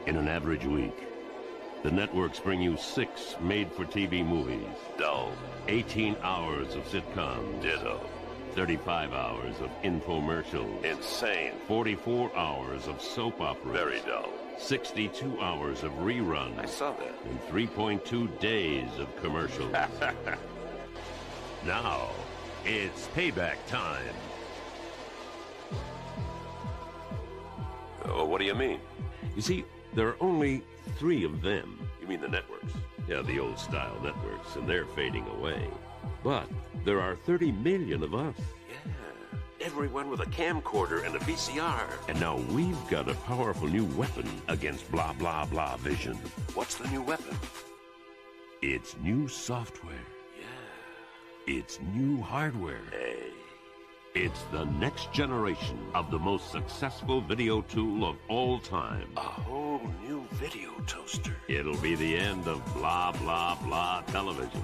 In an average week, the networks bring you 6 made-for-TV movies. Dull. 18 hours of sitcoms. Ditto. 35 hours of infomercials. Insane. 44 hours of soap operas. Very dull. 62 hours of reruns. I saw that. And 3.2 days of commercials. Now, it's payback time. What do you mean? You see, there are only 3 of them. You mean the networks? Yeah, the old-style networks, and they're fading away. But there are 30 million of us. Yeah, everyone with a camcorder and a VCR. And now we've got a powerful new weapon against blah, blah, blah vision. What's the new weapon? It's new software. Yeah. It's new hardware. Hey. It's the next generation of the most successful video tool of all time. A whole new video toaster. It'll be the end of blah, blah, blah television.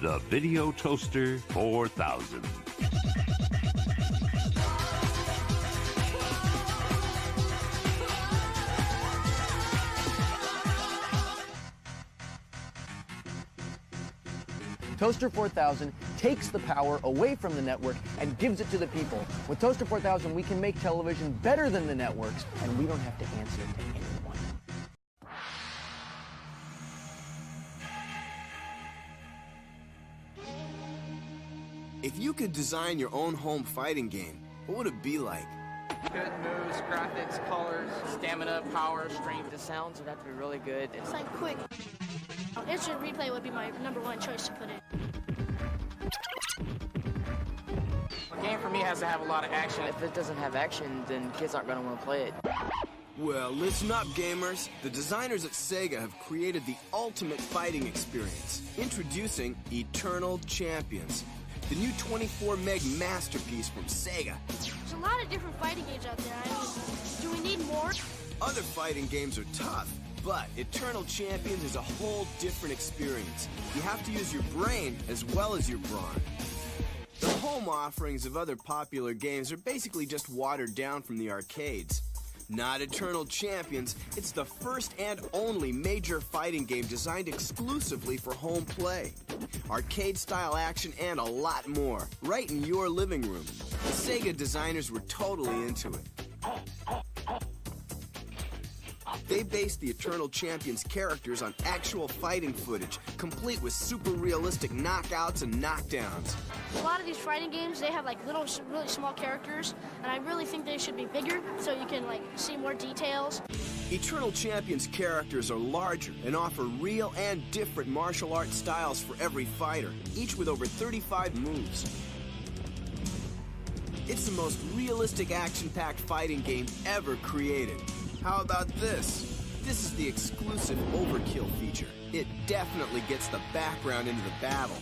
The Video Toaster 4000. Toaster 4000 takes the power away from the network and gives it to the people. With Toaster 4000, we can make television better than the networks, and we don't have to answer to anyone. If you could design your own home fighting game, what would it be like? Good moves, graphics, colors, stamina, power, strength. The sounds would have to be really good. It's like quick. Instant replay would be my #1 choice to put in. A game for me has to have a lot of action. If it doesn't have action, then kids aren't going to want to play it. Well, listen up, gamers. The designers at Sega have created the ultimate fighting experience. Introducing Eternal Champions, the new 24-meg masterpiece from Sega. There's a lot of different fighting games out there. I mean, do we need more? Other fighting games are tough, but Eternal Champions is a whole different experience. You have to use your brain as well as your brawn. The home offerings of other popular games are basically just watered down from the arcades. Not Eternal Champions, it's the first and only major fighting game designed exclusively for home play. Arcade-style action and a lot more, right in your living room. The Sega designers were totally into it. They based the Eternal Champions characters on actual fighting footage, complete with super realistic knockouts and knockdowns. A lot of these fighting games, they have like little, really small characters, and I really think they should be bigger so you can like see more details. Eternal Champions characters are larger and offer real and different martial arts styles for every fighter, each with over 35 moves. It's the most realistic action-packed fighting game ever created. How about this? This is the exclusive Overkill feature. It definitely gets the background into the battle.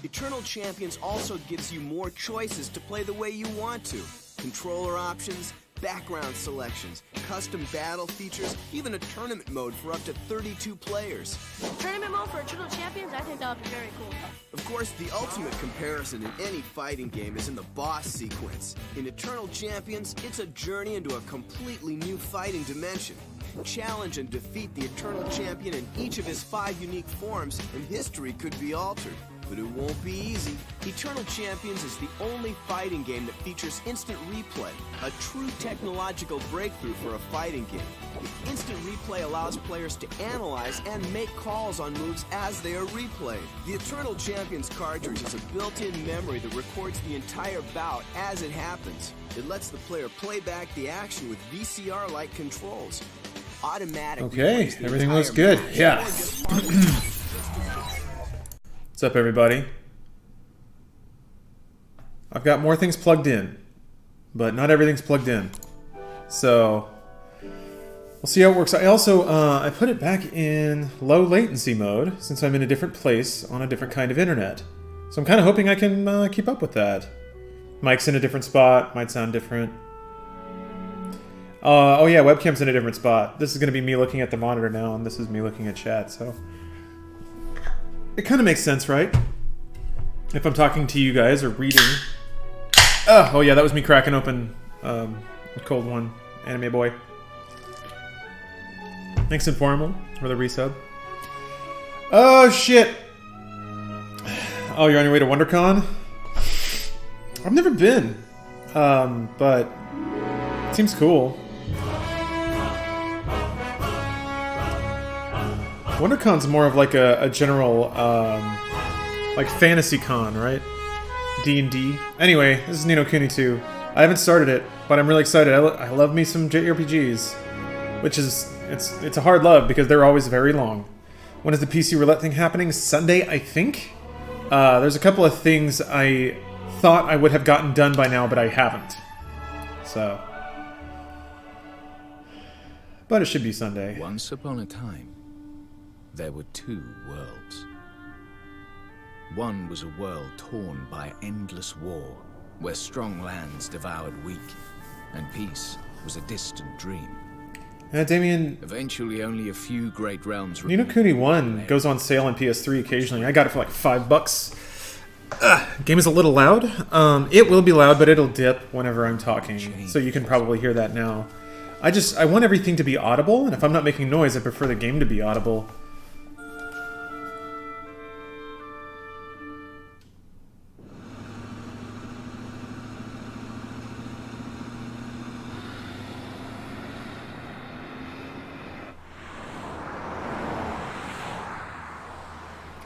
Eternal Champions also gives you more choices to play the way you want to. Controller options, background selections, custom battle features, even a tournament mode for up to 32 players. Tournament mode for Eternal Champions, I think that would be very cool. Of course, the ultimate comparison in any fighting game is in the boss sequence. In Eternal Champions, it's a journey into a completely new fighting dimension. Challenge and defeat the Eternal Champion in each of his 5 unique forms, and history could be altered. But it won't be easy. Eternal Champions is the only fighting game that features instant replay, a true technological breakthrough for a fighting game. Instant replay allows players to analyze and make calls on moves as they are replayed. The Eternal Champions cartridge has a built-in memory that records the entire bout as it happens. It lets the player play back the action with VCR-like controls. Automatic. Okay, everything looks good. Yeah. What's up, everybody? I've got more things plugged in, but not everything's plugged in. So we'll see how it works. I also I put it back in low latency mode since I'm in a different place on a different kind of internet. So I'm kind of hoping I can keep up with that. Mic's in a different spot, might sound different. Oh yeah, webcam's in a different spot. This is going to be me looking at the monitor now, and this is me looking at chat, so it kind of makes sense, right? If I'm talking to you guys or reading. Oh yeah, that was me cracking open a cold one, anime boy. Thanks, Informal, for the resub. Oh, shit! Oh, you're on your way to WonderCon? I've never been. But... it seems cool. WonderCon's more of like a general, like fantasy con, right? D&D. Anyway, this is Ni no Kuni 2. I haven't started it, but I'm really excited. I love me some JRPGs, which is it's a hard love because they're always very long. When is the PC roulette thing happening? Sunday, I think. There's a couple of things I thought I would have gotten done by now, but I haven't. So, but it should be Sunday. Once upon a time, there were two worlds. One was a world torn by endless war, where strong lands devoured weak, and peace was a distant dream. Damien... Eventually, only a few great realms... Ni no Kuni 1 goes on sale on PS3 occasionally. I got it for like $5. Game is a little loud. It will be loud, but it'll dip whenever I'm talking, so you can probably hear that now. I want everything to be audible, and if I'm not making noise, I prefer the game to be audible.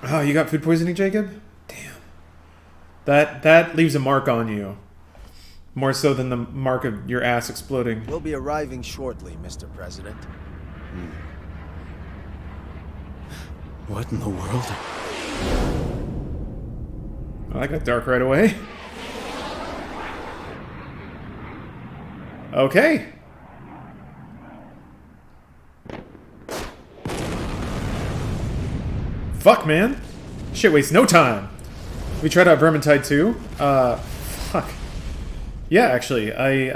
Oh, you got food poisoning, Jacob? Damn. That leaves a mark on you. More so than the mark of your ass exploding. We'll be arriving shortly, Mr. President. What in the world? Oh, that got dark right away. Okay. Fuck, man. Shit wastes no time. We tried out Vermintide 2. Fuck. Yeah, actually, I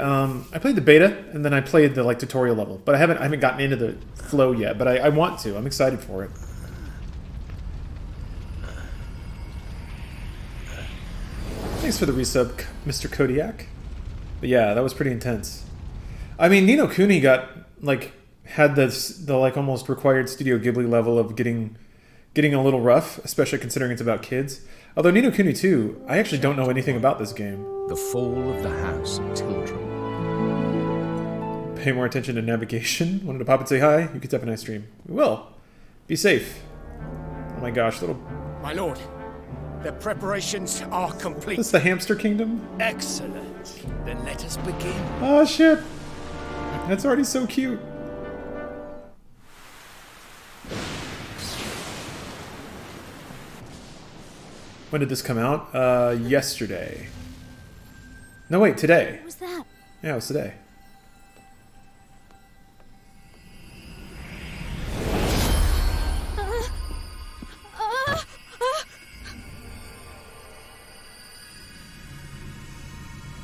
played the beta and then I played the tutorial level, but I haven't gotten into the flow yet. But I want to. I'm excited for it. Thanks for the resub, Mr. Kodiak. But yeah, that was pretty intense. I mean, Ni no Kuni got had the almost required Studio Ghibli level of getting a little rough, especially considering it's about kids. Although Ni no Kuni 2, I actually don't know anything about this game. The Fall of the House of Tildrum. Pay more attention to navigation. Wanted to pop and say hi? You could tap a nice stream. We will. Be safe. Oh my gosh, little... My lord, the preparations are complete. Is this the Hamster Kingdom? Excellent. Then let us begin. Oh shit. That's already so cute. When did this come out? Yesterday. No, wait, today. What was that? Yeah, it was today.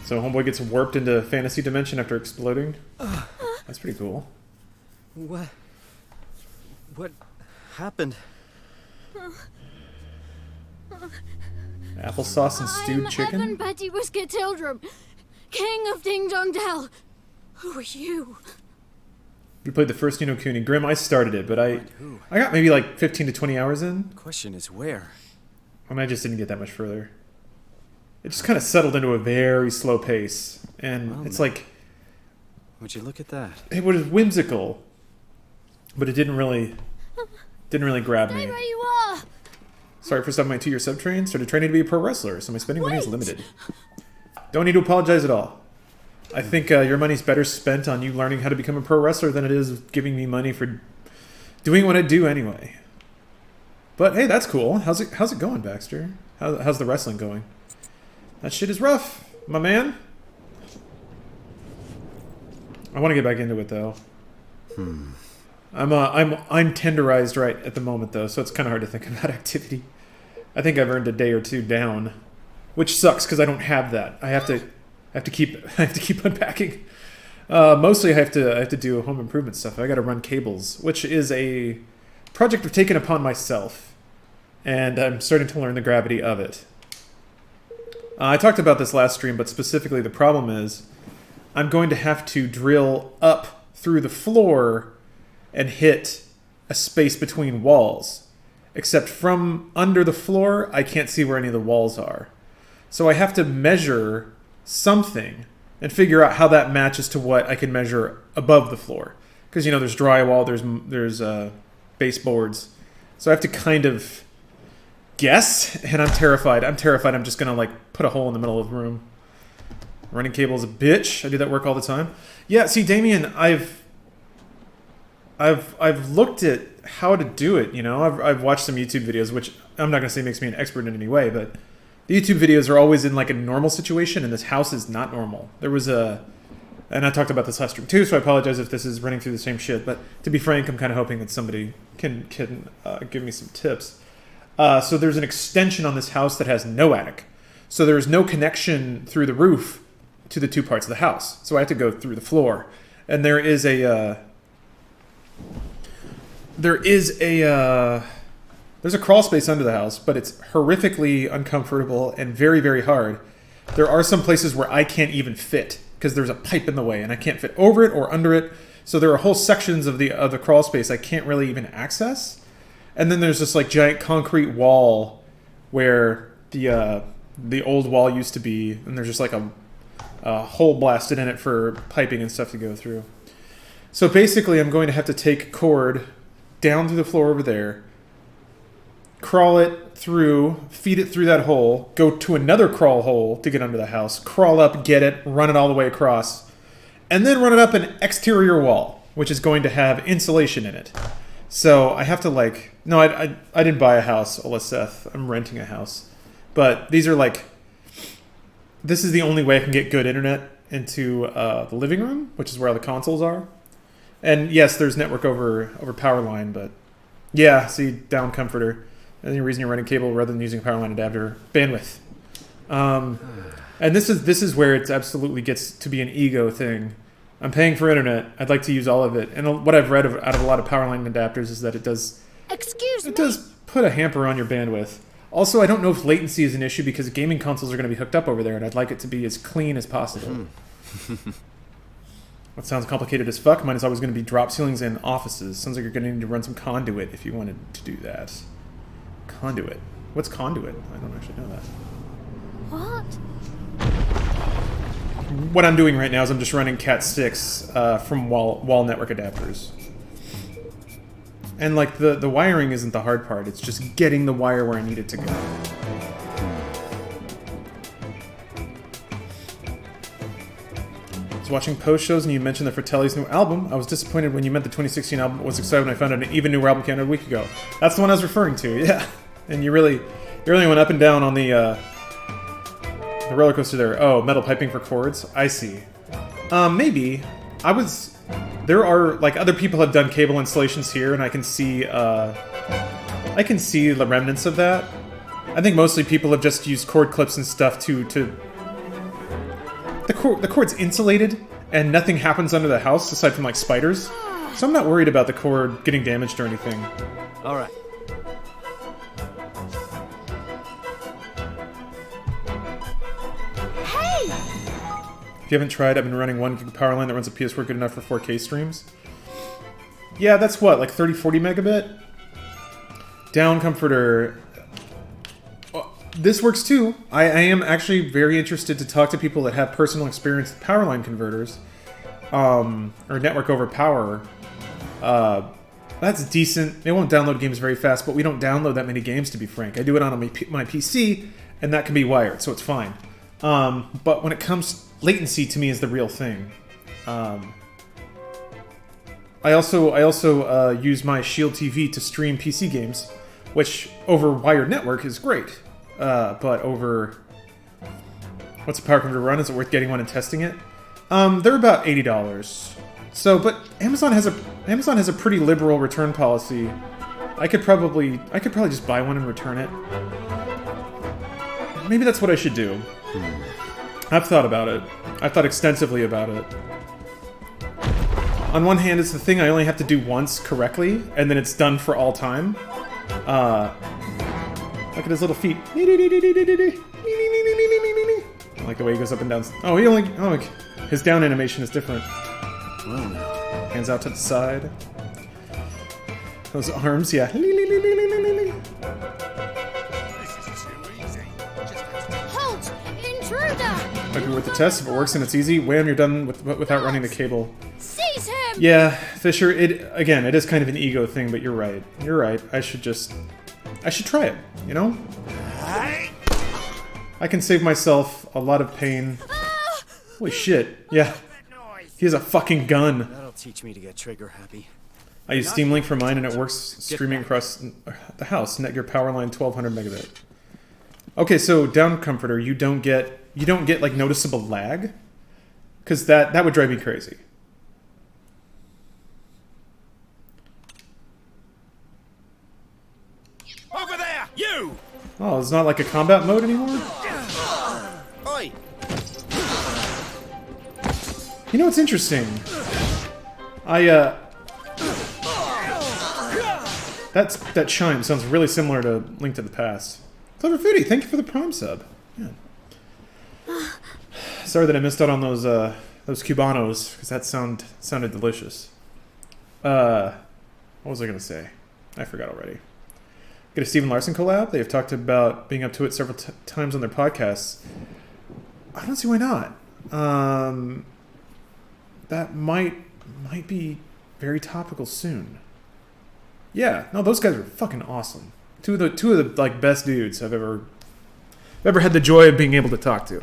So homeboy gets warped into fantasy dimension after exploding. That's pretty cool. What happened? Applesauce and stewed chicken? I'm Betty Whisker Tildrum, King of Ding Dong Dell. Who are you? You played the first Ni no Kuni. Grim, I started it, but I got maybe 15 to 20 hours in. The question is where? And I just didn't get that much further. It just kind of settled into a very slow pace. And it's like... Would you look at that? It was whimsical. But it didn't really grab me. Stay where you are. Sorry for stopping my 2-year sub train. Started training to be a pro wrestler, so my spending money is limited. Don't need to apologize at all. I think your money's better spent on you learning how to become a pro wrestler than it is giving me money for doing what I do anyway. But hey, that's cool. How's it going, Baxter? How's the wrestling going? That shit is rough, my man. I want to get back into it though. I'm tenderized right at the moment though, so it's kind of hard to think about activity. I think I've earned a day or two down, which sucks because I don't have that. I have to keep unpacking. Mostly I have to do home improvement stuff. I got to run cables, which is a project I've taken upon myself, and I'm starting to learn the gravity of it. I talked about this last stream, but specifically the problem is I'm going to have to drill up through the floor and hit a space between walls. Except from under the floor, I can't see where any of the walls are. So I have to measure something and figure out how that matches to what I can measure above the floor. Because, you know, there's drywall, there's baseboards. So I have to kind of guess, and I'm terrified. I'm just going to, like, put a hole in the middle of the room. Running cable is a bitch. I do that work all the time. Yeah, see, Damien, I've looked at how to do it, you know. I've watched some YouTube videos, which I'm not going to say makes me an expert in any way, but the YouTube videos are always in, like, a normal situation, and this house is not normal. There was and I talked about this last stream too, so I apologize if this is running through the same shit, but to be frank, I'm kind of hoping that somebody can give me some tips. So there's an extension on this house that has no attic. So there's no connection through the roof to the two parts of the house. So I have to go through the floor. And there's a crawl space under the house, but it's horrifically uncomfortable and very, very hard. There are some places where I can't even fit because there's a pipe in the way and I can't fit over it or under it. So there are whole sections of the crawl space I can't really even access. And then there's this, like, giant concrete wall where the old wall used to be, and there's just, like, a hole blasted in it for piping and stuff to go through. So basically, I'm going to have to take cord down through the floor over there, crawl it through, feed it through that hole, go to another crawl hole to get under the house, crawl up, get it, run it all the way across, and then run it up an exterior wall, which is going to have insulation in it. So I have to, like... No, I didn't buy a house, Seth. I'm renting a house. But these are, like... This is the only way I can get good internet into the living room, which is where all the consoles are. And yes, there's network over power line, but... Yeah, see, down comforter. And the reason you're running cable rather than using a power line adapter. Bandwidth. And this is where it absolutely gets to be an ego thing. I'm paying for internet. I'd like to use all of it. And what I've read out of a lot of power line adapters is that it does put a hamper on your bandwidth. Also, I don't know if latency is an issue because gaming consoles are going to be hooked up over there, and I'd like it to be as clean as possible. That sounds complicated as fuck. Mine is always going to be drop ceilings in offices. Sounds like you're going to need to run some conduit if you wanted to do that. Conduit. What's conduit? I don't actually know that. What? What I'm doing right now is I'm just running Cat 6 from wall network adapters. And, like, the wiring isn't the hard part. It's just getting the wire where I need it to go. I was watching post shows and you mentioned the Fratelli's new album. I was disappointed when you meant the 2016 album. Was excited when I found out an even newer album came out a week ago. That's the one I was referring to, yeah. And you really went up and down on the roller coaster there. Oh, metal piping for chords? I see. Maybe. There are, like, other people have done cable installations here, and I can see the remnants of that. I think mostly people have just used cord clips and stuff to the cord's insulated, and nothing happens under the house aside from, like, spiders. So I'm not worried about the cord getting damaged or anything. All right. If you haven't tried, I've been running 1 gig power line that runs a PS4 good enough for 4K streams. Yeah, that's what, like 30-40 megabit? Down comforter. This works too. I am actually very interested to talk to people that have personal experience with power line converters. Or network over power. That's decent. It won't download games very fast, but we don't download that many games, to be frank. I do it on my PC, and that can be wired, so it's fine. But when it comes... Latency to me is the real thing. I also use my Shield TV to stream PC games, which over wired network is great. But over what's a power converter run? Is it worth getting one and testing it? They're about $80. So, but Amazon has a pretty liberal return policy. I could probably just buy one and return it. Maybe that's what I should do. I've thought about it. I've thought extensively about it. On one hand, it's the thing I only have to do once correctly, and then it's done for all time. Look at his little feet. I like the way he goes up and down. Oh, his down animation is different. Hands out to the side. Those arms, yeah. Halt! Intruder! Might be worth the test. If it works and it's easy, wham, you're done without running the cable. Seize him! Yeah, Fisher, it is kind of an ego thing, but you're right. You're right. I should try it, you know? I can save myself a lot of pain. Holy shit. Yeah. He has a fucking gun. That'll teach me to get trigger happy. I use Steam Link for mine and it works streaming across the house. Netgear power line 1200 megabit. Okay, so down comforter, you don't get like noticeable lag? Cuz that would drive me crazy. Over there, you! Oh, it's not like a combat mode anymore? Oi! You know what's interesting? That chime sounds really similar to Link to the Past. Clever Foodie, thank you for the Prime sub. Yeah. Sorry that I missed out on those Cubanos, because that sounded delicious. What was I gonna say? I forgot already. Get a Stephen Larson collab. They have talked about being up to it several times on their podcasts. I don't see why not. That might be very topical soon. Yeah, no, those guys are fucking awesome. Two of the like best dudes I've ever had the joy of being able to talk to.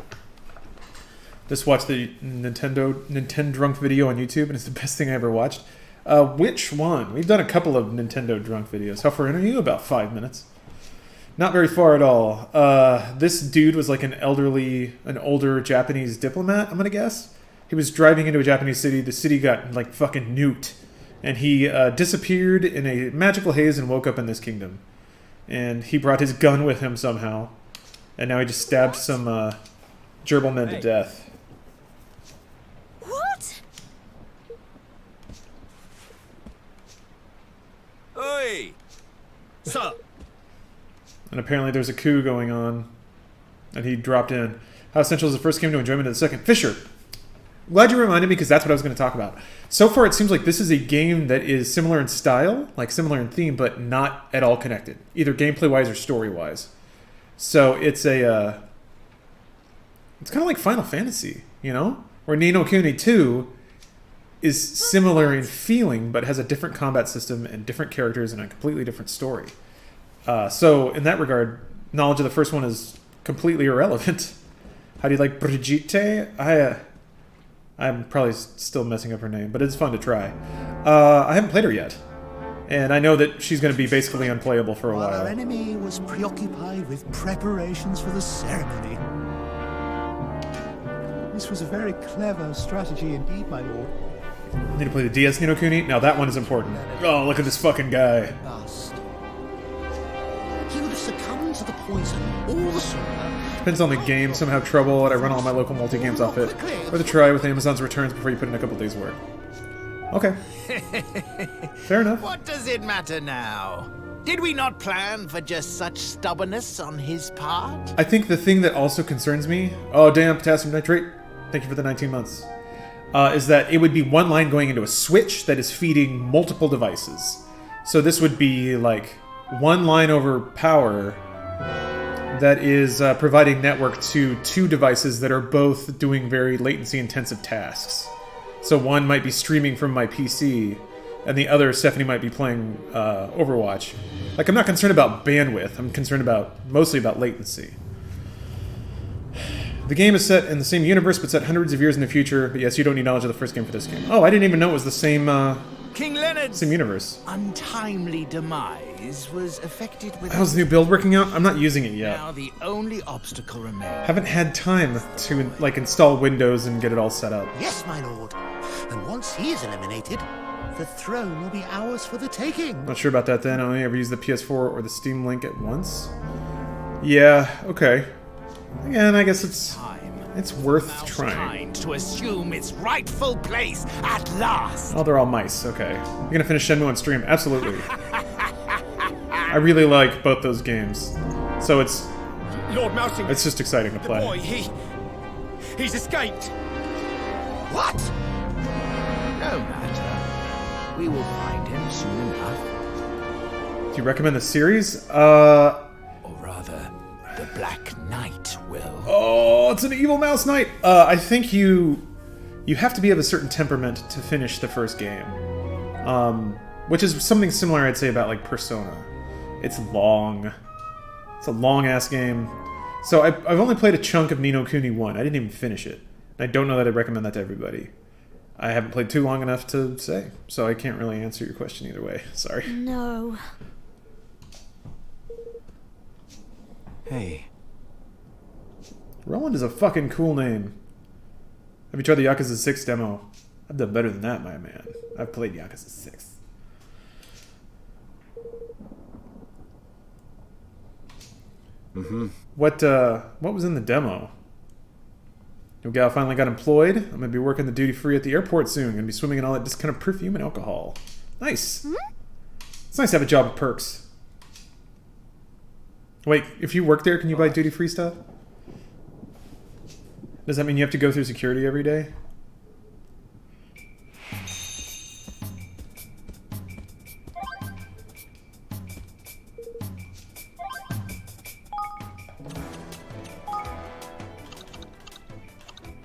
Just watched the Nintendo drunk video on YouTube, and it's the best thing I ever watched. Which one? We've done a couple of Nintendo drunk videos. How far in are you? About 5 minutes. Not very far at all. This dude was like an older Japanese diplomat, I'm gonna guess. He was driving into a Japanese city. The city got like fucking nuked. And he disappeared in a magical haze and woke up in this kingdom. And he brought his gun with him somehow. And now he just stabbed some gerbil men to death. What? Oi! Sir! And apparently there's a coup going on. And he dropped in. How essential is the first game to enjoyment of the second? Fisher! Glad you reminded me, because that's what I was going to talk about. So far, it seems like this is a game that is similar in style, like similar in theme, but not at all connected, either gameplay-wise or story-wise. So it's it's kind of like Final Fantasy, you know? Where Ni no Kuni 2 is similar in feeling, but has a different combat system and different characters and a completely different story. So in that regard, knowledge of the first one is completely irrelevant. How do you like Brigitte? I'm probably still messing up her name, but it's fun to try. I haven't played her yet. And I know that she's going to be basically unplayable for a While while. our enemy was preoccupied with preparations for the ceremony. This was a very clever strategy indeed, my lord. Need to play the DS Ni no Kuni? Now that one is important. Oh, look at this fucking guy. He would have succumbed to the poison all the sooner. Depends on the game. Some have trouble, and I run all my local multi-games off it. Worth a try with Amazon's returns before you put in a couple days' work. Okay. Fair enough. What does it matter now? Did we not plan for just such stubbornness on his part? I think the thing that also concerns me... Oh, damn, potassium nitrate. Thank you for the 19 months. Is that it would be one line going into a switch that is feeding multiple devices. So this would be like one line over power that is providing network to two devices that are both doing very latency-intensive tasks. So one might be streaming from my PC, and the other, Stephanie, might be playing Overwatch. Like, I'm not concerned about bandwidth. I'm concerned mostly about latency. The game is set in the same universe, but set hundreds of years in the future. But yes, you don't need knowledge of the first game for this game. Oh, I didn't even know it was the same King Leonard's same universe. untimely demise was affected with... How's the new build working out? I'm not using it yet. Now the only obstacle remains. Haven't had time to like install Windows and get it all set up. Yes, my lord. And once he is eliminated, the throne will be ours for the taking. Not sure about that then. I only ever use the PS4 or the Steam Link at once. Yeah, okay. Again, I guess it's worth trying. To assume its rightful place at last. Oh, they're all mice. Okay. You're gonna finish Shenmue on stream? Absolutely. I really like both those games. So it's... Lord Mousing. It's just exciting to play. Boy, he's escaped. What? No matter. We will find him soon enough. Do you recommend the series? Or rather, the Black Knight will. Oh, it's an Evil Mouse Knight! I think you have to be of a certain temperament to finish the first game. Which is something similar, I'd say, about, like, Persona. It's long. It's a long-ass game. So I've only played a chunk of Ni no Kuni 1. I didn't even finish it. I don't know that I'd recommend that to everybody. I haven't played too long enough to say, so I can't really answer your question either way. Sorry. No. Hey. Roland is a fucking cool name. Have you tried the Yakuza 6 demo? I've done better than that, my man. I've played Yakuza 6. Mm-hmm. What was in the demo? Your gal finally got employed. I'm gonna be working the duty free at the airport soon. Gonna be swimming in all that discounted perfume and alcohol. Nice. It's nice to have a job with perks. Wait, if you work there, can you buy duty free stuff? Does that mean you have to go through security every day?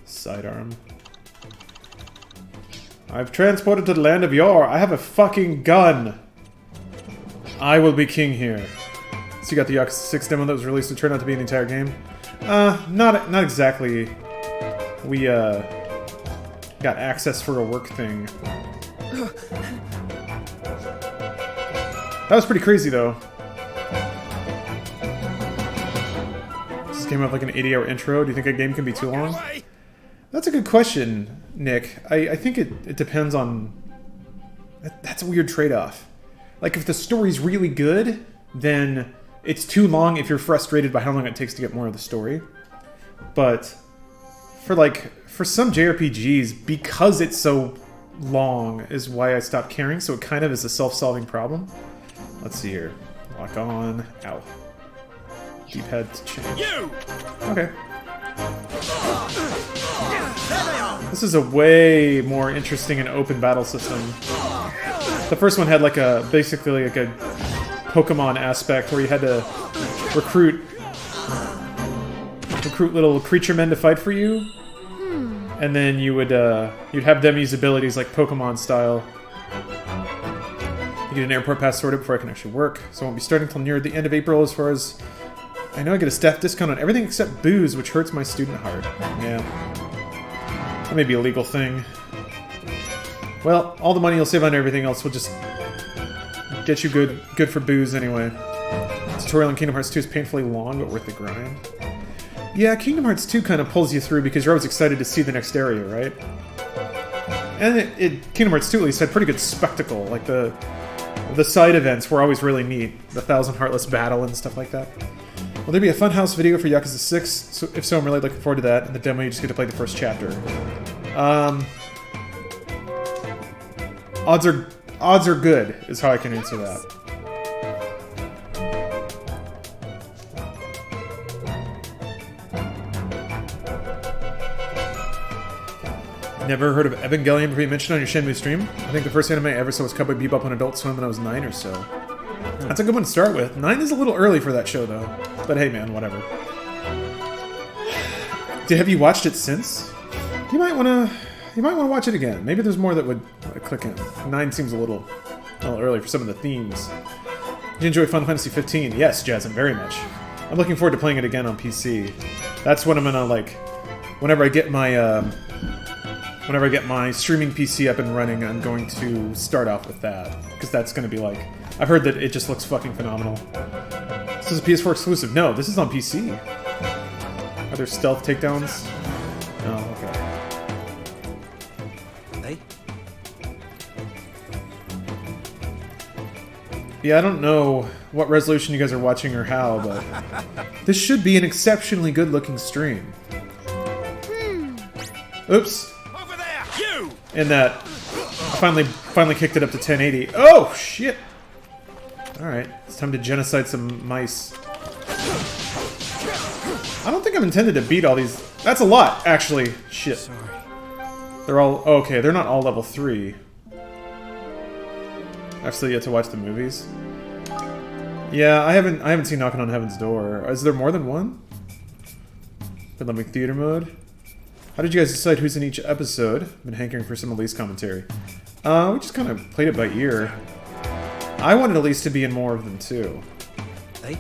Sidearm. I've transported to the land of Yore. I have a fucking gun. I will be king here. So you got the Yakuza 6 demo that was released and turned out to be an entire game? Not exactly. We, got access for a work thing. That was pretty crazy, though. This came out like an 80-hour intro. Do you think a game can be too long? That's a good question, Nick. I think it depends on... That's a weird trade-off. Like, if the story's really good, then it's too long if you're frustrated by how long it takes to get more of the story. But for some JRPGs, because it's so long is why I stopped caring, so it kind of is a self-solving problem. Let's see here. Lock on. Ow. D-pad to change. Okay. This is a way more interesting and open battle system. The first one had basically like a Pokemon aspect where you had to recruit little creature men to fight for you, and then you'd have them use abilities like Pokemon style. You get an airport pass sorted before I can actually work, so I won't be starting till near the end of April. As far as I know, I get a staff discount on everything except booze, which hurts my student heart. Yeah. That may be a legal thing. Well, all the money you'll save on everything else will just get you good for booze anyway. Tutorial in Kingdom Hearts 2 is painfully long, but worth the grind. Yeah, Kingdom Hearts 2 kind of pulls you through because you're always excited to see the next area, right? And Kingdom Hearts 2 at least had pretty good spectacle. Like the side events were always really neat. The Thousand Heartless Battle and stuff like that. Will there be a Funhouse video for Yakuza 6? So, if so, I'm really looking forward to that. In the demo, you just get to play the first chapter. Odds are good, is how I can answer that. Never heard of Evangelion before you mentioned on your Shenmue stream? I think the first anime I ever saw was Cowboy Bebop on Adult Swim when I was 9 or so. That's a good one to start with. 9 is a little early for that show, though. But hey, man, whatever. Have you watched it since? You might want to watch it again. Maybe there's more that would click in. 9 seems a little early for some of the themes. Did you enjoy Final Fantasy 15? Yes, Jasmine, very much. I'm looking forward to playing it again on PC. That's when I'm gonna whenever I get my streaming PC up and running, I'm going to start off with that, because that's going to be I've heard that it just looks fucking phenomenal. This is a PS4 exclusive. No, this is on PC. Are there stealth takedowns? Oh, okay. Hey? Yeah, I don't know what resolution you guys are watching or how, but this should be an exceptionally good-looking stream. Oops. Over there, you! And that I finally kicked it up to 1080. Oh shit! Alright, it's time to genocide some mice. I don't think I'm intended to beat all these. That's a lot, actually. Shit. Sorry. They're all okay, they're not all level 3. I've still yet to watch the movies. Yeah, I haven't seen Knocking on Heaven's Door. Is there more than one? Pandemic Theater Mode. How did you guys decide who's in each episode? I've been hankering for some Elise commentary. We just kind of played it by ear. I wanted Elise to be in more of them too. Hey?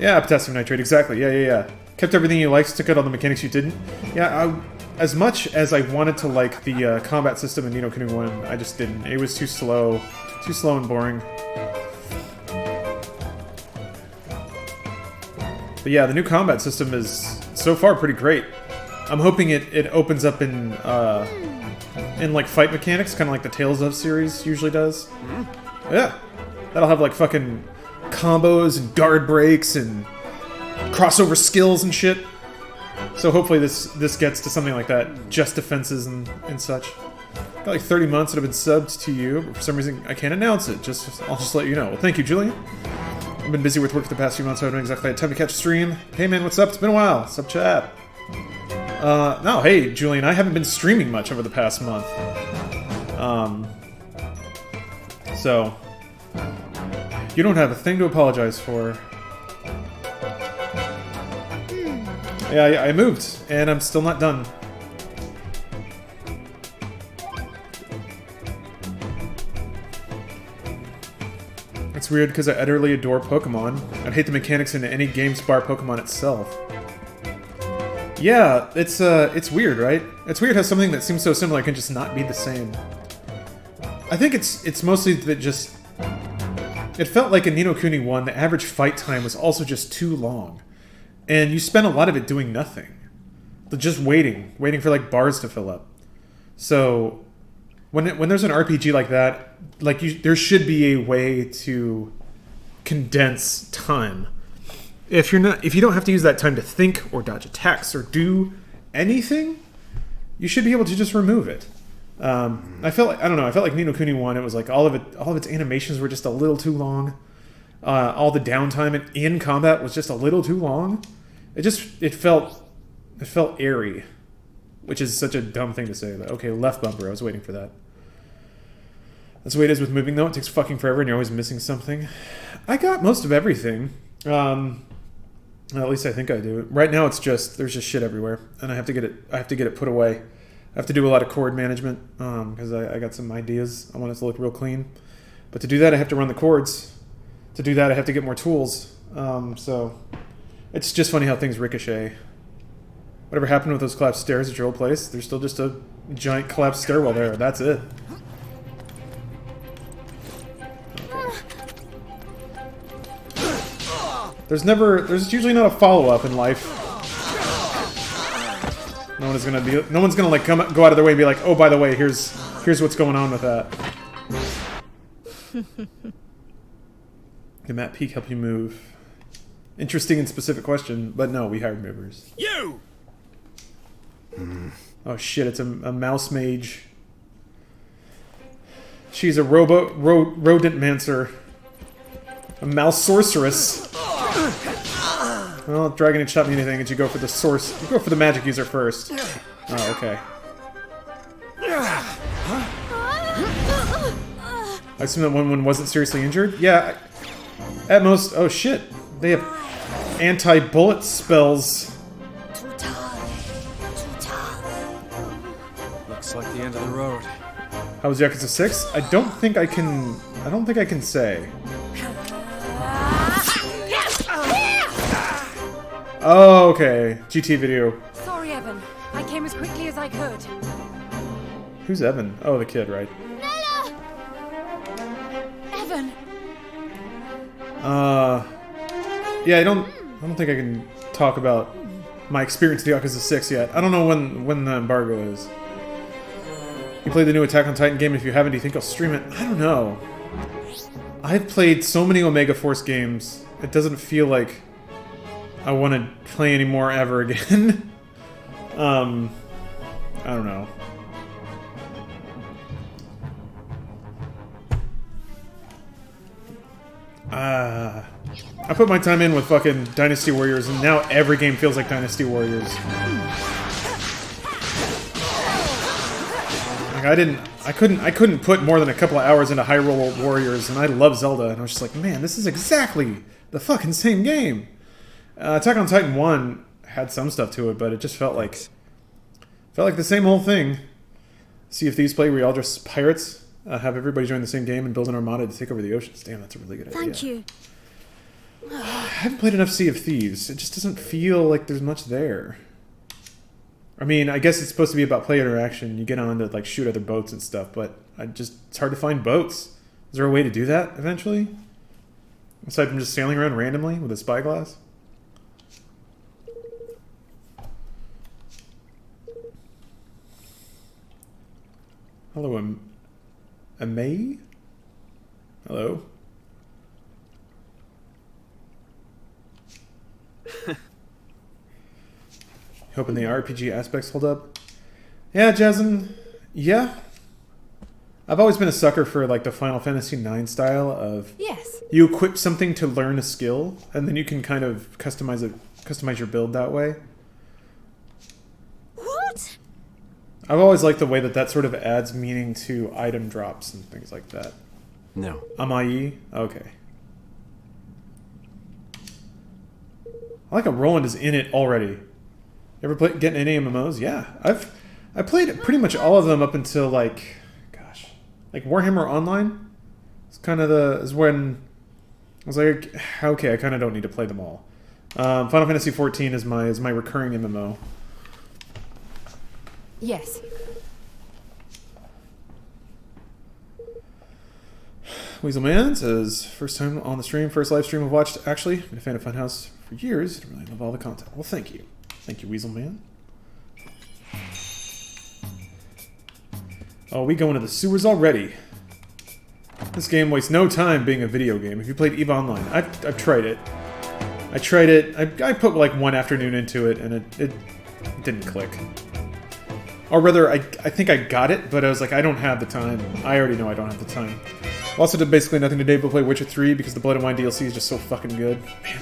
Yeah, potassium nitrate, exactly. Yeah. Kept everything you liked, took out all the mechanics you didn't. Yeah, as much as I wanted to like the combat system in Ni no Kuni 1, I just didn't. It was too slow and boring. But yeah, the new combat system is so far pretty great. I'm hoping it opens up in like fight mechanics, kind of like the Tales of series usually does. Yeah, that'll have like fucking combos and guard breaks and crossover skills and shit. So hopefully this gets to something like that, just defenses and such. Got like 30 months that have been subbed to you, but for some reason I can't announce it. I'll just let you know. Well, thank you, Julian. I've been busy with work for the past few months, so I haven't exactly had time to catch a stream. Hey man, what's up? It's been a while. Sup, chat? No, hey, Julian, I haven't been streaming much over the past month. So, you don't have a thing to apologize for. Yeah, I moved, and I'm still not done. It's weird because I utterly adore Pokemon. I'd hate the mechanics in any game bar Pokemon itself. Yeah, it's weird, right? It's weird how something that seems so similar can just not be the same. I think it's mostly that just... It felt like in Ni no Kuni 1, the average fight time was also just too long. And you spent a lot of it doing nothing. Just waiting for like bars to fill up. So when there's an RPG like that, like there should be a way to condense time. If you don't have to use that time to think or dodge attacks or do anything, you should be able to just remove it. I felt like Ni no Kuni 1, it was like all of its animations were just a little too long. All the downtime in combat was just a little too long. It felt airy, which is such a dumb thing to say. But okay, left bumper, I was waiting for that. That's the way it is with moving though. It takes fucking forever and you're always missing something. I got most of everything. At least I think I do. Right now it's just there's just shit everywhere, and I have to get it put away. I have to do a lot of cord management because I got some ideas. I want it to look real clean. But to do that, I have to run the cords. To do that, I have to get more tools. So it's just funny how things ricochet. Whatever happened with those collapsed stairs at your old place? There's still just a giant collapsed stairwell there. That's it. There's usually not a follow-up in life. No one's gonna like go out of their way and be like, oh, by the way, here's what's going on with that. Can Matt Peak help you move? Interesting and specific question, but no, we hired movers. You! Oh shit, it's a mouse mage. She's a rodent mancer. A mouse sorceress. Well, Dragon didn't shot me anything, and you go for the source. You go for the magic user first. Oh, okay. I assume that one wasn't seriously injured? Yeah. At most... Oh, shit. They have anti-bullet spells. Looks like the end of the road. How was Yakuza 6? I don't think I can say. Oh, okay. GT video. Sorry, Evan. I came as quickly as I could. Who's Evan? Oh, the kid, right? Nella! Evan! Yeah, I don't think I can talk about my experience with Yakuza 6 yet. I don't know when the embargo is. You played the new Attack on Titan game? If you haven't, do you think I'll stream it? I don't know. I've played so many Omega Force games, it doesn't feel like I want to play any more ever again. I don't know. I put my time in with fucking Dynasty Warriors, and now every game feels like Dynasty Warriors. Like I couldn't put more than a couple of hours into Hyrule Warriors, and I love Zelda, and I was just like, man, this is exactly the fucking same game. Attack on Titan 1 had some stuff to it, but it just felt like the same old thing. Sea of Thieves play where you all dress as pirates, have everybody join the same game, and build an armada to take over the oceans. Damn, that's a really good idea. Thank you. I haven't played enough Sea of Thieves. It just doesn't feel like there's much there. I mean, I guess it's supposed to be about player interaction. You get on to like shoot other boats and stuff, but it's hard to find boats. Is there a way to do that eventually? Aside from just sailing around randomly with a spyglass? Hello, May? Hello? Hoping the RPG aspects hold up. Yeah, Jason. Yeah. I've always been a sucker for like the Final Fantasy IX style of you equip something to learn a skill, and then you can kind of customize your build that way. What? I've always liked the way that sort of adds meaning to item drops and things like that. No. Amai? Okay. I like how Roland is in it already. Ever get any MMOs? Yeah, I played pretty much all of them up until like Warhammer Online. It's kind of is when I was like, okay, I kind of don't need to play them all. Final Fantasy XIV is my recurring MMO. Yes. Weaselman says, first time on the stream, first live stream I've watched. Actually, been a fan of Funhouse for years. I really love all the content. Well, thank you. Thank you, Weaselman. Oh, we go into the sewers already. This game wastes no time being a video game. If you played EVE Online, I've tried it. I put like one afternoon into it, and it didn't click. Or rather, I think I got it, but I was like, I don't have the time. I already know I don't have the time. Also did basically nothing today but play Witcher 3 because the Blood and Wine DLC is just so fucking good. Man.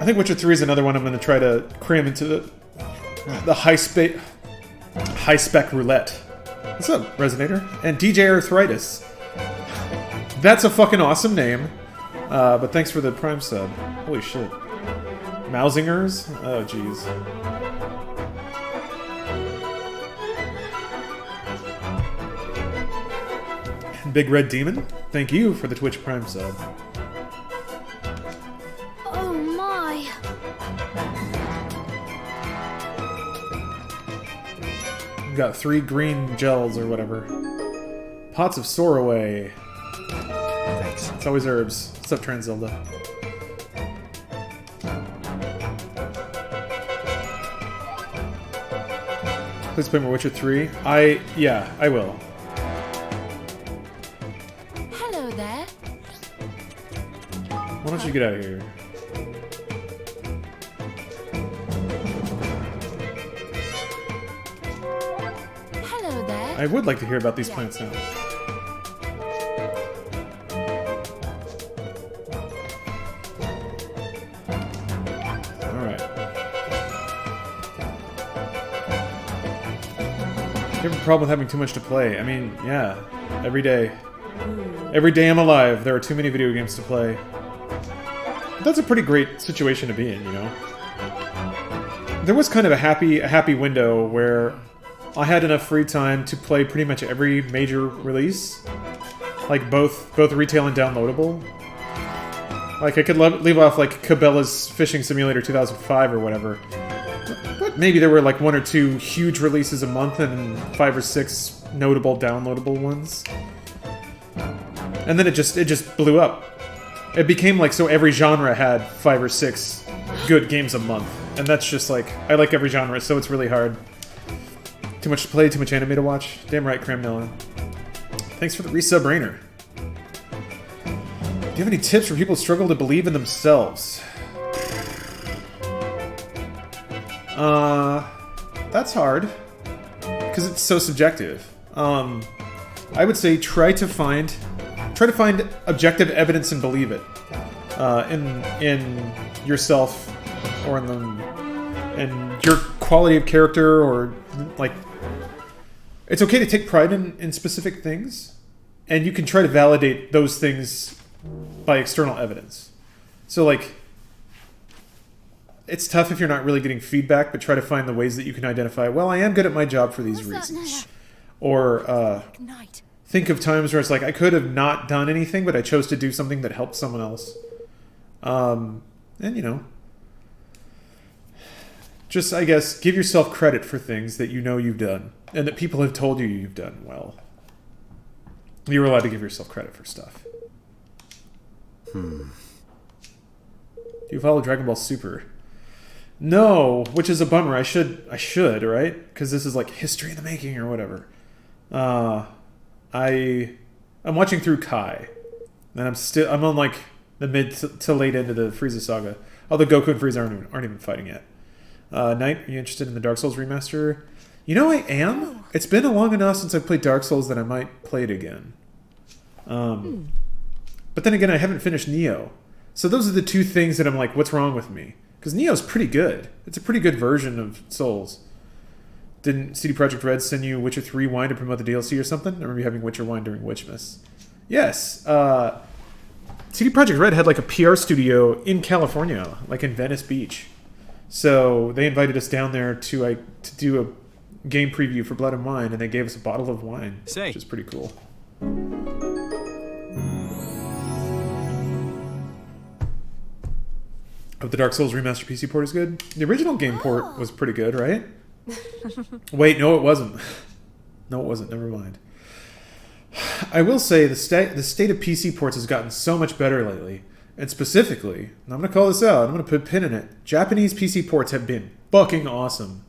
I think Witcher 3 is another one I'm going to try to cram into the high-spec roulette. What's up, Resonator? And DJ Arthritis. That's a fucking awesome name. But thanks for the Prime sub. Holy shit. Mousingers? Oh, jeez. Big Red Demon, thank you for the Twitch Prime sub. Oh my! We've got 3 green gels or whatever. Pots of Sorroway. Thanks. It's always herbs. What's up, Trans Zelda? Please play more Witcher 3. Yeah, I will. Hello there. Why don't you get out of here? Hello there. I would like to hear about these plants now. Alright. You have a problem with having too much to play? I mean, yeah. Every day. Every day I'm alive, there are too many video games to play. But that's a pretty great situation to be in, you know? There was kind of a happy window where I had enough free time to play pretty much every major release. Like, both retail and downloadable. Like, I could leave off, like, Cabela's Fishing Simulator 2005 or whatever. But maybe there were, like, 1 or 2 huge releases a month and 5 or 6 notable downloadable ones. And then it just blew up. It became like so every genre had 5 or 6 good games a month. And that's just like, I like every genre, so it's really hard. Too much to play, too much anime to watch. Damn right, Cramnella. Thanks for the resub, Rainer. Do you have any tips for people who struggle to believe in themselves? That's hard. Because it's so subjective. I would say try to find objective evidence and believe it in yourself or in your quality of character, or like it's okay to take pride in specific things, and you can try to validate those things by external evidence. So, like, it's tough if you're not really getting feedback, but try to find the ways that you can identify, well, I am good at my job for these reasons. Or think of times where it's like, I could have not done anything, but I chose to do something that helped someone else. And, you know, just, I guess, give yourself credit for things that you know you've done and that people have told you you've done well. You're allowed to give yourself credit for stuff. Do you follow Dragon Ball Super? No, which is a bummer. I should, right? Because this is like history in the making or whatever. I'm watching through Kai, and I'm on like the mid to late end of the Frieza saga. Although Goku and Frieza aren't even fighting yet. Knight, are you interested in the Dark Souls remaster? You know, I am. It's been long enough since I played Dark Souls that I might play it again. But then again, I haven't finished Nioh. So those are the two things that I'm like, what's wrong with me? Because Nioh's pretty good. It's a pretty good version of Souls. Didn't CD Projekt Red send you Witcher 3 wine to promote the DLC or something? I remember you having Witcher wine during Witchmas. Yes. CD Projekt Red had like a PR studio in California, like in Venice Beach. So they invited us down there to do a game preview for Blood and Wine, and they gave us a bottle of wine, which is pretty cool. But the Dark Souls Remaster PC port is good. The original game port was pretty good, right? Wait, no, it wasn't. No, it wasn't. Never mind. I will say the state of PC ports has gotten so much better lately. And specifically, and I'm going to call this out, I'm going to put a pin in it. Japanese PC ports have been fucking awesome.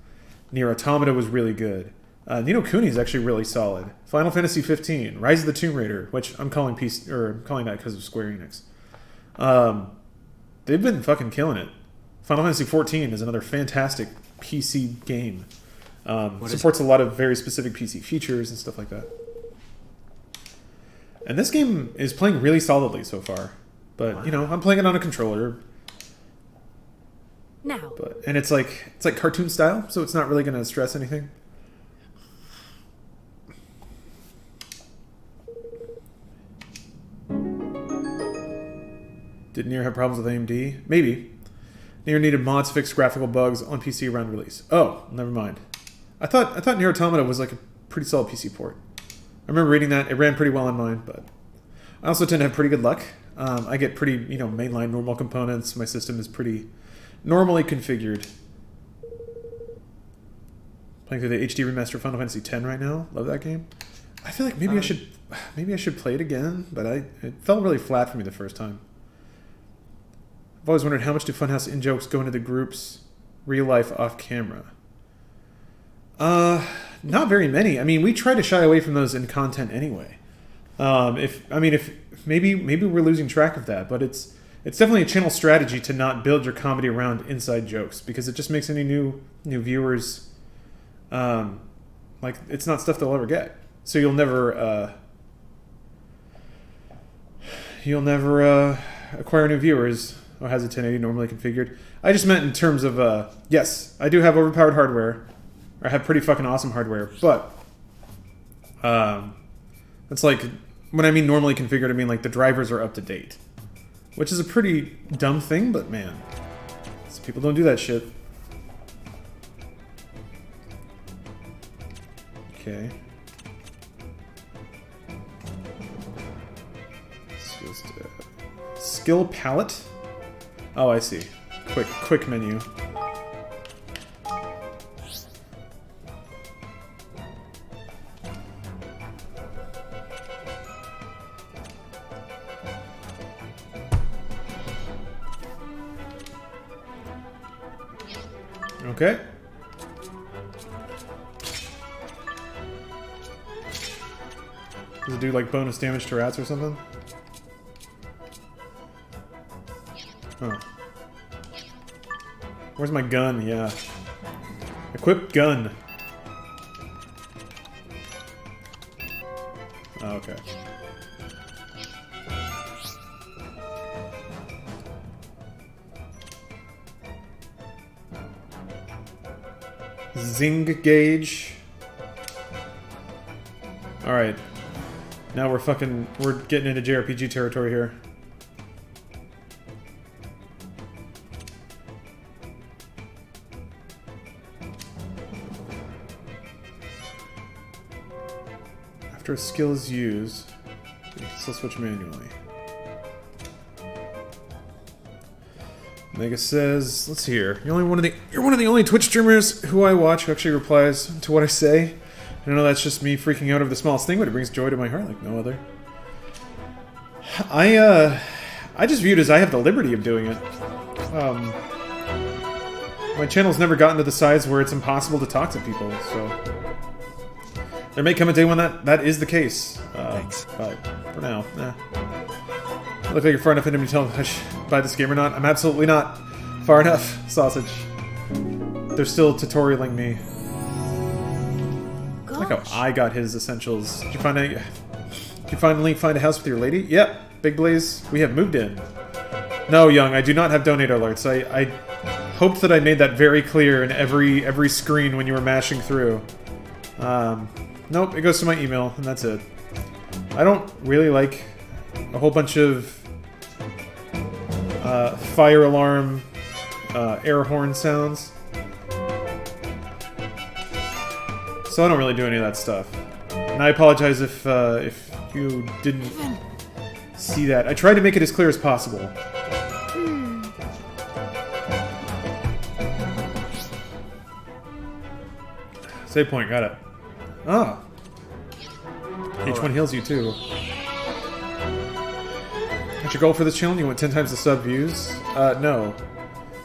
Nier Automata was really good. Ni no Kuni is actually really solid. Final Fantasy 15, Rise of the Tomb Raider, which I'm calling that because of Square Enix. They've been fucking killing it. Final Fantasy 14 is another fantastic PC game. Supports a lot of very specific PC features and stuff like that. And this game is playing really solidly so far. But, you know, I'm playing it on a controller. Now. And it's like cartoon style, so it's not really going to stress anything. Did Nier have problems with AMD? Maybe. Nier needed mods to fix graphical bugs on PC around release. Oh, never mind. I thought Nier Automata was like a pretty solid PC port. I remember reading that. It ran pretty well on mine, but I also tend to have pretty good luck. I get pretty, mainline normal components. My system is pretty normally configured. Playing through the HD remaster of Final Fantasy X right now. Love that game. I feel like maybe I should play it again, but it felt really flat for me the first time. I've always wondered how much do Funhouse in-jokes go into the group's real life off camera. Not very many. I mean, we try to shy away from those in content anyway. If maybe we're losing track of that, but it's definitely a channel strategy to not build your comedy around inside jokes, because it just makes any new viewers like it's not stuff they'll ever get. So you'll never acquire new viewers. Oh, has a 1080 normally configured? I just meant in terms of yes, I do have overpowered hardware. Or I have pretty fucking awesome hardware, but it's like, when I mean normally configured, I mean like the drivers are up to date. Which is a pretty dumb thing, but man, people don't do that shit. Okay. It's just skill palette. Oh, I see. Quick menu. Okay. Does it do like bonus damage to rats or something? Oh. Where's my gun? Yeah. Equip gun. Oh, okay. Zing gauge. Alright. Now we're getting into JRPG territory here. After a skill is used, you can still switch manually. Mega says, let's see here. You're one of the only Twitch streamers who I watch who actually replies to what I say. I know that's just me freaking out over the smallest thing, but it brings joy to my heart like no other. I just view it as I have the liberty of doing it. My channel's never gotten to the size where it's impossible to talk to people, so there may come a day when that is the case. Thanks. But for now, I look like you're far enough into me to tell if I should buy this game or not. I'm absolutely not far enough, sausage. They're still tutorialing me. I like how I got his essentials. Did you finally find a house with your lady? Yep, Big Blaze. We have moved in. No, Young, I do not have donate alerts. I hoped that I made that very clear in every screen when you were mashing through. Nope, it goes to my email, and that's it. I don't really like a whole bunch of fire alarm, air horn sounds. So I don't really do any of that stuff. And I apologize if you didn't see that. I tried to make it as clear as possible. Save point, got it. Ah. H1 heals you too. What's your goal for this channel? You want 10 times the sub views? No.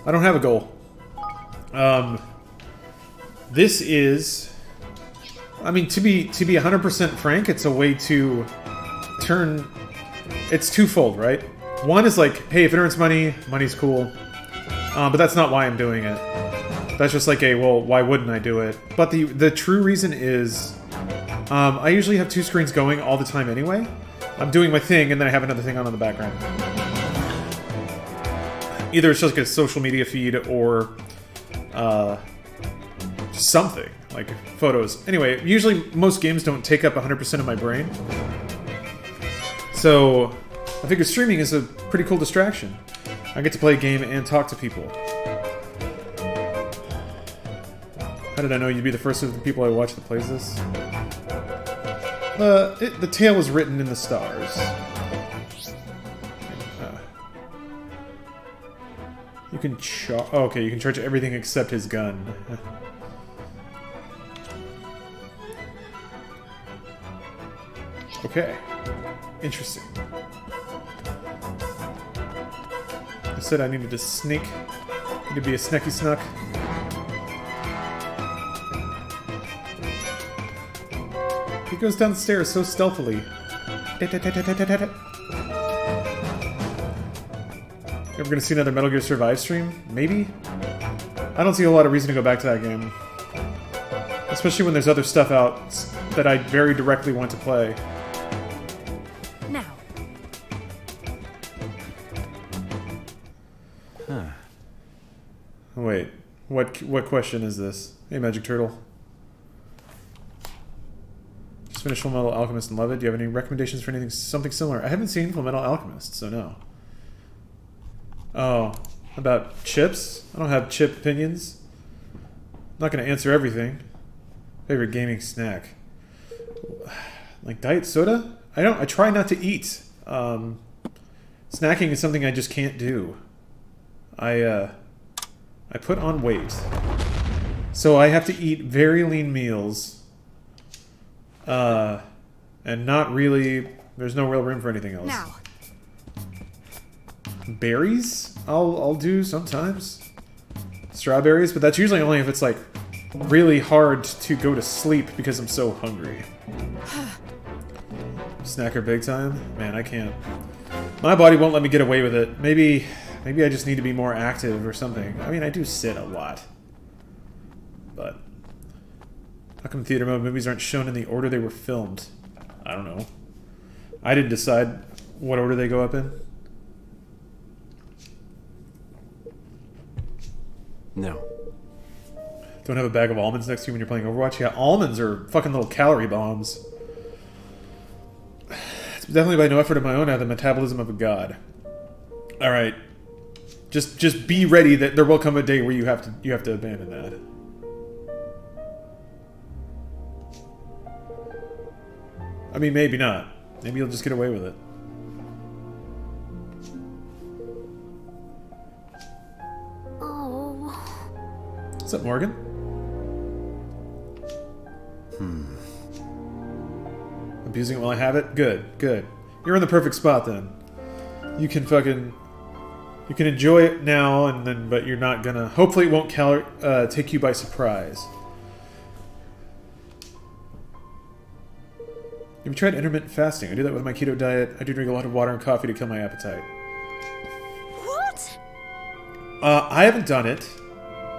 I don't have a goal. This is... I mean, to be 100% frank, it's a way to turn... It's twofold, right? One is like, hey, if it earns money, money's cool. But that's not why I'm doing it. That's just like a, well, why wouldn't I do it? But the true reason is, I usually have two screens going all the time anyway. I'm doing my thing, and then I have another thing on in the background. Either it's just like a social media feed, or something, like photos. Anyway, usually most games don't take up 100% of my brain. So, I figure streaming is a pretty cool distraction. I get to play a game and talk to people. How did I know you'd be the first of the people I watch that plays this? The tale was written in the stars. You can okay, you can charge everything except his gun. Okay. Interesting. I said I needed to sneak. Need to be a sneaky snuck. He goes down the stairs so stealthily. You ever gonna see another Metal Gear Survive stream? Maybe? I don't see a lot of reason to go back to that game. Especially when there's other stuff out that I very directly want to play. Now. Huh. Wait, what question is this? Hey, Magic Turtle. Just finished Fullmetal Alchemist and love it. Do you have any recommendations for something similar? I haven't seen Fullmetal Alchemist, so no. Oh, about chips? I don't have chip opinions. I'm not going to answer everything. Favorite gaming snack? Like diet soda? I try not to eat. Snacking is something I just can't do. I put on weight. So I have to eat very lean meals. And not really... There's no real room for anything else. Now. Berries? I'll do sometimes. Strawberries, but that's usually only if it's like really hard to go to sleep because I'm so hungry. Snacker big time? Man, I can't. My body won't let me get away with it. Maybe I just need to be more active or something. I mean, I do sit a lot. But how come theater mode movies aren't shown in the order they were filmed? I don't know. I didn't decide what order they go up in. No. Don't have a bag of almonds next to you when you're playing Overwatch? Yeah, almonds are fucking little calorie bombs. definitely by no effort of my own I have the metabolism of a god. Alright. Just be ready that there will come a day where you have to abandon that. I mean, maybe not. Maybe you'll just get away with it. Oh. What's up, Morgan? Abusing it while I have it? Good, good. You're in the perfect spot then. You can enjoy it now, and then, but you're not gonna. Hopefully, it won't take you by surprise. Have you tried intermittent fasting? I do that with my keto diet. I do drink a lot of water and coffee to kill my appetite. What? I haven't done it.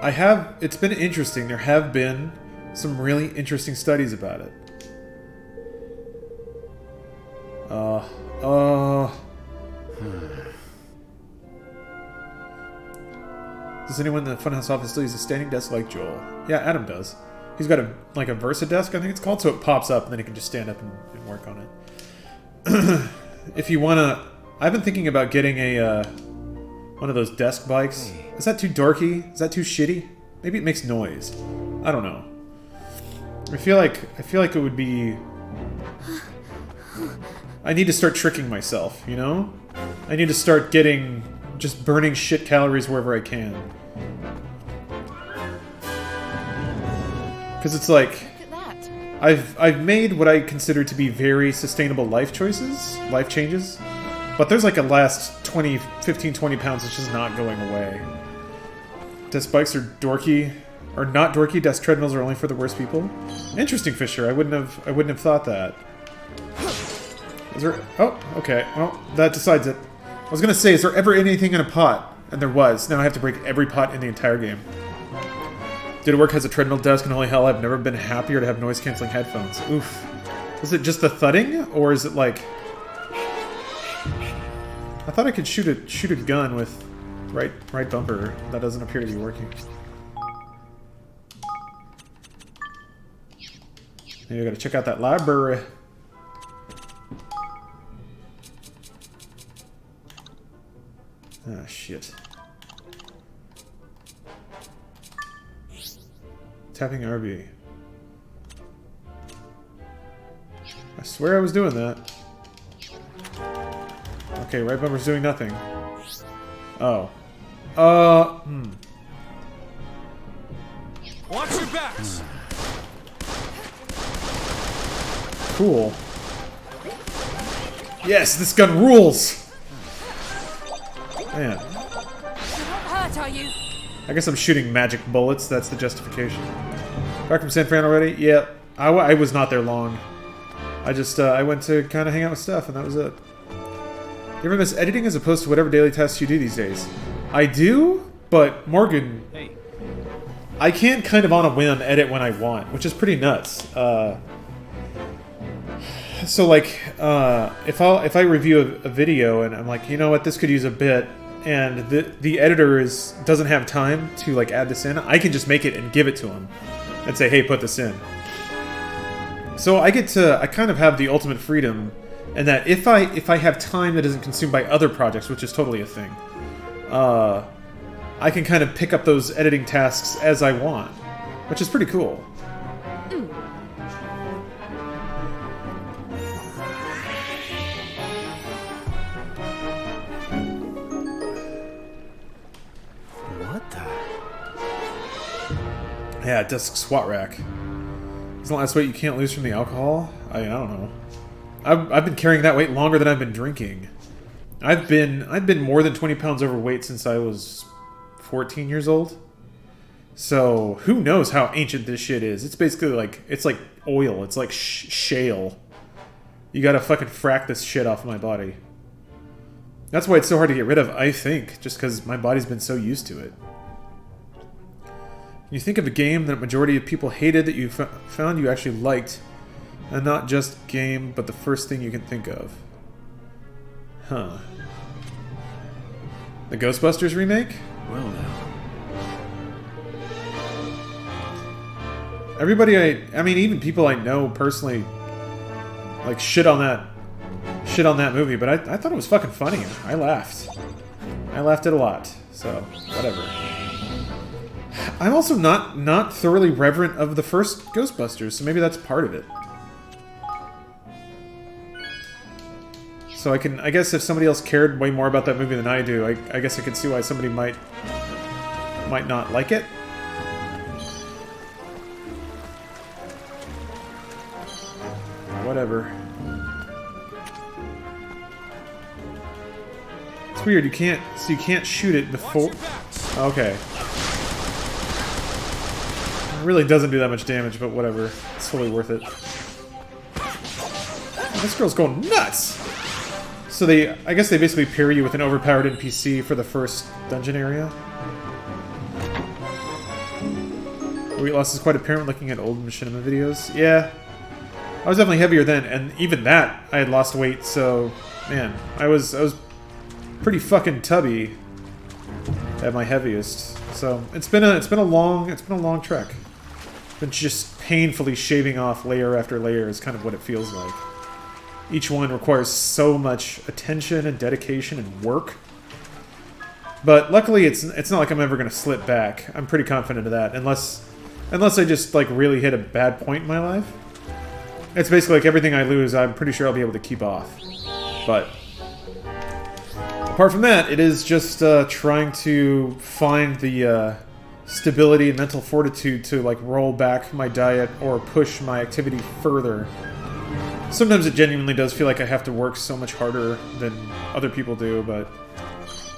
I have. It's been interesting. There have been some really interesting studies about it. Does anyone in the Funhouse office still use a standing desk like Joel? Yeah, Adam does. He's got a Versa desk, I think it's called, so it pops up and then he can just stand up and work on it. If you wanna, I've been thinking about getting a one of those desk bikes. Is that too dorky? Is that too shitty? Maybe it makes noise. I don't know. I feel like it would be. I need to start tricking myself, you know? I need to start just burning shit calories wherever I can. Because it's like, I've made what I consider to be very sustainable life changes, but there's like a last 15, 20 pounds that's just not going away. Desk bikes are dorky, or not dorky. Desk treadmills are only for the worst people. Interesting, Fisher. I wouldn't have thought that. Is there? Oh, okay. Well, that decides it. I was gonna say, is there ever anything in a pot? And there was. Now I have to break every pot in the entire game. Did it work as a treadmill desk? And holy hell, I've never been happier to have noise-canceling headphones. Oof. Is it just the thudding, or is it like? I thought I could shoot a gun with right bumper. That doesn't appear to be working. Maybe I gotta check out that library. Ah, shit. Tapping RB. I swear I was doing that. Okay, right bumper's doing nothing. Oh. Watch your backs! Cool. Yes, this gun rules! Man. You're not hurt, are you? I guess I'm shooting magic bullets, that's the justification. Back from San Fran already? Yeah, I was not there long. I just, I went to kind of hang out with Steph, and that was it. You ever miss editing as opposed to whatever daily tasks you do these days? I do, but Morgan... Hey. I can't kind of on a whim edit when I want, which is pretty nuts. So like, if I review a video and I'm like, you know what, this could use a bit, and the editor doesn't have time to like add this in, I can just make it and give it to him and say, hey, put this in. So I kind of have the ultimate freedom, and that if I have time that isn't consumed by other projects, which is totally a thing, I can kind of pick up those editing tasks as I want, which is pretty cool. Yeah, desk squat rack. Isn't the last weight you can't lose from the alcohol? I don't know. I've been carrying that weight longer than I've been drinking. I've been more than 20 pounds overweight since I was 14 years old. So who knows how ancient this shit is? It's basically like oil. It's like shale. You gotta fucking frack this shit off my body. That's why it's so hard to get rid of, I think, just because my body's been so used to it. You think of a game that a majority of people hated that you found you actually liked, and not just game, but the first thing you can think of. Huh. The Ghostbusters remake? Well now. Everybody I mean, even people I know personally, like, shit on shit on that movie, but I thought it was fucking funny. I laughed. I laughed it a lot. So, whatever. I'm also not thoroughly reverent of the first Ghostbusters, so maybe that's part of it. So I guess if somebody else cared way more about that movie than I do, I guess I could see why somebody might not like it. Whatever. It's weird, you can't shoot it before... Okay. It really doesn't do that much damage, but whatever. It's totally worth it. Oh, this girl's going nuts! So I guess they basically pair you with an overpowered NPC for the first dungeon area. Weight loss is quite apparent looking at old machinima videos. Yeah. I was definitely heavier then, and even that, I had lost weight, so... Man, I was pretty fucking tubby at my heaviest. So, it's been a long trek. Been just painfully shaving off layer after layer is kind of what it feels like. Each one requires so much attention and dedication and work. But luckily, it's not like I'm ever going to slip back. I'm pretty confident of that, unless I just like really hit a bad point in my life. It's basically like everything I lose, I'm pretty sure I'll be able to keep off. But apart from that, it is just trying to find the stability and mental fortitude to like roll back my diet or push my activity further. Sometimes it genuinely does feel like I have to work so much harder than other people do, but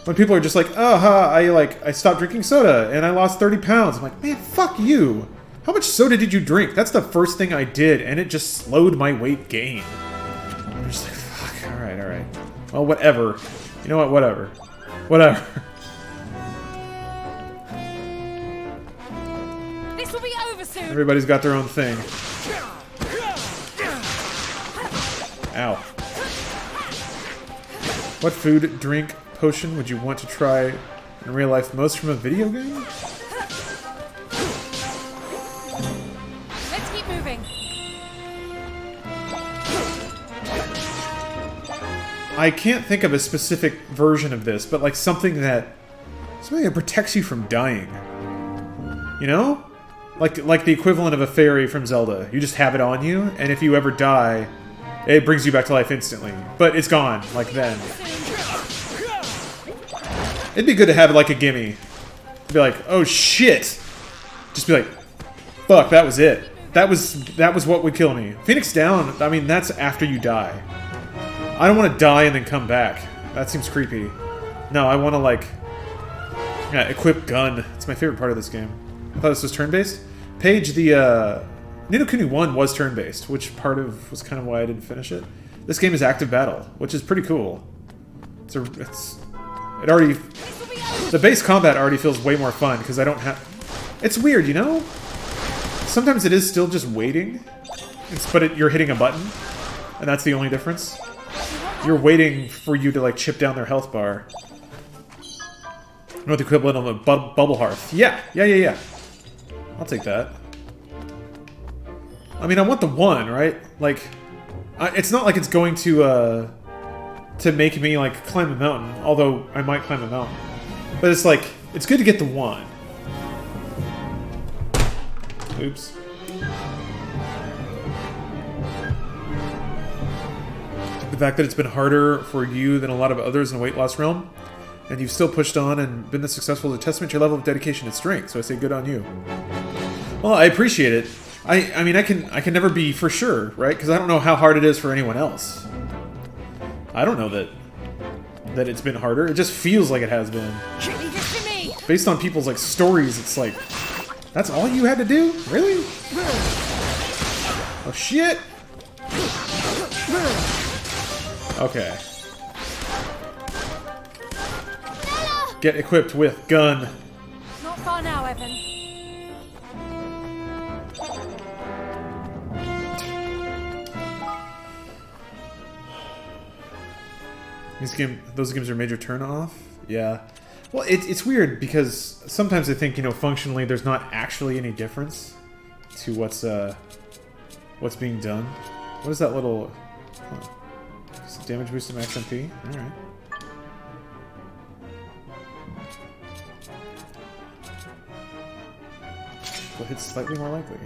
when people are just like, I stopped drinking soda and I lost 30 pounds. I'm like, man, fuck you. How much soda did you drink? That's the first thing I did, and it just slowed my weight gain. I'm just like, fuck, alright. Well, whatever. You know what, whatever. Whatever. This will be over soon. Everybody's got their own thing. Ow. What food, drink, potion would you want to try in real life most from a video game? Let's keep moving. I can't think of a specific version of this, but like something that protects you from dying. You know? Like the equivalent of a fairy from Zelda. You just have it on you, and if you ever die, it brings you back to life instantly. But it's gone, like then. It'd be good to have like a gimme. Be like, oh shit! Just be like, fuck, that was it. That was what would kill me. Phoenix Down, I mean, that's after you die. I don't want to die and then come back. That seems creepy. No, I want to like... Yeah, equip gun. It's my favorite part of this game. I thought this was turn-based. Paige, the Ni no Kuni 1 was turn-based, which part of was kind of why I didn't finish it. This game is active battle, which is pretty cool. It already... The base combat already feels way more fun, because I don't have... It's weird, you know? Sometimes it is still just waiting, but you're hitting a button, and that's the only difference. You're waiting for you to, like, chip down their health bar. You know what the equivalent of a bubble hearth. Yeah. I'll take that. I mean, I want the one, right? Like, it's not like it's going to make me, like, climb a mountain. Although, I might climb a mountain. But it's like, it's good to get the one. Oops. The fact that it's been harder for you than a lot of others in the weight loss realm, and you've still pushed on and been this successful, is a testament to your level of dedication and strength, so I say good on you. Well, I appreciate it. I mean, I can never be for sure, right? Because I don't know how hard it is for anyone else. I don't know that it's been harder. It just feels like it has been. Based on people's, like, stories, it's like, that's all you had to do? Really? Oh, shit! Okay. Get equipped with gun. Not far now, Evan. Those games are major turn off? Yeah. Well, it's weird because sometimes I think, you know, functionally there's not actually any difference to what's being done. What is that little... Huh. So damage boost to max MP. Alright. Will hit slightly more likely.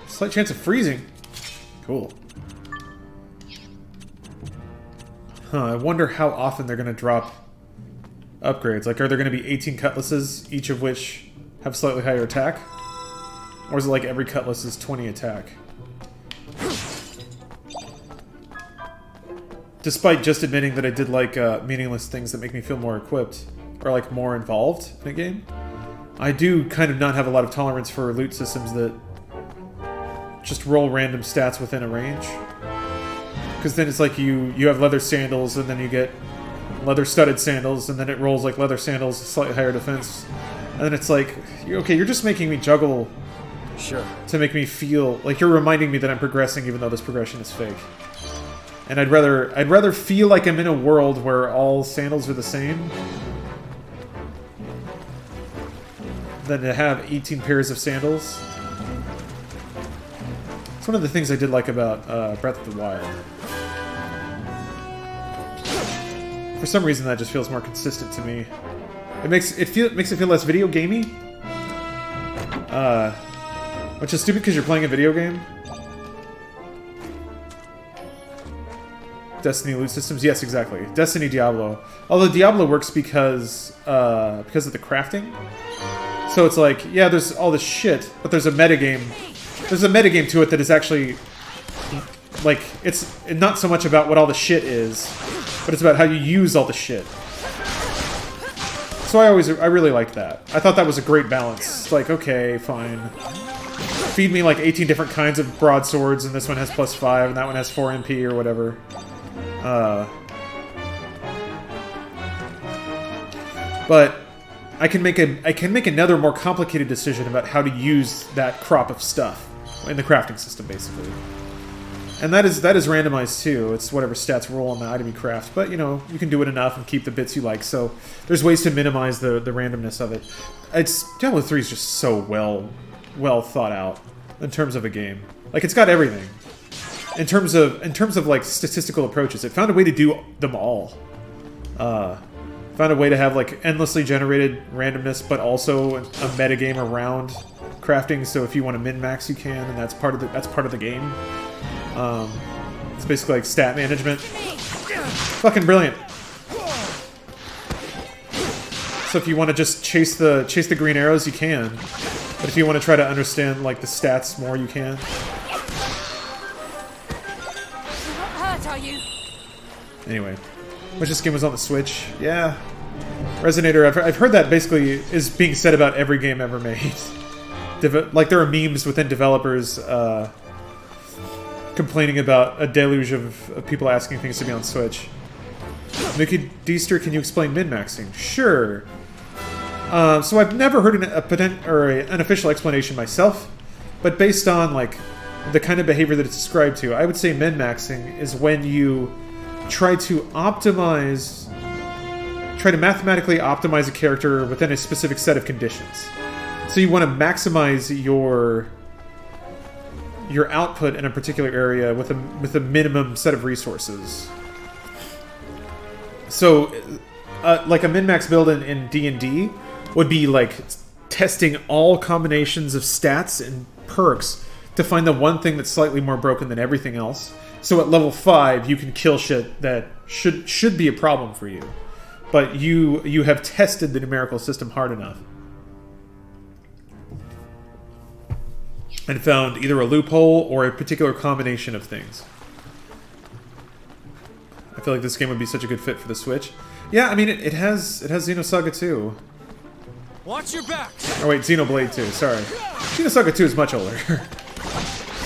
Slight chance of freezing. Cool. Huh, I wonder how often they're going to drop upgrades. Like, are there going to be 18 cutlasses, each of which have slightly higher attack? Or is it like every cutlass is 20 attack? Despite just admitting that I did like meaningless things that make me feel more equipped, or like more involved in a game, I do kind of not have a lot of tolerance for loot systems that just roll random stats within a range. Because then it's like you have leather sandals, and then you get leather studded sandals, and then it rolls like leather sandals, slightly higher defense. And then it's like, okay, you're just making me juggle. Sure. To make me feel like you're reminding me that I'm progressing, even though this progression is fake. And I'd rather feel like I'm in a world where all sandals are the same than to have 18 pairs of sandals. It's one of the things I did like about Breath of the Wild. For some reason, that just feels more consistent to me. It makes it feel less video gamey. Which is stupid because you're playing a video game. Destiny loot systems, yes, exactly. Destiny, Diablo. Although Diablo works because of the crafting. So it's like, yeah, there's all this shit, but there's a metagame. There's a metagame to it that is actually like, it's not so much about what all the shit is, but it's about how you use all the shit. So I really liked that. I thought that was a great balance. It's like, okay, fine. Feed me like 18 different kinds of broadswords, and this one has +5, and that one has 4 MP or whatever. But I can make another more complicated decision about how to use that crop of stuff in the crafting system, basically. And that is randomized too. It's whatever stats roll on the item you craft. But you know, you can do it enough and keep the bits you like. So there's ways to minimize the randomness of it. Diablo 3 is just so well thought out in terms of a game. Like, it's got everything. In terms of like statistical approaches, it found a way to do them all. Found a way to have like endlessly generated randomness, but also a metagame around crafting. So if you want to min-max, you can, and that's part of the game. It's basically like stat management. Fucking brilliant. So if you want to just chase the green arrows, you can. But if you want to try to understand like the stats more, you can. Anyway, which this game was on the Switch. Yeah. Resonator, I've heard that basically is being said about every game ever made. Like, there are memes within developers complaining about a deluge of people asking things to be on Switch. Mickey Deester, can you explain min-maxing? Sure. So I've never heard an official explanation myself, but based on like the kind of behavior that it's described to, I would say min-maxing is when you try to mathematically optimize a character within a specific set of conditions. So you want to maximize your output in a particular area with a minimum set of resources. So, like a min-max build in D&D would be like testing all combinations of stats and perks to find the one thing that's slightly more broken than everything else. So at level 5, you can kill shit that should be a problem for you. But you have tested the numerical system hard enough. And found either a loophole or a particular combination of things. I feel like this game would be such a good fit for the Switch. Yeah, I mean, it has Xenosaga 2. Watch your back. Oh wait, Xenoblade 2, sorry. Xenosaga 2 is much older.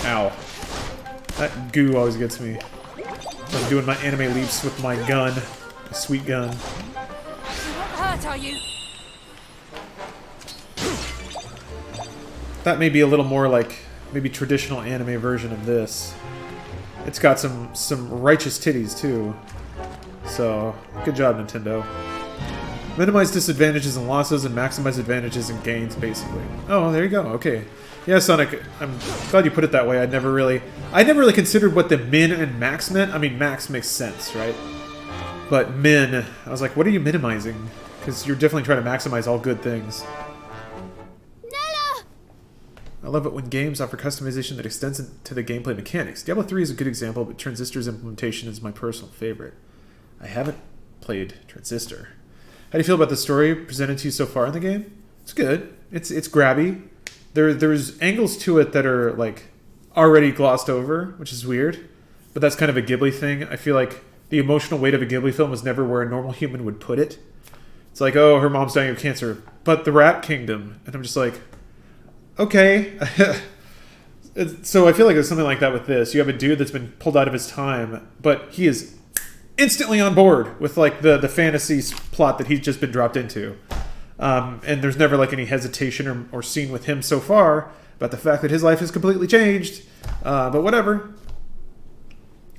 Ow. That goo always gets me. I'm doing my anime leaps with my gun. My sweet gun. Not hurt, are you? That may be a little more like maybe traditional anime version of this. It's got some righteous titties too. So, good job, Nintendo. Minimize disadvantages and losses and maximize advantages and gains, basically. Oh, there you go. Okay. Yeah, Sonic, I'm glad you put it that way. I never really considered what the min and max meant. I mean, max makes sense, right? But min, I was like, what are you minimizing? Because you're definitely trying to maximize all good things. Nella! I love it when games offer customization that extends into the gameplay mechanics. Diablo 3 is a good example, but Transistor's implementation is my personal favorite. I haven't played Transistor. How do you feel about the story presented to you so far in the game? It's good. It's grabby. There's angles to it that are like already glossed over, which is weird. But that's kind of a Ghibli thing. I feel like the emotional weight of a Ghibli film was never where a normal human would put it. It's like, oh, her mom's dying of cancer, but the Rat Kingdom, and I'm just like, okay. So I feel like there's something like that with this. You have a dude that's been pulled out of his time, but he is instantly on board with like the fantasy plot that he's just been dropped into. And there's never like any hesitation or scene with him so far about the fact that his life has completely changed. But whatever.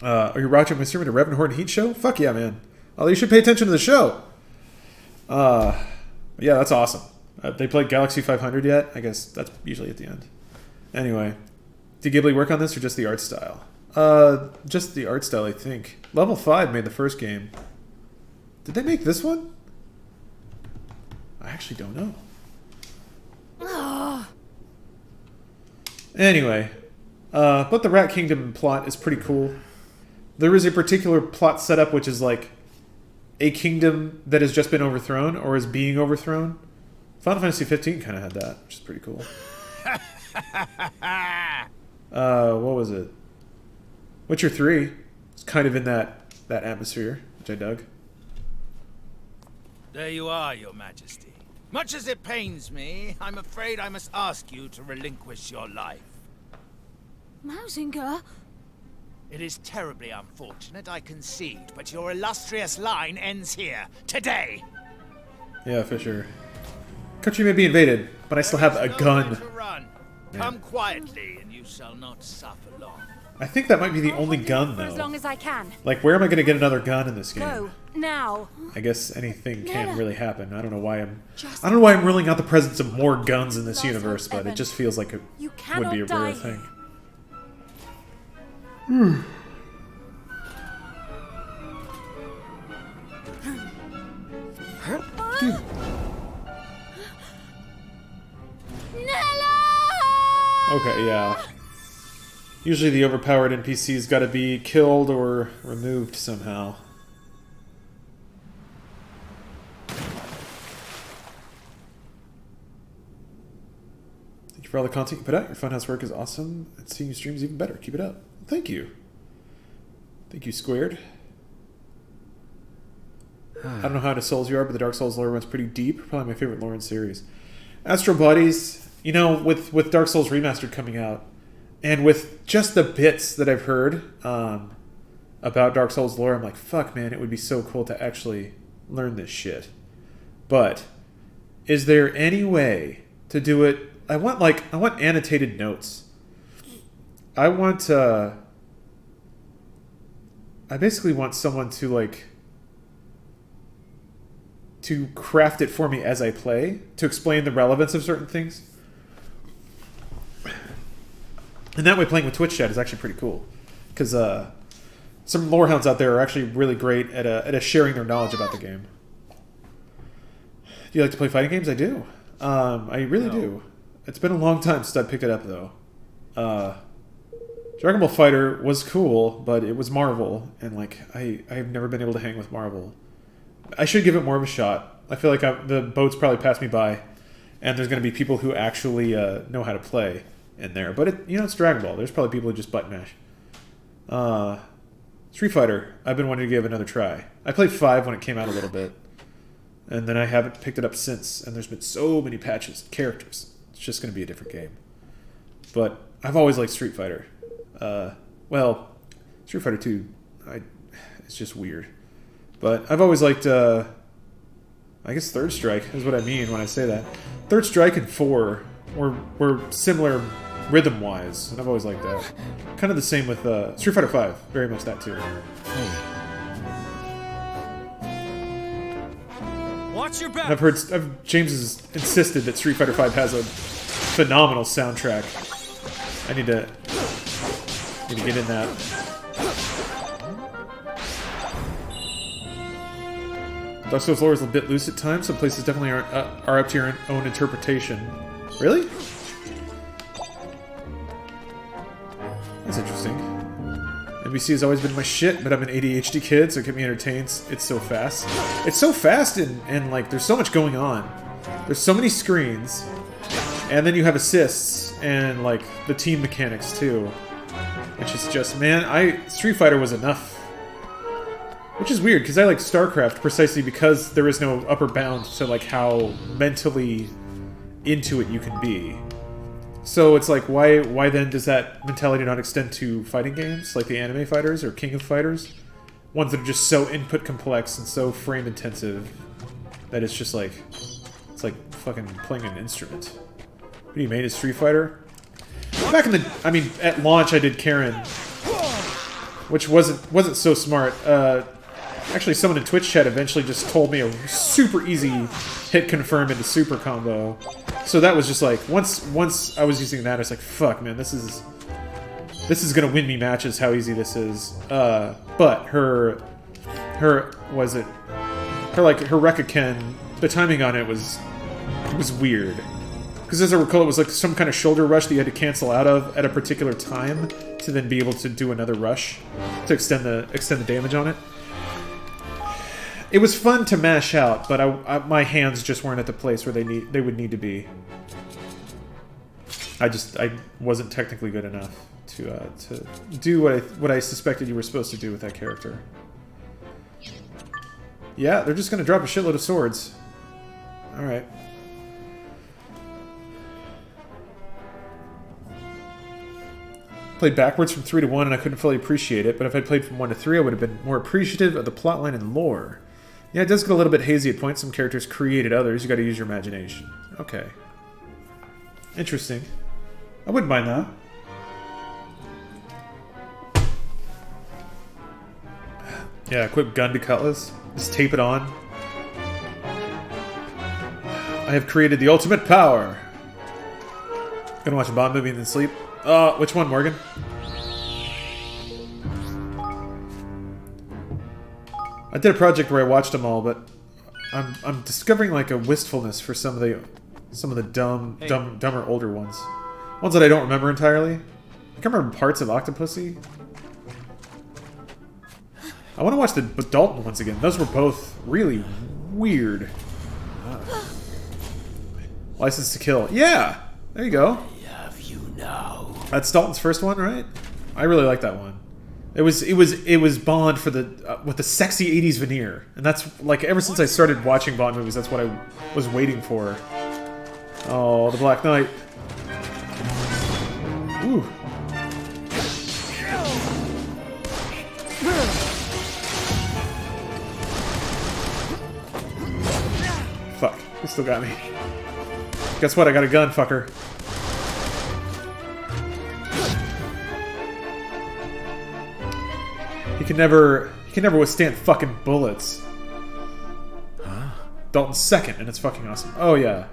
Are you watching my stream at a Revan Horton Heat show? Fuck yeah, man. Oh, you should pay attention to the show. Yeah, that's awesome. They played Galaxy 500 yet? I guess that's usually at the end. Anyway, did Ghibli work on this or just the art style? Just the art style, I think. Level 5 made the first game. Did they make this one? I actually don't know. Anyway, but the Rat Kingdom plot is pretty cool. There is a particular plot setup which is like a kingdom that has just been overthrown or is being overthrown. Final Fantasy 15 kind of had that, which is pretty cool. What was it? Witcher 3 is kind of in that atmosphere, which I dug. There you are, Your Majesty. Much as it pains me, I'm afraid I must ask you to relinquish your life. Mausinger? It is terribly unfortunate, I concede, but your illustrious line ends here, today. Yeah, Fisher. Country may be invaded, but I still have a gun. Come quietly, and you shall not suffer long. I think that might be the only gun, For as though. long as I can. Like, where am I going to get another gun in this game? Go now. I guess anything can really happen. I don't know why I'm ruling out the presence of more guns in this universe, but it just feels like it would be a rare thing. Okay, yeah. Usually the overpowered NPC's gotta be killed or removed somehow. Thank you for all the content you put out. Your Funhouse work is awesome, and seeing your streams even better. Keep it up. Thank you. Thank you, Squared. I don't know how into Souls you are, but the Dark Souls lore runs pretty deep. Probably my favorite lore in series. Astral Bodies, you know, with Dark Souls Remastered coming out, and with just the bits that I've heard about Dark Souls lore, I'm like, fuck, man, it would be so cool to actually learn this shit. But is there any way to do it? I want annotated notes. I basically want someone to craft it for me as I play, to explain the relevance of certain things. And that way playing with Twitch chat is actually pretty cool. Because some lorehounds out there are actually really great at sharing their knowledge about the game. Do you like to play fighting games? I do. I really do. It's been a long time since I picked it up, though. Dragon Ball Fighter was cool, but it was Marvel, and I've never been able to hang with Marvel. I should give it more of a shot. I feel like the boats probably passed me by, and there's going to be people who actually know how to play in there. But it's Dragon Ball. There's probably people who just button mash. Street Fighter, I've been wanting to give another try. I played 5 when it came out a little bit, and then I haven't picked it up since. And there's been so many patches, characters. It's just going to be a different game. But I've always liked Street Fighter. Street Fighter 2, it's just weird. But I've always liked, I guess Third Strike is what I mean when I say that. Third Strike and 4 were similar rhythm-wise, and I've always liked that. Kind of the same with Street Fighter 5, very much that too. What Watch your back. And James has insisted that Street Fighter V has a phenomenal soundtrack. I need to get in that. Dark Souls lore is a bit loose at times. Some places definitely are up to your own interpretation. Really? That's interesting. NBC has always been my shit, but I'm an ADHD kid, so it kept me entertained. It's so fast. It's so fast, and like, there's so much going on. There's so many screens, and then you have assists, and like, the team mechanics too. Which is just, man, Street Fighter was enough. Which is weird, because I like StarCraft precisely because there is no upper bound to like how mentally into it you can be. So it's like, why then does that mentality not extend to fighting games, like the anime fighters or King of Fighters? Ones that are just so input complex and so frame intensive that it's just like, it's like fucking playing an instrument. What do you made a Street Fighter? Back in the, I mean, at launch I did Karen, which wasn't so smart. Actually, someone in Twitch chat eventually just told me a super easy hit confirm into super combo. So that was just like, once I was using that, I was like, fuck, man, this is gonna win me matches, how easy this is. But her Rekka-Ken, the timing on it was weird. Because as I recall, it was like some kind of shoulder rush that you had to cancel out of at a particular time to then be able to do another rush to extend the damage on it. It was fun to mash out, but my hands just weren't at the place where they would need to be. I wasn't technically good enough to do what I suspected you were supposed to do with that character. Yeah, they're just gonna drop a shitload of swords. All right. Played backwards from 3 to 1, and I couldn't fully appreciate it. But if I'd played from 1 to 3, I would have been more appreciative of the plotline and lore. Yeah, it does get a little bit hazy at points. Some characters created others. You got to use your imagination. Okay. Interesting. I wouldn't mind that. Yeah, equip gun to cutlass. Just tape it on. I have created the ultimate power. Gonna watch a Bond movie and then sleep. Which one, Morgan? I did a project where I watched them all, but I'm discovering like a wistfulness for some of the dumber older ones that I don't remember entirely. I can remember parts of Octopussy. I want to watch the Dalton ones again. Those were both really weird. License to Kill. Yeah, there you go. No. That's Dalton's first one, right? I really like that one. It was Bond for the with the sexy 80s veneer, and that's like ever since I started watching Bond movies, that's what I was waiting for. Oh, the Black Knight. Ooh. Fuck, he still got me. Guess what? I got a gun, fucker. He can never withstand fucking bullets. Huh? Dalton's second, and it's fucking awesome. Oh yeah.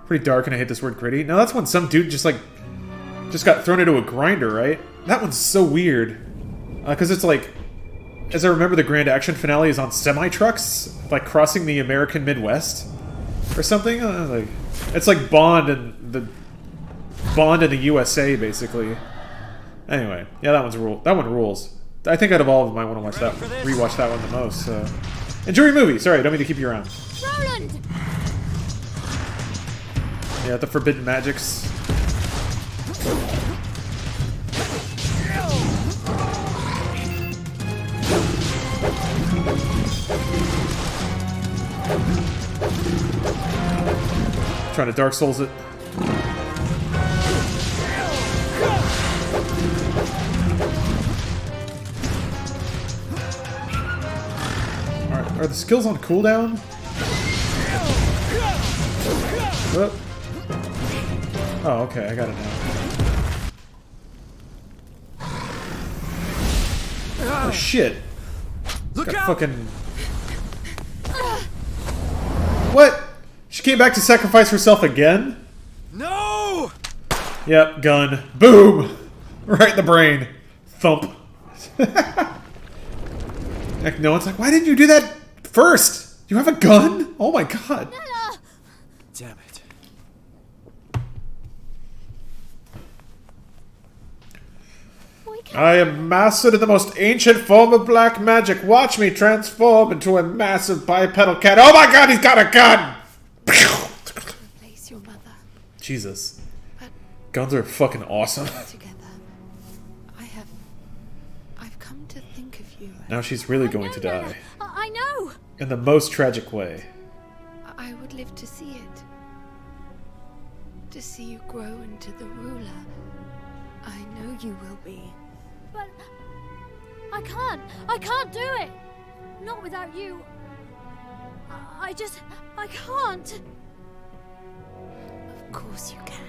Pretty dark, and I hate this word gritty. Now that's when some dude just got thrown into a grinder, right? That one's so weird. Because it's like, as I remember, the grand action finale is on semi-trucks, like crossing the American Midwest or something. It's like Bond and the USA, basically. Anyway, yeah, that one rules. I think out of all of them, I want to watch rewatch that one the most. So. Enjoy your movie. Sorry, I don't mean to keep you around. Roland! Yeah, the forbidden magics. Trying to Dark Souls it. Are the skills on cooldown? Oh, okay, I got it now. Oh shit! Look got out! Fucking. What? She came back to sacrifice herself again? No! Yep, gun. Boom! Right in the brain. Thump. Like, no one's like, why didn't you do that first? You have a gun? Oh my god. Damn it. I am mastered in the most ancient form of black magic. Watch me transform into a massive bipedal cat. Oh my god, he's got a gun! Replace your mother. Jesus. Guns are fucking awesome. Together. I've come to think of you. Now she's really going to die. I know. In the most tragic way. I would live to see it. To see you grow into the ruler. I know you will be. But I can't do it. Not without you. I can't. Of course you can.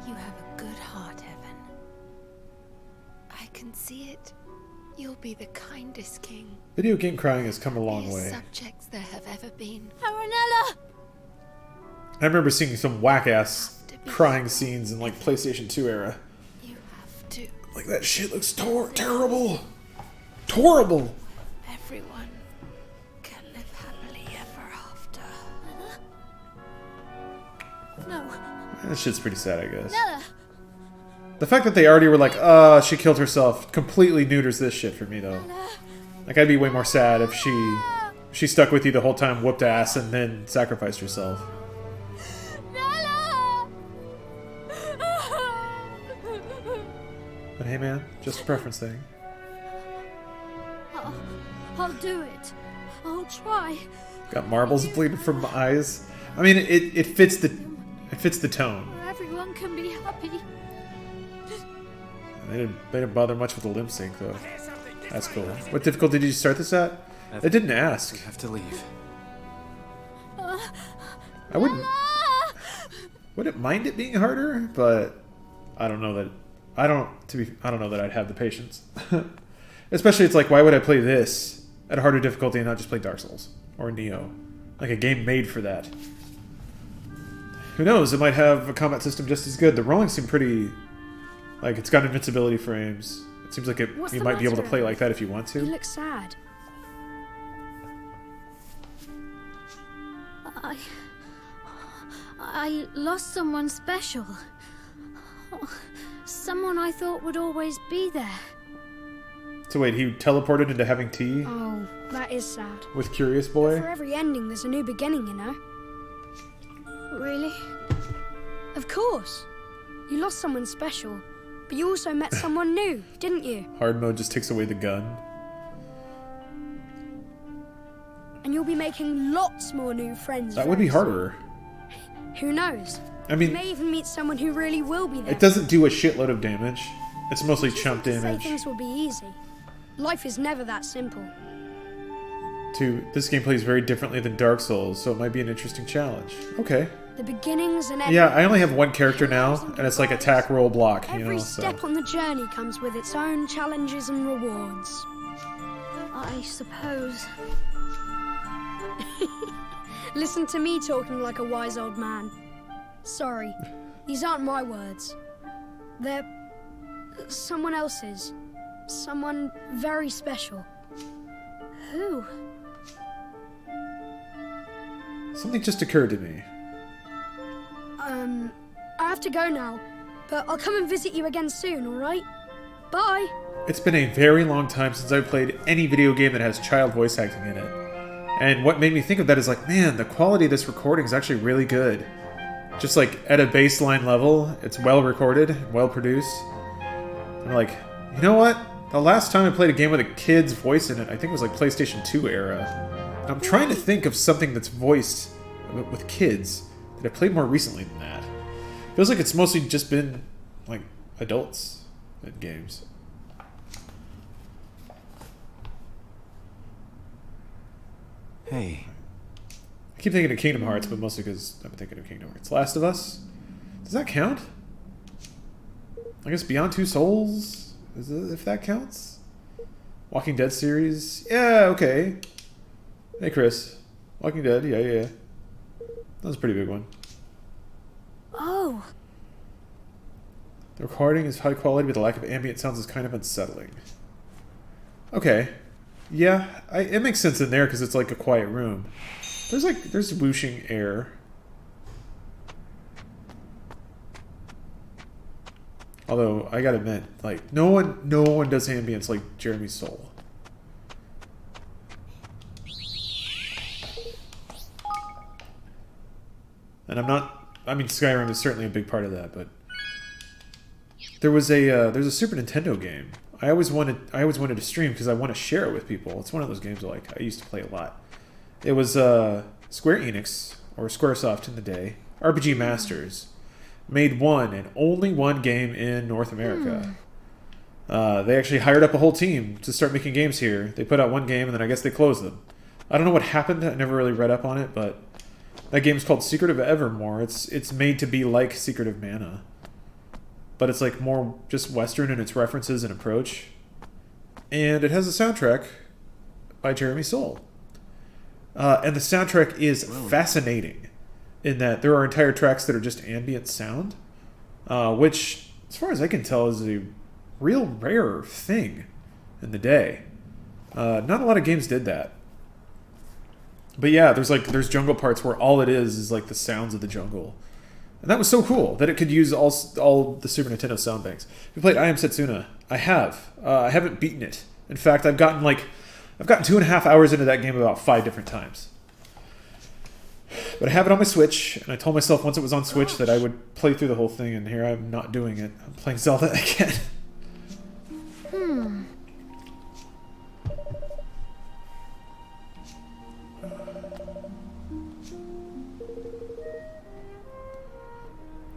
You have a good heart, Evan. I can see it. You'll be the kindest king. Video game crying has come a long way. Subjects there have ever been. Aranella! I remember seeing some whack-ass crying scenes in like PlayStation 2 era. You have to. Like that shit looks terrible. Horrible. Everyone can live happily ever after. No. That shit's pretty sad, I guess. Nella. The fact that they already were like, she killed herself completely neuters this shit for me, though. Like, I'd be way more sad if she stuck with you the whole time, whooped ass, and then sacrificed herself. But hey, man, just a preference thing. I'll do it. I'll try. Got marbles bleeding from my eyes. I mean, it fits the tone. Everyone can be happy. They didn't bother much with the limp sync though. That's cool. What difficulty did you start this at? They didn't ask. We have to leave. I wouldn't mind it being harder, but I don't know that I don't know that I'd have the patience. Especially it's like, why would I play this at a harder difficulty and not just play Dark Souls or Neo? Like a game made for that. Who knows? It might have a combat system just as good. The rolling seemed pretty... Like, it's got invincibility frames. It seems like you might be able to play like that if you want to. You look sad. I lost someone special. Someone I thought would always be there. So wait, he teleported into having tea? Oh, that is sad. With Curious Boy? For every ending, there's a new beginning, you know? Really? Of course. You lost someone special, but you also met someone new, didn't you? Hard mode just takes away the gun. And you'll be making lots more new friends. That would be harder. Who knows? I mean, you may even meet someone who really will be there. It doesn't do a shitload of damage. It's mostly chump Say damage. things will be easy. Life is never that simple. This game plays very differently than Dark Souls, so it might be an interesting challenge. Okay. The beginnings and endings. Yeah, I only have one character now, and it's like attack, roll, block, you know, Every so... step on the journey comes with its own challenges and rewards. I suppose. Listen to me talking like a wise old man. Sorry, these aren't my words. They're someone else's. Someone very special. Who? Something just occurred to me. I have to go now, but I'll come and visit you again soon, alright? Bye! It's been a very long time since I've played any video game that has child voice acting in it. And what made me think of that is like, man, the quality of this recording is actually really good. Just like at a baseline level, it's well recorded, well produced. I'm like, you know what? The last time I played a game with a kid's voice in it, I think it was like PlayStation 2 era. And I'm trying to think of something that's voiced with kids that I played more recently than that. Feels like it's mostly just been like adults in games. Hey. I keep thinking of Kingdom Hearts, but mostly because I've been thinking of Kingdom Hearts. Last of Us? Does that count? I guess Beyond Two Souls? If that counts? Walking Dead series? Yeah, okay. Hey, Chris. Walking Dead, yeah. That was a pretty big one. Oh. The recording is high quality, but the lack of ambient sounds is kind of unsettling. Okay. Yeah, it makes sense in there because it's like a quiet room. There's whooshing air. Although, I gotta admit, like, no one does ambience like Jeremy Soule. And Skyrim is certainly a big part of that, but there's a Super Nintendo game. I always wanted to stream because I want to share it with people. It's one of those games I used to play a lot. It was Square Enix, or Squaresoft in the day, RPG Masters, made one and only one game in North America. They actually hired up a whole team to start making games here. They put out one game and then I guess they closed them. I don't know what happened. I never really read up on it, but that game's called Secret of Evermore. It's made to be like Secret of Mana, but it's like more just Western in its references and approach. And it has a soundtrack by Jeremy Soule. And the soundtrack is fascinating in that there are entire tracks that are just ambient sound, which, as far as I can tell, is a real rare thing in the day. Not a lot of games did that. But yeah, there's jungle parts where all it is like the sounds of the jungle. And that was so cool that it could use all the Super Nintendo sound banks. If you played I Am Setsuna, I have. I haven't beaten it. In fact, I've gotten 2.5 hours into that game about 5 different times. But I have it on my Switch, and I told myself once it was on Switch that I would play through the whole thing, and here I'm not doing it. I'm playing Zelda again.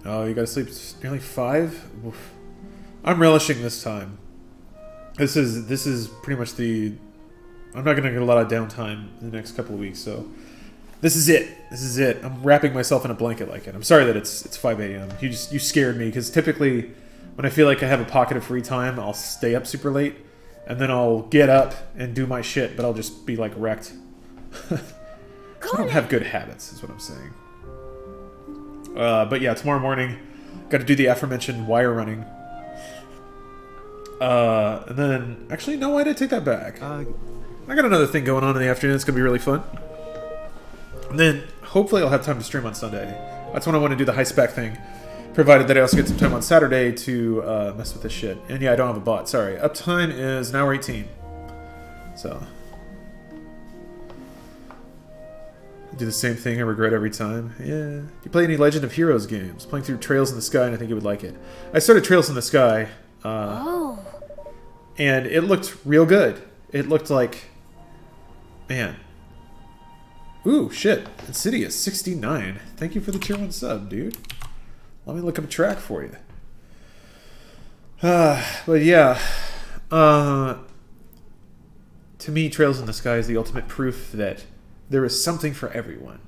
Oh, you gotta sleep nearly 5? Oof. I'm relishing this time. This is pretty much I'm not gonna get a lot of downtime in the next couple of weeks, so this is it. This is it. I'm wrapping myself in a blanket like it. I'm sorry that it's 5 a.m. You scared me, because typically when I feel like I have a pocket of free time, I'll stay up super late, and then I'll get up and do my shit, but I'll just be like wrecked. I don't have good habits, is what I'm saying. But yeah, tomorrow morning, got to do the aforementioned wire running. And then, actually, no, why did I take that back? I got another thing going on in the afternoon. It's going to be really fun. And then, hopefully, I'll have time to stream on Sunday. That's when I want to do the high-spec thing, provided that I also get some time on Saturday to mess with this shit. And yeah, I don't have a bot. Sorry. Uptime is an hour 18. So... do the same thing I regret every time. Yeah. Do you play any Legend of Heroes games? Playing through Trails in the Sky, and I think you would like it. I started Trails in the Sky. And it looked real good. It looked like... Man. Ooh, shit. Insidious, 69. Thank you for the tier 1 sub, dude. Let me look up a track for you. But yeah. To me, Trails in the Sky is the ultimate proof that there is something for everyone.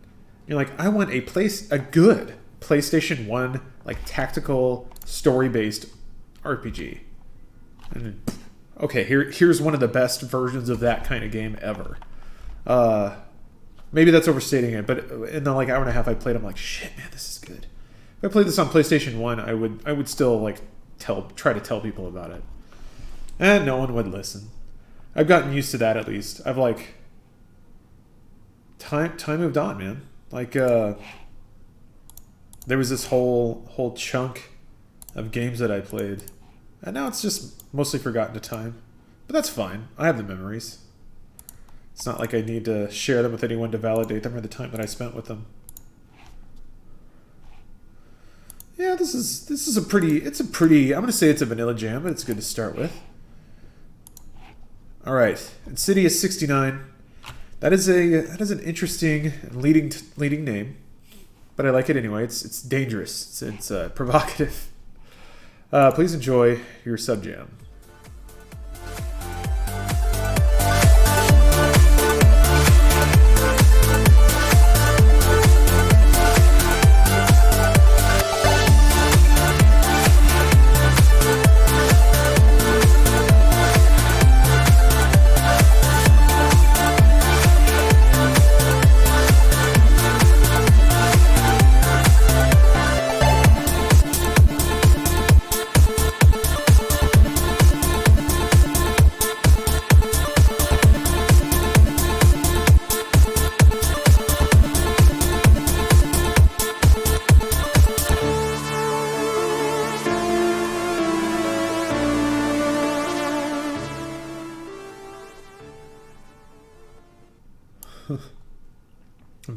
You're like, I want a good PlayStation 1, like, tactical, story-based RPG. And, okay, here's one of the best versions of that kind of game ever. Maybe that's overstating it, but in the, like, hour and a half I played, I'm like, shit, man, this is good. If I played this on PlayStation 1, I would still, like, try to tell people about it. And no one would listen. I've gotten used to that, at least. I've, like... Time moved on, man. Like, there was this whole chunk of games that I played, and now it's just mostly forgotten to time. But that's fine. I have the memories. It's not like I need to share them with anyone to validate them or the time that I spent with them. Yeah, this is a pretty. I'm gonna say it's a vanilla jam, but it's good to start with. All right, Insidious 69. That is an interesting and leading name, but I like it anyway. It's dangerous. It's provocative. Please enjoy your sub jam.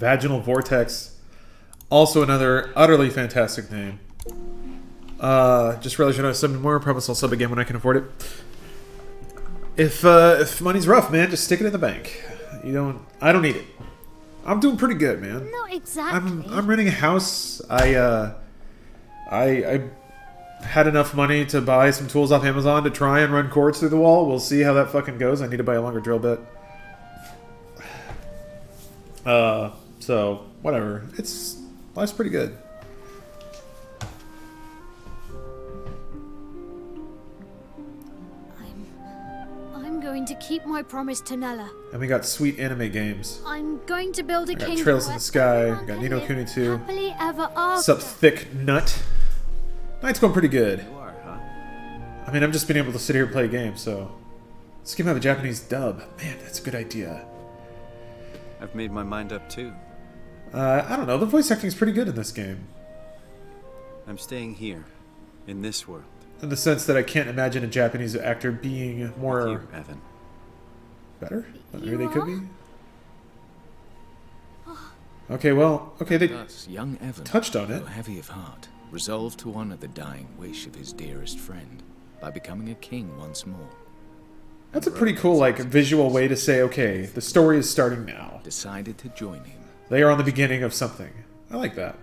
Vaginal Vortex. Also another utterly fantastic name. Just realized you're not subbing more. Promise I'll sub again when I can afford it. If money's rough, man, just stick it in the bank. I don't need it. I'm doing pretty good, man. Not exactly. I'm renting a house. I had enough money to buy some tools off Amazon to try and run cords through the wall. We'll see how that fucking goes. I need to buy a longer drill bit. So whatever. Life's pretty good. I'm going to keep my promise to Nella. And we got sweet anime games. I'm going to build a got kingdom. Trails in the Sky. We got Ni no Kuni 2. Happily ever after. Sup, Thick Nut? Night's going pretty good. You are, huh? I mean, I'm just being able to sit here and play a game, so... Let's give him a Japanese dub. Man, that's a good idea. I've made my mind up too. I don't know. The voice acting is pretty good in this game. I'm staying here, in this world. In the sense that I can't imagine a Japanese actor being more... With you, Evan. Better? Maybe they could be? Okay, well... Okay, they Thus, young Evan, touched on it. though heavy of heart, resolved to honor the dying wish of his dearest friend by becoming a king once more. That's a pretty cool, like, visual way to say, okay, the story is starting now. Decided to join him. They are on the beginning of something. I like that.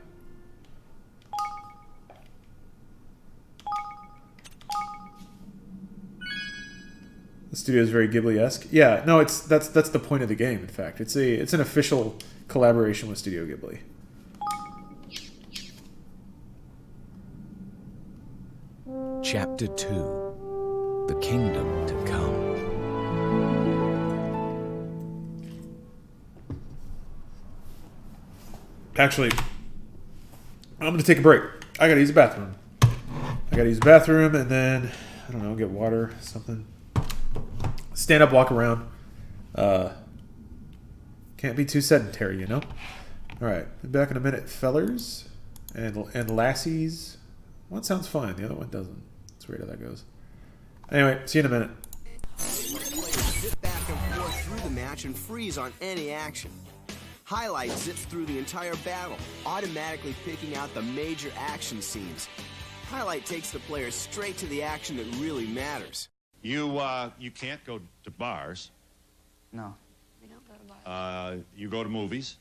The studio is very Ghibli-esque. Yeah, no, that's the point of the game. In fact, it's an official collaboration with Studio Ghibli. Chapter 2: The Kingdom to Come. Actually, I'm gonna take a break. I gotta use the bathroom. And then I don't know, get water, something. Stand up, walk around. Can't be too sedentary, you know? Alright, be back in a minute, fellers. And lassies. One sounds fine, the other one doesn't. It's weird how that goes. Anyway, see you in a minute. Zip back and forth through the match and freeze on any action. Highlight zips through the entire battle, automatically picking out the major action scenes. Highlight takes the player straight to the action that really matters. You can't go to bars. No. We don't go to bars. You go to movies.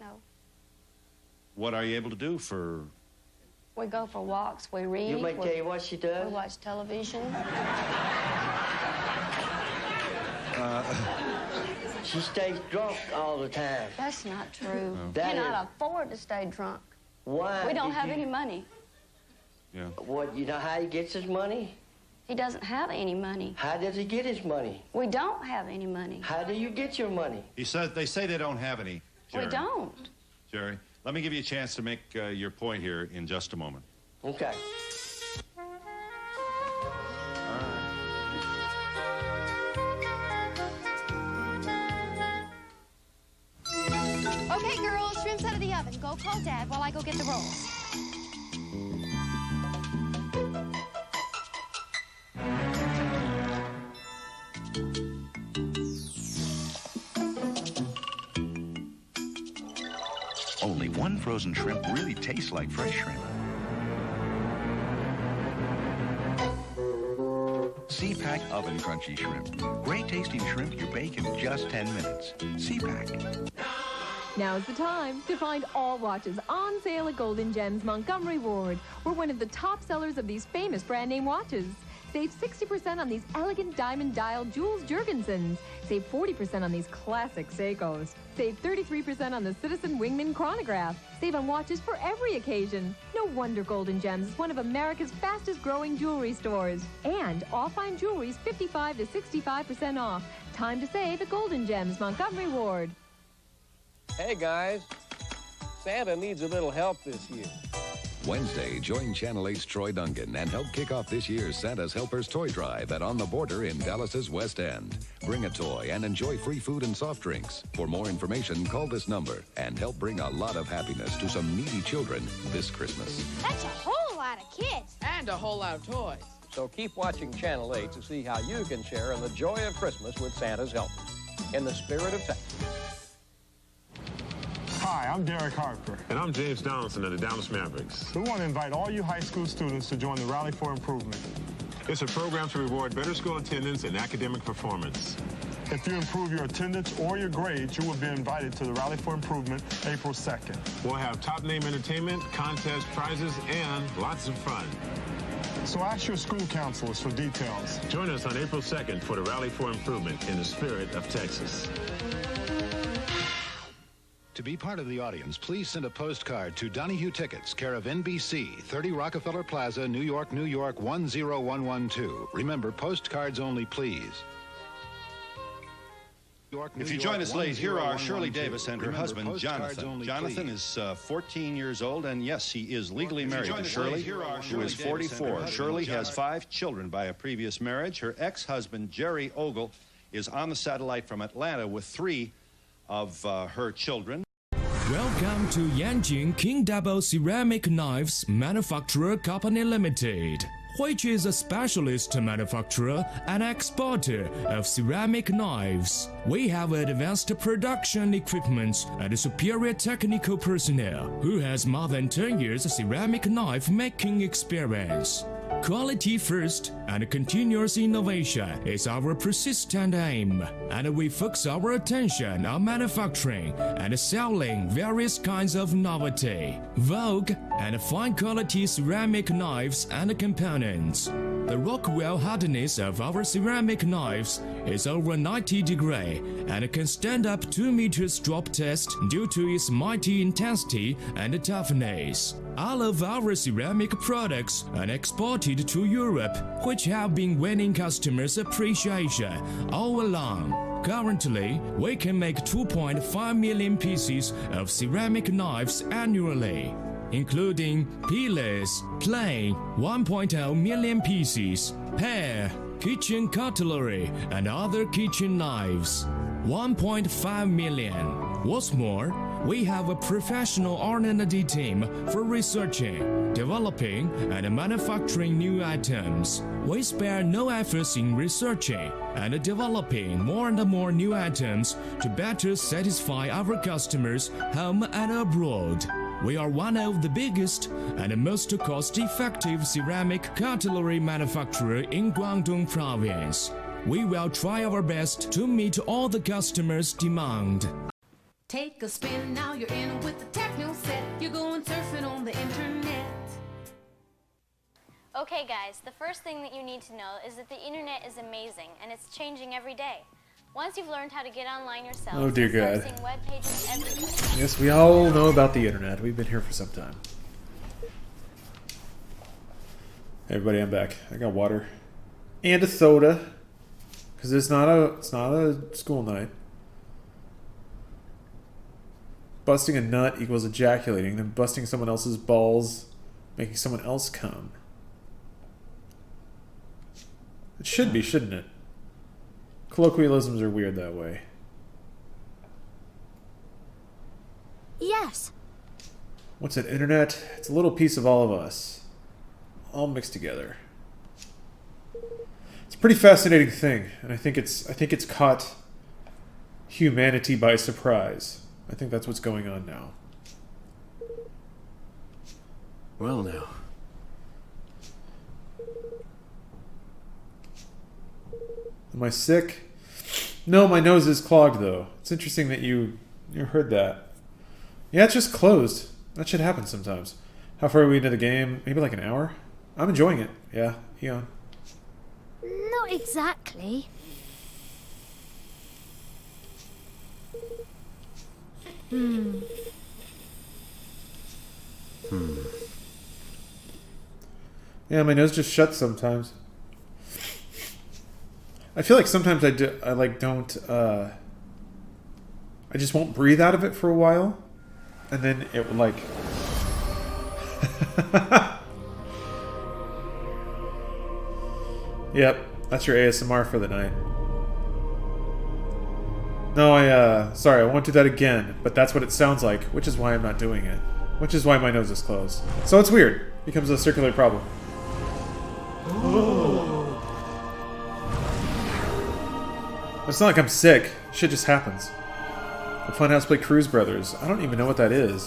No. What are you able to do for... We go for walks, we read. You may tell you what she does? We watch television. She stays drunk all the time. That's not true. No. That Cannot afford to stay drunk. Why? We don't have any money. Yeah. What, you know how he gets his money? He doesn't have any money. How does he get his money? We don't have any money. How do you get your money? They say they don't have any, Jerry. We don't. Jerry, let me give you a chance to make your point here in just a moment. Okay. Okay, girls, shrimp's out of the oven. Go call Dad while I go get the rolls. Only one frozen shrimp really tastes like fresh shrimp. Sea-Pack Oven Crunchy Shrimp. Great tasting shrimp you bake in just 10 minutes. Sea-Pack. Now's the time to find all watches on sale at Golden Gems Montgomery Ward. We're one of the top sellers of these famous brand name watches. Save 60% on these elegant diamond dial Jules Jurgensens. Save 40% on these classic Seikos. Save 33% on the Citizen Wingman chronograph. Save on watches for every occasion. No wonder Golden Gems is one of America's fastest growing jewelry stores. And all fine jewelry's 55 to 65% off. Time to save at Golden Gems Montgomery Ward. Hey guys, Santa needs a little help this year. Wednesday, join Channel 8's Troy Duncan and help kick off this year's Santa's Helpers Toy Drive at On the Border in Dallas's West End. Bring a toy and enjoy free food and soft drinks. For more information, call this number and help bring a lot of happiness to some needy children this Christmas. That's a whole lot of kids. And a whole lot of toys. So keep watching Channel 8 to see how you can share in the joy of Christmas with Santa's Helpers. In the spirit of Santa. Hi, I'm Derek Harper. And I'm James Donaldson of the Dallas Mavericks. We want to invite all you high school students to join the Rally for Improvement. It's a program to reward better school attendance and academic performance. If you improve your attendance or your grades, you will be invited to the Rally for Improvement April 2nd. We'll have top name entertainment, contest prizes, and lots of fun. So ask your school counselors for details. Join us on April 2nd for the Rally for Improvement in the spirit of Texas. To be part of the audience, please send a postcard to Donahue Tickets, care of NBC, 30 Rockefeller Plaza, New York, New York, 10112. Remember, postcards only, please. If you join us late, here are Shirley Davis and her husband, Jonathan. Jonathan is 14 years old, and yes, he is legally married to Shirley, who is 44. Shirley has 5 children by a previous marriage. Her ex-husband, Jerry Ogle, is on the satellite from Atlanta with 3 of her children. Welcome to Yanjing King Double Ceramic Knives Manufacturer Company Limited, which is a specialist manufacturer and exporter of ceramic knives. We have advanced production equipment and superior technical personnel who has more than 10 years ceramic knife making experience. Quality first and continuous innovation is our persistent aim, and we focus our attention on manufacturing and selling various kinds of novelty, vogue, and fine quality ceramic knives and components. The Rockwell hardness of our ceramic knives is over 90 degrees and can stand up 2 meters drop test due to its mighty intensity and toughness. All of our ceramic products are exported to Europe, which have been winning customers' appreciation all along. Currently, we can make 2.5 million pieces of ceramic knives annually, including peelers, plain 1.0 million pieces, hair, kitchen cutlery, and other kitchen knives 1.5 million. What's more, we have a professional R&D team for researching, developing, and manufacturing new items. We spare no efforts in researching and developing more and more new items to better satisfy our customers home and abroad. We are one of the biggest and most cost-effective ceramic cutlery manufacturer in Guangdong province. We will try our best to meet all the customers' demand. Take a spin, now you're in with the techno set. You're going surfing on the internet. Okay guys, the first thing that you need to know is that the internet is amazing and it's changing every day. Once you've learned how to get online yourself, oh dear God. seeing web pages everywhere. Yes, we all know about the internet. We've been here for some time. Hey everybody, I'm back. I got water and a soda because it's not a school night. Busting a nut equals ejaculating, then busting someone else's balls, making someone else come. It should be, shouldn't it? Colloquialisms are weird that way. Yes. What's an internet? It's a little piece of all of us, all mixed together. It's a pretty fascinating thing, and I think it's caught humanity by surprise. I think that's what's going on now. Well now. Am I sick? No, my nose is clogged though. It's interesting that you heard that. Yeah, it's just closed. That should happen sometimes. How far are we into the game? Maybe like an hour? I'm enjoying it. Yeah, Eon. Not exactly. Yeah, my nose just shuts sometimes. I feel like sometimes I just won't breathe out of it for a while, and then it would like Yep, that's your ASMR for the night. No, sorry, I won't do that again, but that's what it sounds like, which is why I'm not doing it. Which is why my nose is closed. So it's weird. It becomes a circular problem. It's not like I'm sick. Shit just happens. The Funhouse play Cruise Brothers. I don't even know what that is.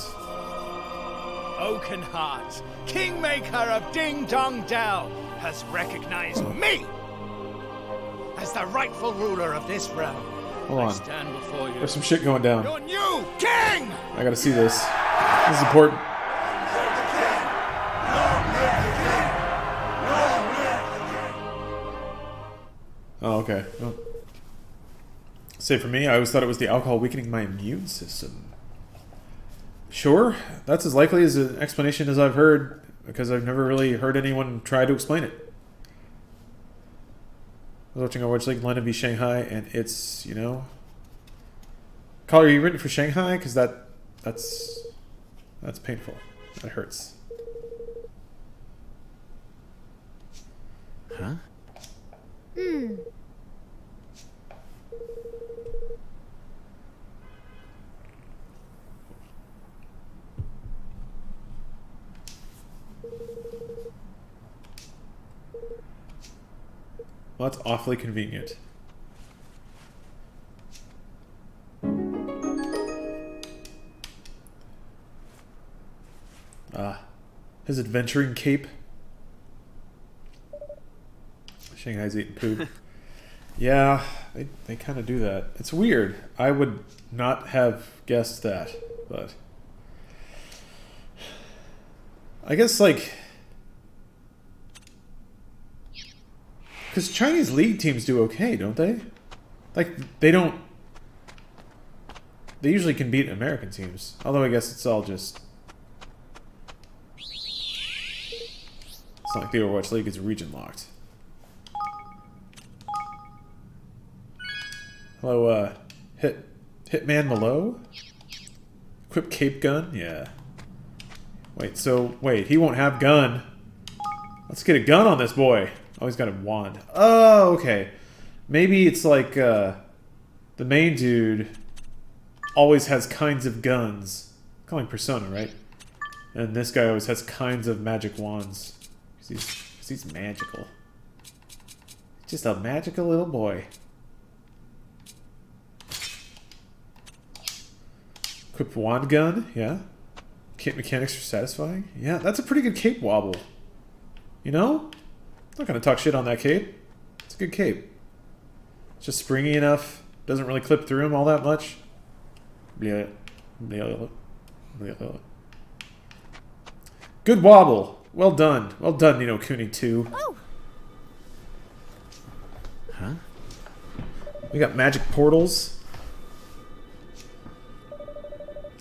Oakenheart, Kingmaker of Ding Dong Dell, has recognized me as the rightful ruler of this realm. Hold on. I stand before you. There's some shit going down. Your new king! I gotta see this. This is important. Oh, okay. Well, say for me, I always thought it was the alcohol weakening my immune system. Sure, that's as likely as an explanation as I've heard, because I've never really heard anyone try to explain it. I was watching Overwatch League London v Shanghai, and it's, you know... Caller, are you written for Shanghai? Because that's painful. That hurts. Huh? Hmm. Well, that's awfully convenient. His adventuring cape. Shanghai's eating poop. Yeah, they kind of do that. It's weird. I would not have guessed that, but... I guess, like... Because Chinese league teams do okay, don't they? Like, they don't... They usually can beat American teams. Although I guess it's all just... It's not like the Overwatch League is region locked. Hello, Hitman Malo? Equip cape gun? Yeah. Wait, he won't have gun. Let's get a gun on this boy. Oh, he's got a wand. Oh, okay. Maybe it's like, the main dude always has kinds of guns. Calling Persona, right? And this guy always has kinds of magic wands. Because he's magical. Just a magical little boy. Equip wand gun, yeah. Cape mechanics are satisfying. Yeah, that's a pretty good cape wobble. You know? I'm not gonna talk shit on that cape. It's a good cape. It's just springy enough. Doesn't really clip through him all that much. Blah, blah, blah, blah. Good wobble. Well done. Well done, Nino Kuni 2. Oh. Huh? We got magic portals.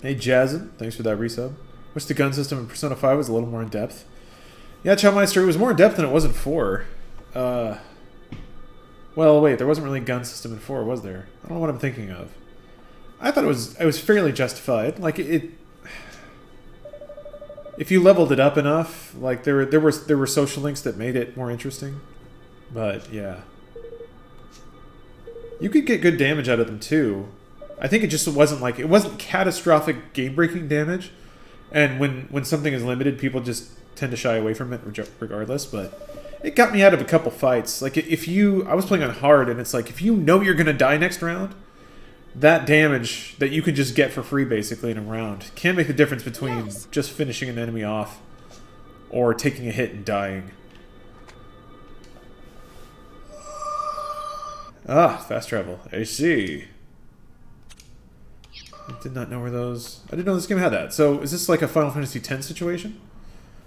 Hey, Jazzin. Thanks for that resub. Wish the gun system in Persona 5 was a little more in-depth. Yeah, Chowmeister, it was more in-depth than it was in 4. Well, wait, there wasn't really a gun system in 4, was there? I don't know what I'm thinking of. I thought it was fairly justified. Like, if you leveled it up enough, like, there were social links that made it more interesting. But, yeah. You could get good damage out of them, too. I think it just wasn't, like, it wasn't catastrophic game-breaking damage. And when something is limited, people just tend to shy away from it regardless, but it got me out of a couple fights. Like, I was playing on hard, and it's like, if you know you're gonna die next round, that damage that you can just get for free, basically, in a round, can make the difference between just finishing an enemy off or taking a hit and dying. Ah, fast travel. I see. I did not know where those... I didn't know this game had that. So, is this like a Final Fantasy X situation?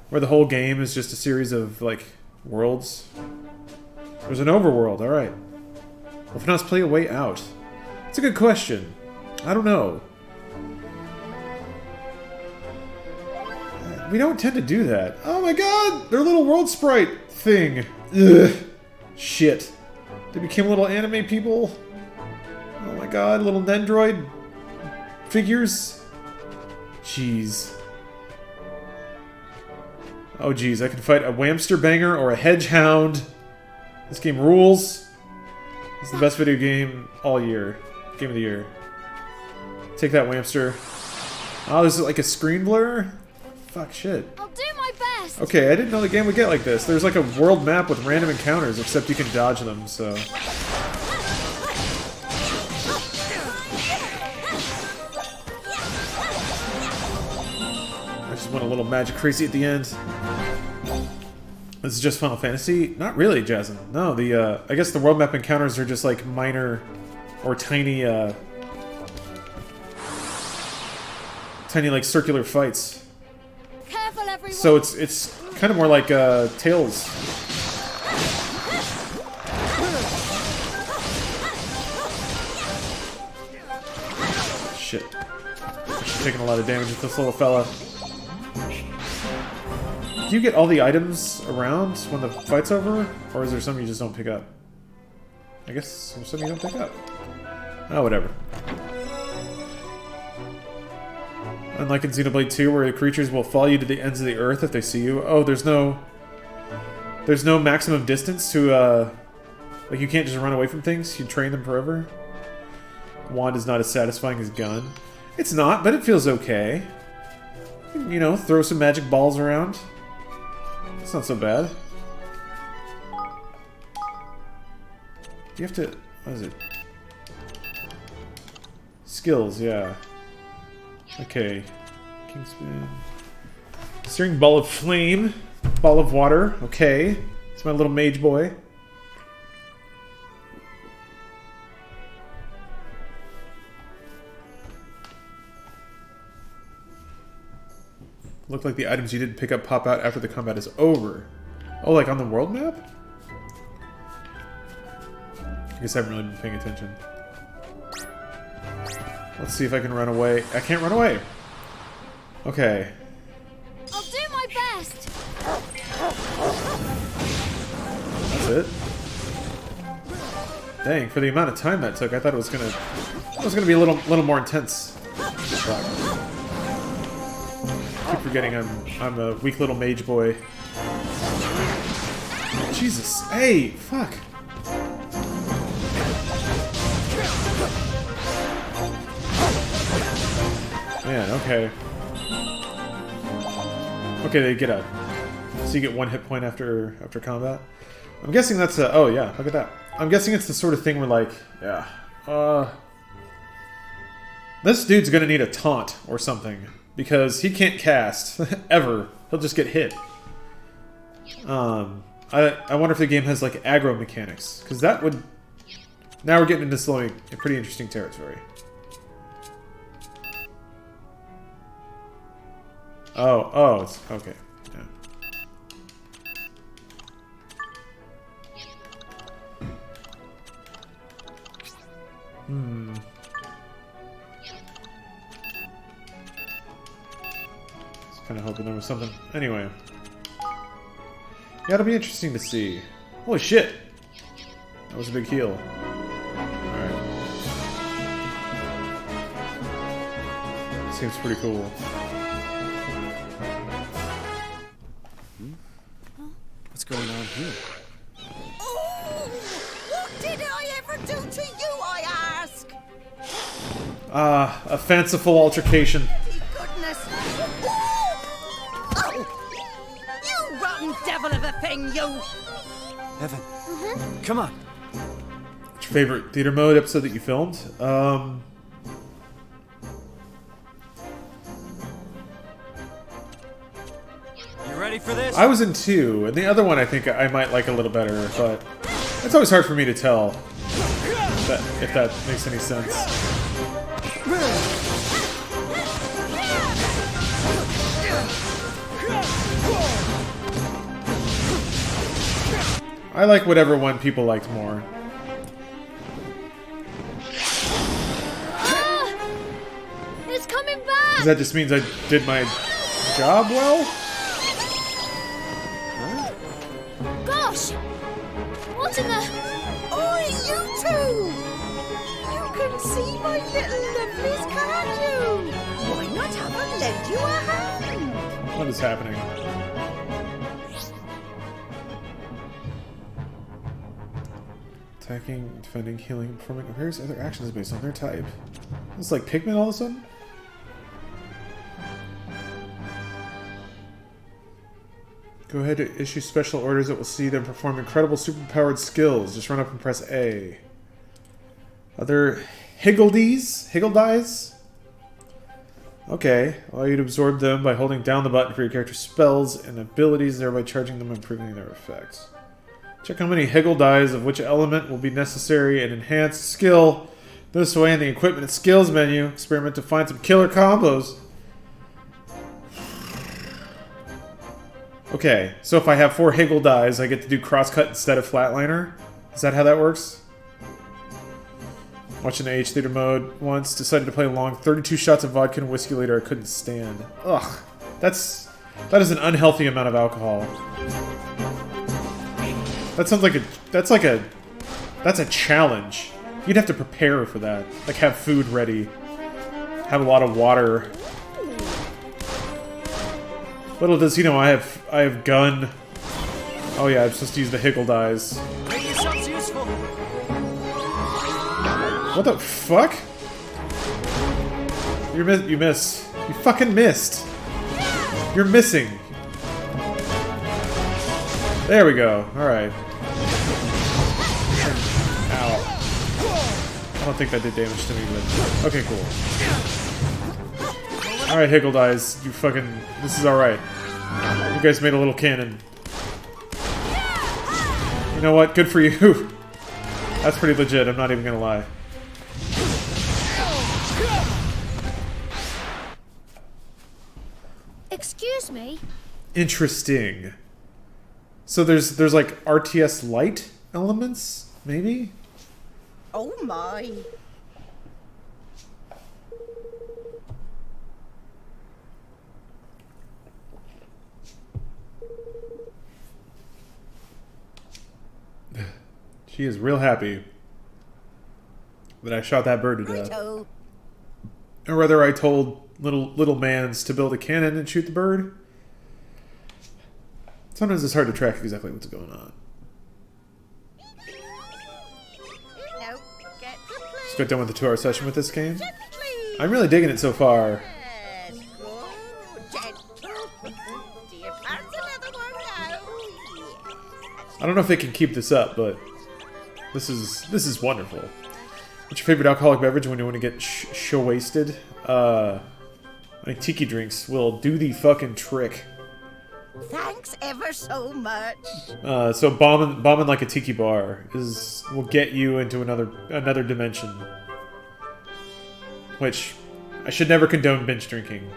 Where the whole game is just a series of, like, worlds? There's an overworld, alright. Well, if not, let's play a way out. It's a good question. I don't know. We don't tend to do that. Oh my god! Their little world sprite thing. Ugh. Shit. They became little anime people. Oh my god, little Nendroid figures. Jeez. Oh jeez, I can fight a Whamster Banger or a Hedgehound. This game rules. It's the best video game all year. Game of the year. Take that, Whamster. Oh, this is like a screen blur? Fuck, shit. I'll do my best. Okay, I didn't know the game would get like this. There's like a world map with random encounters, except you can dodge them, so... went a little magic crazy at the end. This is just Final Fantasy? Not really, Jasmine. No, the I guess the world map encounters are just like minor or tiny tiny like circular fights. Careful, everyone. So it's kind of more like Tales. Shit. She's taking a lot of damage with this little fella. Do you get all the items around when the fight's over? Or is there some you just don't pick up? I guess there's some you don't pick up. Oh, whatever. Unlike in Xenoblade 2, where the creatures will follow you to the ends of the earth if they see you. Oh, there's no maximum distance to, like you can't just run away from things. You train them forever. Wand is not as satisfying as gun. It's not, but it feels okay. You know, throw some magic balls around. It's not so bad. You have to... what is it? Skills, yeah. Okay. Kingspin. Searing ball of flame. Ball of water. Okay. It's my little mage boy. Look like the items you didn't pick up pop out after the combat is over. Oh, like on the world map? I guess I haven't really been paying attention. Let's see if I can run away. I can't run away! Okay. I'll do my best. That's it. Dang, for the amount of time that took, I thought it was gonna be a little more intense. I keep forgetting I'm a weak little mage boy. Jesus. Hey, fuck. Man, okay. Okay, they get a... so you get 1 hit point after combat? I'm guessing that's a... oh yeah, look at that. I'm guessing it's the sort of thing where like... yeah. This dude's gonna need a taunt or something. Because he can't cast. Ever. He'll just get hit. I wonder if the game has like aggro mechanics. Because that would... now we're getting into slowing a pretty interesting territory. Oh, it's... okay. Yeah. Hmm. Kind of hoping there was something. Anyway. Yeah, it'll be interesting to see. Holy shit! That was a big heal. Alright. Seems pretty cool. What's going on here? Oh! What did I ever do to you, I ask? A fanciful altercation. Goodness! Oh! You rotten devil of a thing, you! Evan, come on. What's your favorite theater mode episode that you filmed? You ready for this? I was in 2, and the other one I think I might like a little better, but it's always hard for me to tell if that makes any sense. I like whatever one people liked more. It's coming back. That just means I did my job well? Gosh! What in the... Oi, you two! You can see my little lovelies, can't you? Why not have I lend you a hand? What is happening? Attacking, defending, healing, performing various other actions based on their type. It's like Pikmin all of a sudden? Go ahead to issue special orders that will see them perform incredible superpowered skills. Just run up and press A. Other Higgledies? Okay, allow you to absorb them by holding down the button for your character's spells and abilities, thereby charging them and improving their effects. Check how many Higgle dies of which element will be necessary and enhance skill. This way in the equipment and skills menu, experiment to find some killer combos. Okay, so if I have 4 Higgle dies, I get to do crosscut instead of flatliner? Is that how that works? Watching the H Theater mode once, decided to play along. 32 shots of vodka and whiskey later, I couldn't stand. Ugh, that is an unhealthy amount of alcohol. That sounds like that's a challenge. You'd have to prepare for that. Like, have food ready. Have a lot of water. Little does he know, I have gun. Oh yeah, I'm supposed to use the Higgle dies. Make yourselves useful. What the fuck? You miss. You fucking missed. You're missing. There we go. Alright. Ow. I don't think that did damage to me, but... Okay, cool. Alright, Higgle dies. You fucking... This is alright. You guys made a little cannon. You know what? Good for you. That's pretty legit, I'm not even gonna lie. Excuse me? Interesting. So there's like RTS light elements, maybe? Oh my. She is real happy that I shot that bird to death. Righto. Or rather, I told little mans to build a cannon and shoot the bird. Sometimes it's hard to track exactly what's going on. No, get the plane. Just got done with the 2-hour session with this game. I'm really digging it so far. Yes, go gentle. Do you fancy another one now? I don't know if they can keep this up, but this is wonderful. What's your favorite alcoholic beverage when you want to get show-wasted? I think tiki drinks will do the fucking trick. Thanks ever so much. So bombing like a tiki bar will get you into another dimension. Which I should never condone binge drinking.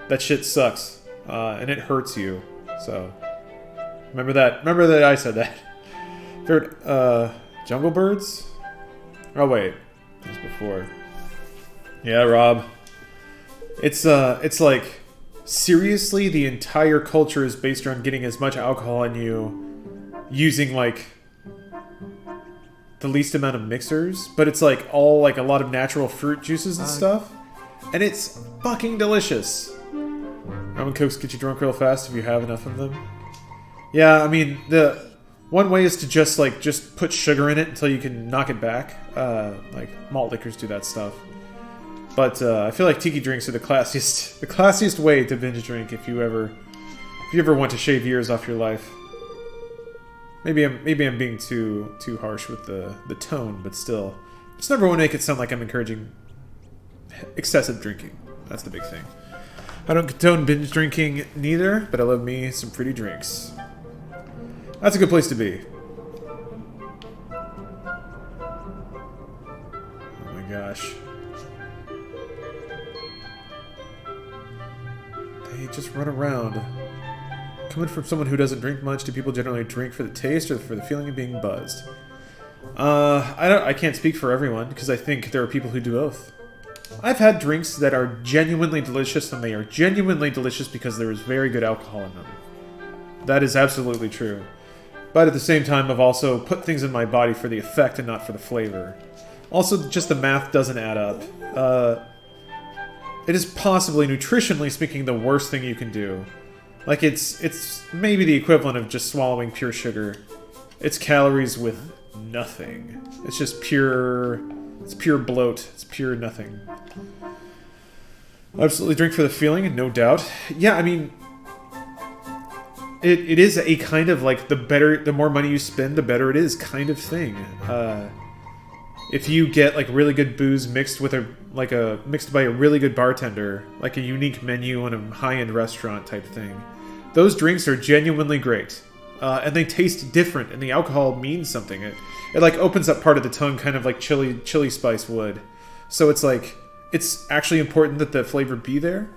That shit sucks, and it hurts you. So remember that. Remember that I said that. Favorite Jungle Birds? Oh wait, that was before. Yeah, Rob. It's like, seriously, the entire culture is based around getting as much alcohol in you using like the least amount of mixers, but it's like all like a lot of natural fruit juices and stuff, and it's fucking delicious. Rum and Cokes get you drunk real fast if you have enough of them. Yeah, I mean, the one way is to just put sugar in it until you can knock it back. Like malt liquors do that stuff. But I feel like tiki drinks are the classiest way to binge drink if you ever want to shave years off your life. Maybe I'm being too harsh with the tone, but still, just never want to make it sound like I'm encouraging excessive drinking. That's the big thing. I don't condone binge drinking neither, but I love me some fruity drinks. That's a good place to be. Oh my gosh. They just run around. Coming from someone who doesn't drink much, do people generally drink for the taste or for the feeling of being buzzed? I can't speak for everyone, because I think there are people who do both. I've had drinks that are genuinely delicious, and they are genuinely delicious because there is very good alcohol in them. That is absolutely true. But at the same time, I've also put things in my body for the effect and not for the flavor. Also, just the math doesn't add up. It is possibly, nutritionally speaking, the worst thing you can do. Like, it's maybe the equivalent of just swallowing pure sugar. It's calories with nothing. It's just pure... It's pure bloat. It's pure nothing. Absolutely drink for the feeling, no doubt. Yeah, I mean... It is a kind of, like, the more money you spend, the better it is kind of thing. if you get like really good booze mixed with mixed by a really good bartender, like a unique menu in a high-end restaurant type thing, those drinks are genuinely great. And they taste different, and the alcohol means something. It like opens up part of the tongue, kind of like chili spice would. So it's like, it's actually important that the flavor be there.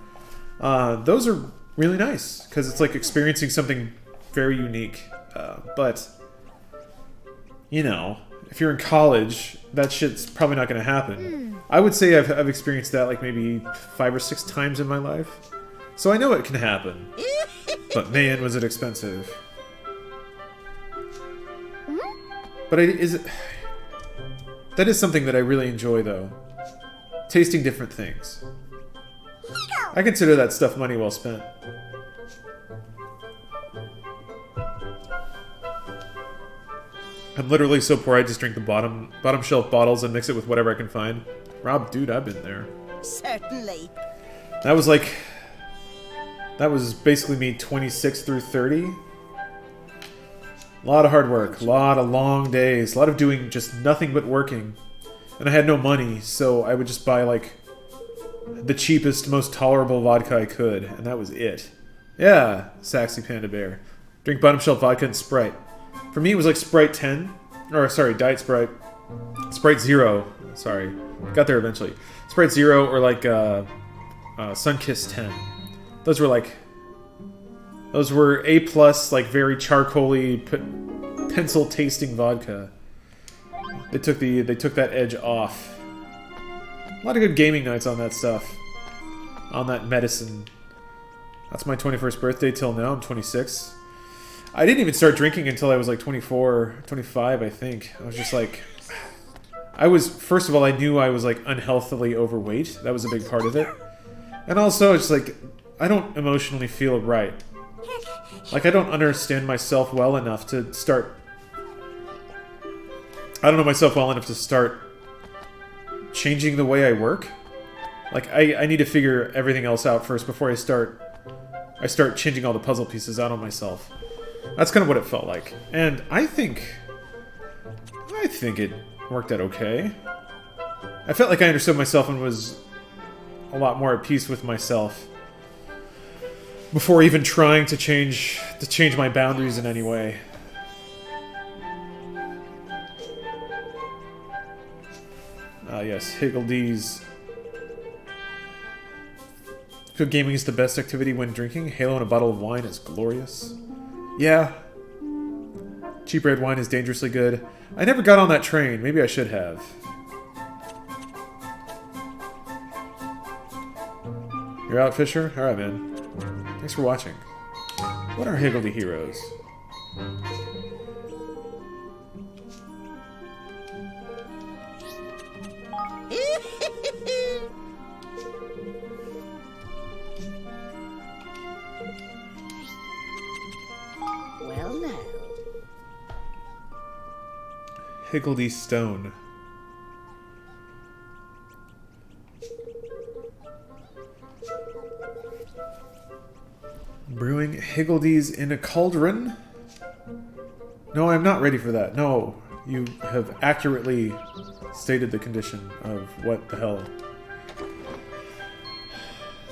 Those are really nice, because it's like experiencing something very unique. But, you know, if you're in college, that shit's probably not going to happen. I would say I've experienced that like maybe 5 or 6 times in my life. So I know it can happen. But man, was it expensive. But that is something that I really enjoy, though. Tasting different things. I consider that stuff money well spent. I'm literally so poor I just drink the bottom shelf bottles and mix it with whatever I can find. Rob, dude, I've been there. Certainly. That was basically me 26 through 30. A lot of hard work, a lot of long days, a lot of doing just nothing but working. And I had no money, so I would just buy, like, the cheapest, most tolerable vodka I could, and that was it. Yeah, Saxy Panda Bear. Drink bottom shelf vodka and Sprite. For me, it was like Sprite 10, or sorry, Diet Sprite. Sprite Zero, sorry. Got there eventually. Sprite Zero, or like, Sunkist 10. Those were A+, like very charcoaly, pencil-tasting vodka. They took that edge off. A lot of good gaming nights on that stuff. On that medicine. That's my 21st birthday till now. I'm 26. I didn't even start drinking until I was like 24, 25, I think. I was just like... First of all, I knew I was like unhealthily overweight. That was a big part of it. And also, it's like, I don't emotionally feel right. Like, I don't understand myself well enough to start... I don't know myself well enough to start changing the way I work. Like, I need to figure everything else out first before I start changing all the puzzle pieces out on myself. That's kind of what it felt like. And I think it worked out okay. I felt like I understood myself and was a lot more at peace with myself before even trying to change my boundaries in any way. Yes, Higgledies. Good gaming is the best activity when drinking. Halo and a bottle of wine is glorious. Yeah. Cheap red wine is dangerously good. I never got on that train. Maybe I should have. You're out, Fisher? Alright, man. Thanks for watching. What are Higgledy heroes? Well, now. Higgledy Stone. Brewing Higgledies in a cauldron? No, I'm not ready for that. No, you have accurately stated the condition of what the hell.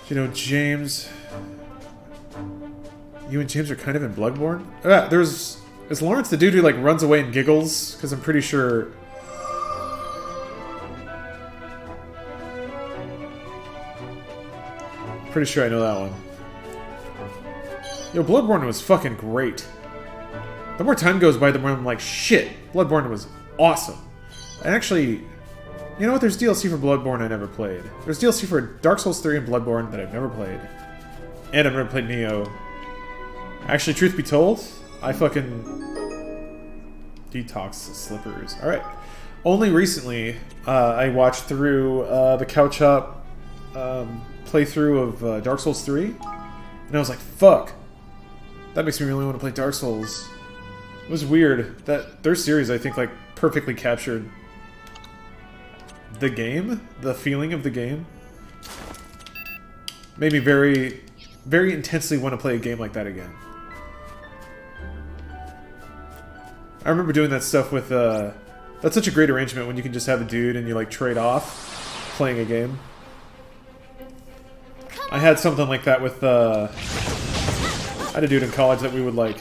You know, James... You and James are kind of in Bloodborne? Is Lawrence the dude who, like, runs away and giggles? Because I'm pretty sure... Pretty sure I know that one. Yo, Bloodborne was fucking great. The more time goes by, the more I'm like, shit, Bloodborne was awesome. And actually, you know what? There's DLC for Bloodborne I never played. There's DLC for Dark Souls 3 and Bloodborne that I've never played. And I've never played Neo. Actually, truth be told, I fucking... Detox slippers. Alright. Only recently, I watched through the Couch Hop playthrough of Dark Souls 3. And I was like, fuck. That makes me really want to play Dark Souls. It was weird. That their series, I think, like, perfectly captured the game, the feeling of the game. Made me very, very intensely want to play a game like that again. I remember doing that stuff with That's such a great arrangement when you can just have a dude and you like trade off playing a game. I had something like that with I had a dude in college that we would like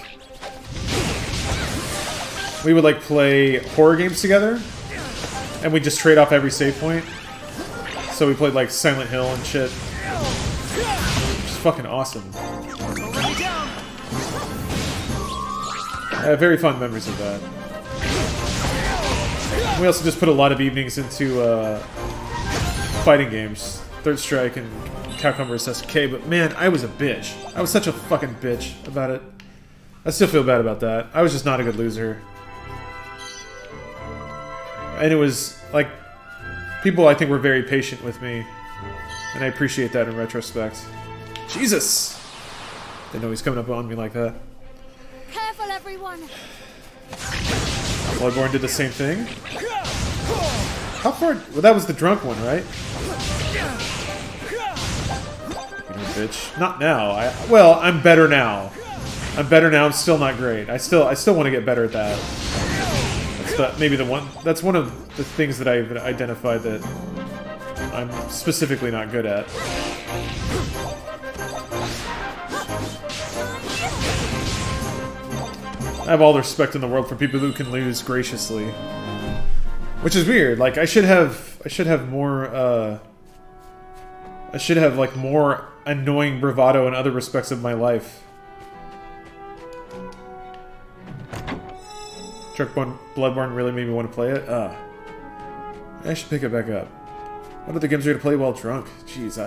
play horror games together, and we just trade off every save point. So we played like Silent Hill and shit. Which is fucking awesome. I have very fond memories of that. We also just put a lot of evenings into fighting games, Third Strike and Capcom vs. SNK. But man, I was a bitch. I was such a fucking bitch about it. I still feel bad about that. I was just not a good loser. And it was like, people I think were very patient with me, and I appreciate that in retrospect. Jesus! Didn't know he's coming up on me like that. Careful, everyone. Bloodborne did the same thing. How far? Well, that was the drunk one, right? You know, bitch. Not now. Well, I'm better now. I'm better now. I'm still not great. I still want to get better at that. That's one of the things that I've identified that I'm specifically not good at. I have all the respect in the world for people who can lose graciously, which is weird. Like I should have more. I should have like more annoying bravado in other respects of my life. Bloodborne really made me want to play it. I should pick it back up. What other games are you to play while drunk? Jeez,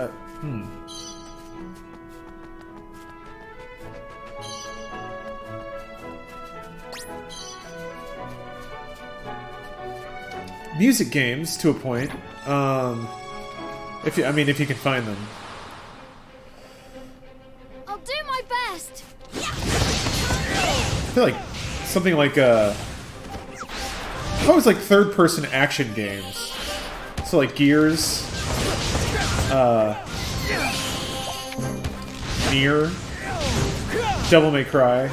Music games, to a point. If you can find them. I'll do my best. I feel like something like I always like third-person action games. So like Gears, Nier, Devil May Cry.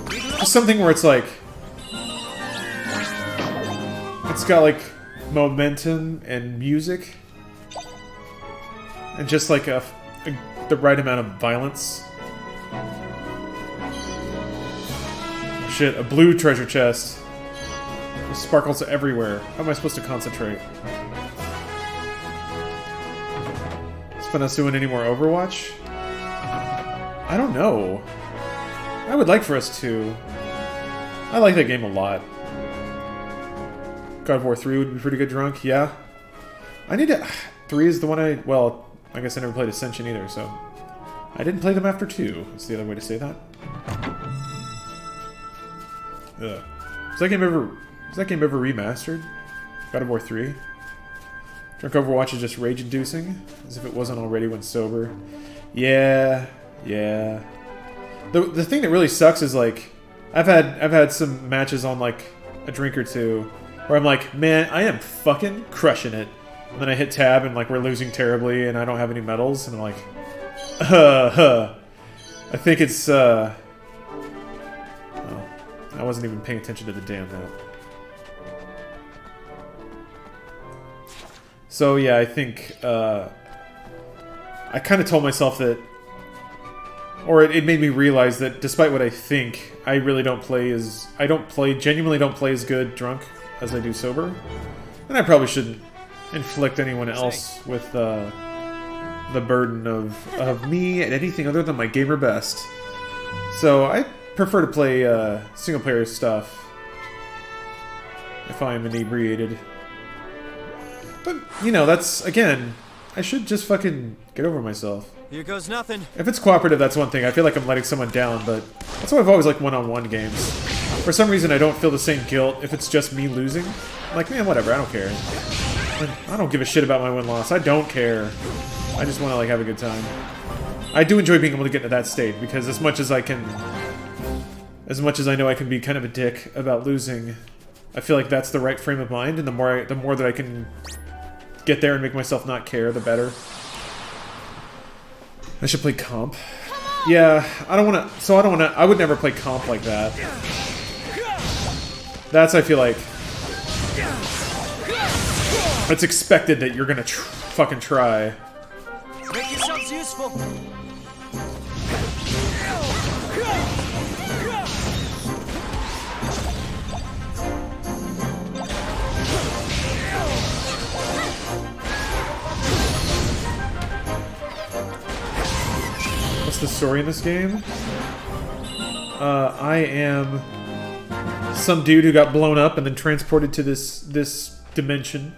Just something where it's like, it's got like momentum and music, and just like the right amount of violence. Oh, shit, a blue treasure chest. There's sparkles everywhere. How am I supposed to concentrate? Spend us doing any more Overwatch? I don't know. I would like for us to. I like that game a lot. God of War 3 would be pretty good drunk, yeah. I need to... 3 is the one well, I guess I never played Ascension either, so... I didn't play them after 2. That's the other way to say that. Ugh. Was that game ever remastered? God of War 3? Drunk Overwatch is just rage-inducing, as if it wasn't already when sober. Yeah. The thing that really sucks is, like... I've had some matches on, like, a drink or two... where I'm like, man, I am fucking crushing it. And then I hit tab and like we're losing terribly and I don't have any medals and I'm like, I think it's oh, I wasn't even paying attention to the damn map. So yeah, I think I kind of told myself that, or it made me realize that despite what I think, I really don't play genuinely don't play as good drunk as I do sober. And I probably shouldn't inflict anyone else with the burden of me and anything other than my gamer best. So I prefer to play single player stuff if I am inebriated. But, you know, that's, again, I should just fucking get over myself. Here goes nothing. If it's cooperative, that's one thing. I feel like I'm letting someone down, but that's why I've always liked one-on-one games. For some reason, I don't feel the same guilt if it's just me losing. I'm like, man, whatever, I don't care. I don't give a shit about my win-loss. I don't care. I just want to, like, have a good time. I do enjoy being able to get to that state, because as much as I know I can be kind of a dick about losing, I feel like that's the right frame of mind, and the more that I can get there and make myself not care, the better. I should play comp. Yeah, I would never play comp like that. That's, I feel like, It's expected that you're gonna fucking try. Make yourselves useful. What's the story in this game? I am some dude who got blown up and then transported to this dimension,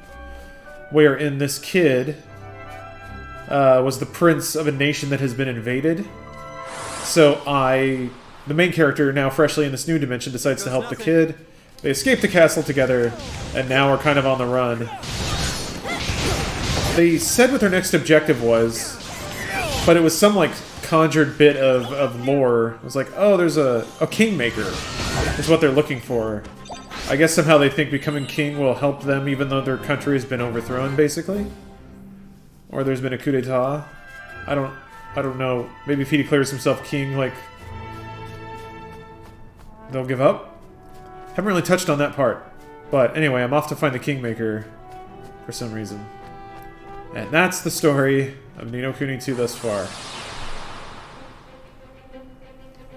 wherein this kid was the prince of a nation that has been invaded. So the main character, now freshly in this new dimension, decides to help the kid. They escape the castle together, and now are kind of on the run. They said what their next objective was, but it was some, like, conjured bit of lore. It was like, oh, there's a kingmaker, is what they're looking for. I guess somehow they think becoming king will help them, even though their country has been overthrown, basically. Or there's been a coup d'etat. I don't know. Maybe if he declares himself king, like, they'll give up? Haven't really touched on that part. But anyway, I'm off to find the kingmaker for some reason. And that's the story of Ni no Kuni 2 thus far.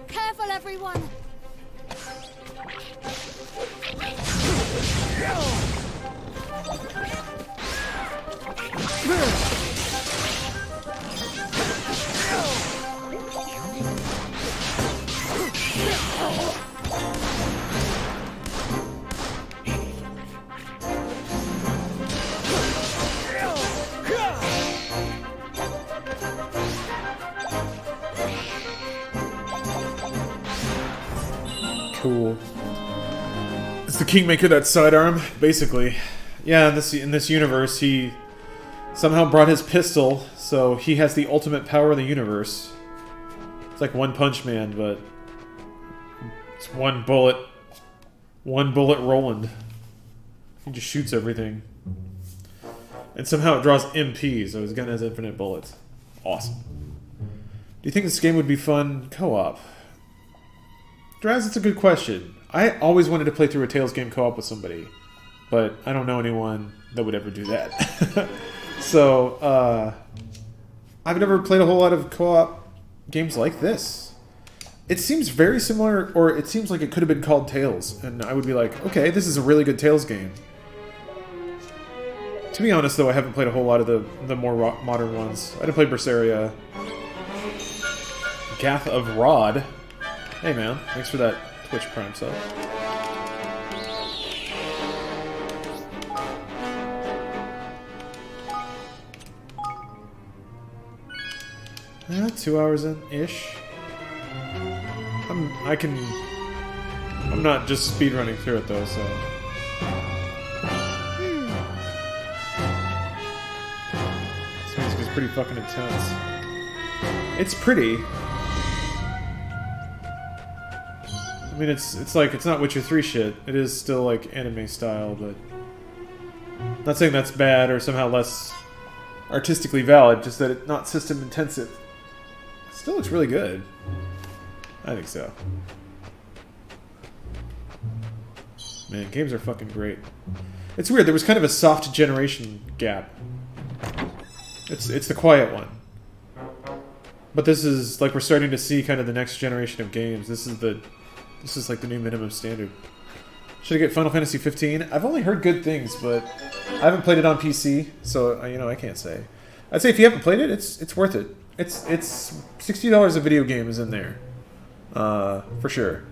Careful, everyone! Cool. It's the Kingmaker that sidearm, basically. Yeah, in this universe, he somehow brought his pistol, so he has the ultimate power of the universe. It's like One Punch Man, but it's one bullet Roland. He just shoots everything. And somehow it draws MP, so his gun has infinite bullets. Awesome. Do you think this game would be fun co-op? Draz, it's a good question. I always wanted to play through a Tales game co-op with somebody, but I don't know anyone that would ever do that. So, I've never played a whole lot of co-op games like this. It seems very similar, or it seems like it could have been called Tales, and I would be like, okay, this is a really good Tales game. To be honest, though, I haven't played a whole lot of the more modern ones. I did play Berseria. Gath of Rod. Hey man, thanks for that Twitch Prime sub. Yeah, 2 hours in-ish. I'm not just speedrunning through it though, so. This music is pretty fucking intense. It's pretty. I mean, it's like, it's not Witcher 3 shit. It is still, like, anime style, but... Not saying that's bad or somehow less artistically valid, just that it's not system intensive. It still looks really good. I think so. Man, games are fucking great. It's weird, there was kind of a soft generation gap. It's the quiet one. But this is, like, we're starting to see kind of the next generation of games. This is like the new minimum standard. Should I get Final Fantasy 15? I've only heard good things, but I haven't played it on PC, so you know I can't say. I'd say if you haven't played it, it's worth it. It's $60 a video game is in there, for sure.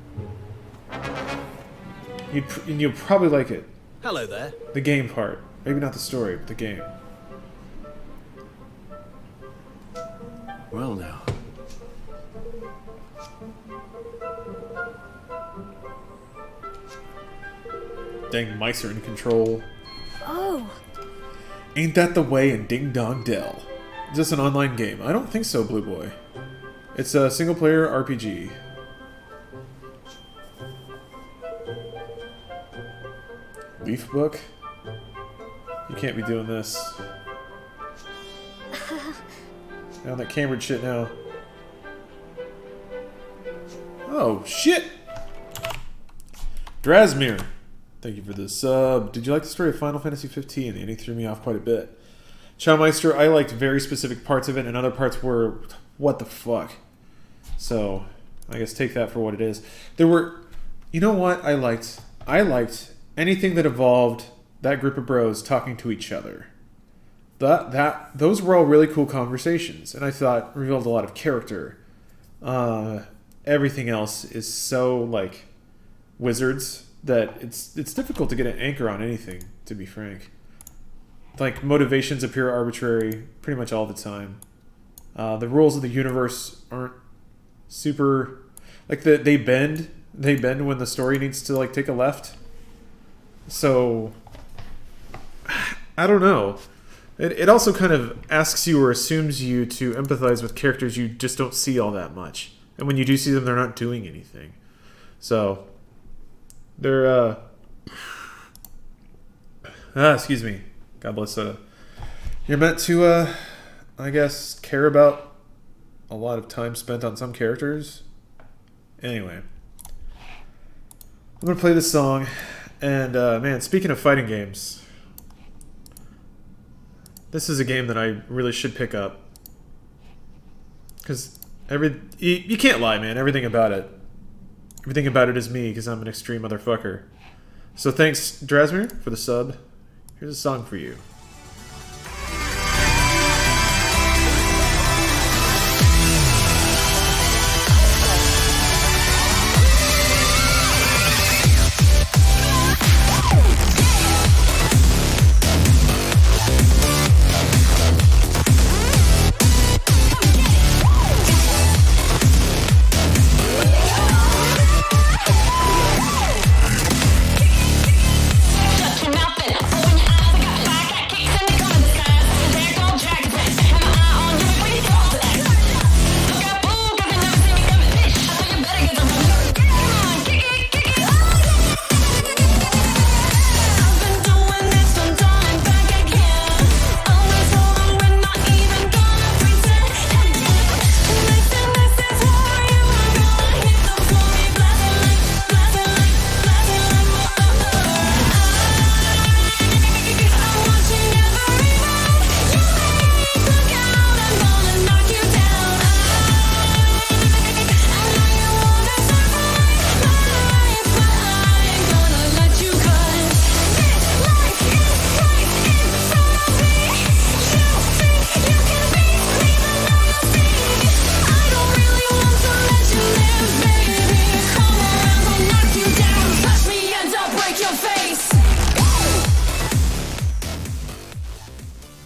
You'll probably like it. Hello there. The game part, maybe not the story, but the game. Well now. Dang, mice are in control. Oh. Ain't that the way in Ding Dong Dell? Is this an online game? I don't think so, Blue Boy. It's a single-player RPG. Leaf book? You can't be doing this. On that Cambridge shit now. Oh, shit! Drasmir. Thank you for the sub. Did you like the story of Final Fantasy 15? The ending threw me off quite a bit. Chowmeister, I liked very specific parts of it, and other parts were, what the fuck? So, I guess take that for what it is. There were, you know what I liked? I liked anything that involved that group of bros talking to each other. Those were all really cool conversations, and I thought revealed a lot of character. Everything else is so, like, wizards that it's difficult to get an anchor on anything, to be frank. Like, motivations appear arbitrary pretty much all the time. The rules of the universe aren't super... Like, they bend when the story needs to, like, take a left. So, I don't know. It also kind of asks you or assumes you to empathize with characters you just don't see all that much. And when you do see them, they're not doing anything. So, they're, excuse me. God bless soda. You're meant to, I guess, care about a lot of time spent on some characters. Anyway. I'm going to play this song. And, man, speaking of fighting games... This is a game that I really should pick up. Because you can't lie, man. Everything about it is me, because I'm an extreme motherfucker. So thanks, Drasmir, for the sub. Here's a song for you.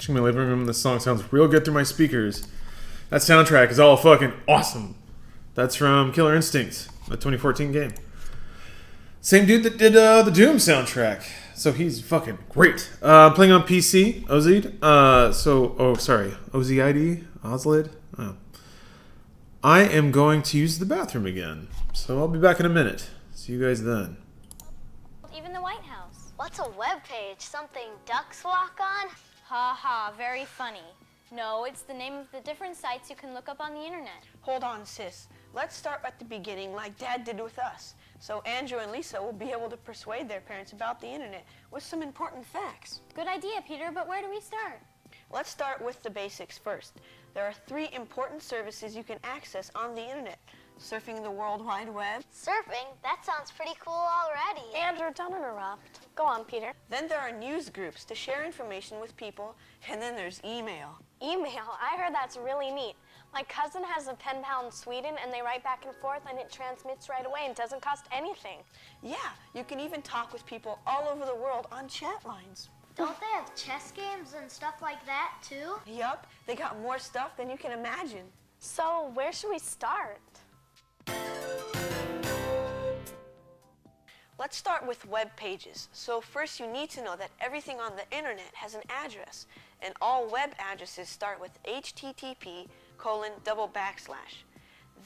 In my living room, this song sounds real good through my speakers. That soundtrack is all fucking awesome. That's from Killer Instinct, the 2014 game. Same dude that did the Doom soundtrack, so he's fucking great. I'm playing on PC, Ozid. OZID, Ozlid. Oh. I am going to use the bathroom again, so I'll be back in a minute. See you guys then. Even the White House. What's a web page? Something ducks walk on? Ha ha, very funny. No, it's the name of the different sites you can look up on the internet. Hold on, sis. Let's start at the beginning like Dad did with us. So Andrew and Lisa will be able to persuade their parents about the internet with some important facts. Good idea, Peter, but where do we start? Let's start with the basics first. There are 3 important services you can access on the internet. Surfing the World Wide Web. Surfing? That sounds pretty cool already. Andrew, don't interrupt. Go on, Peter. Then there are news groups to share information with people, and then there's email. Email? I heard that's really neat. My cousin has a pen pal in Sweden, and they write back and forth, and it transmits right away and doesn't cost anything. Yeah, you can even talk with people all over the world on chat lines. Don't they have chess games and stuff like that, too? Yup, they got more stuff than you can imagine. So, where should we start? Let's start with web pages. So first you need to know that everything on the internet has an address, and all web addresses start with http://.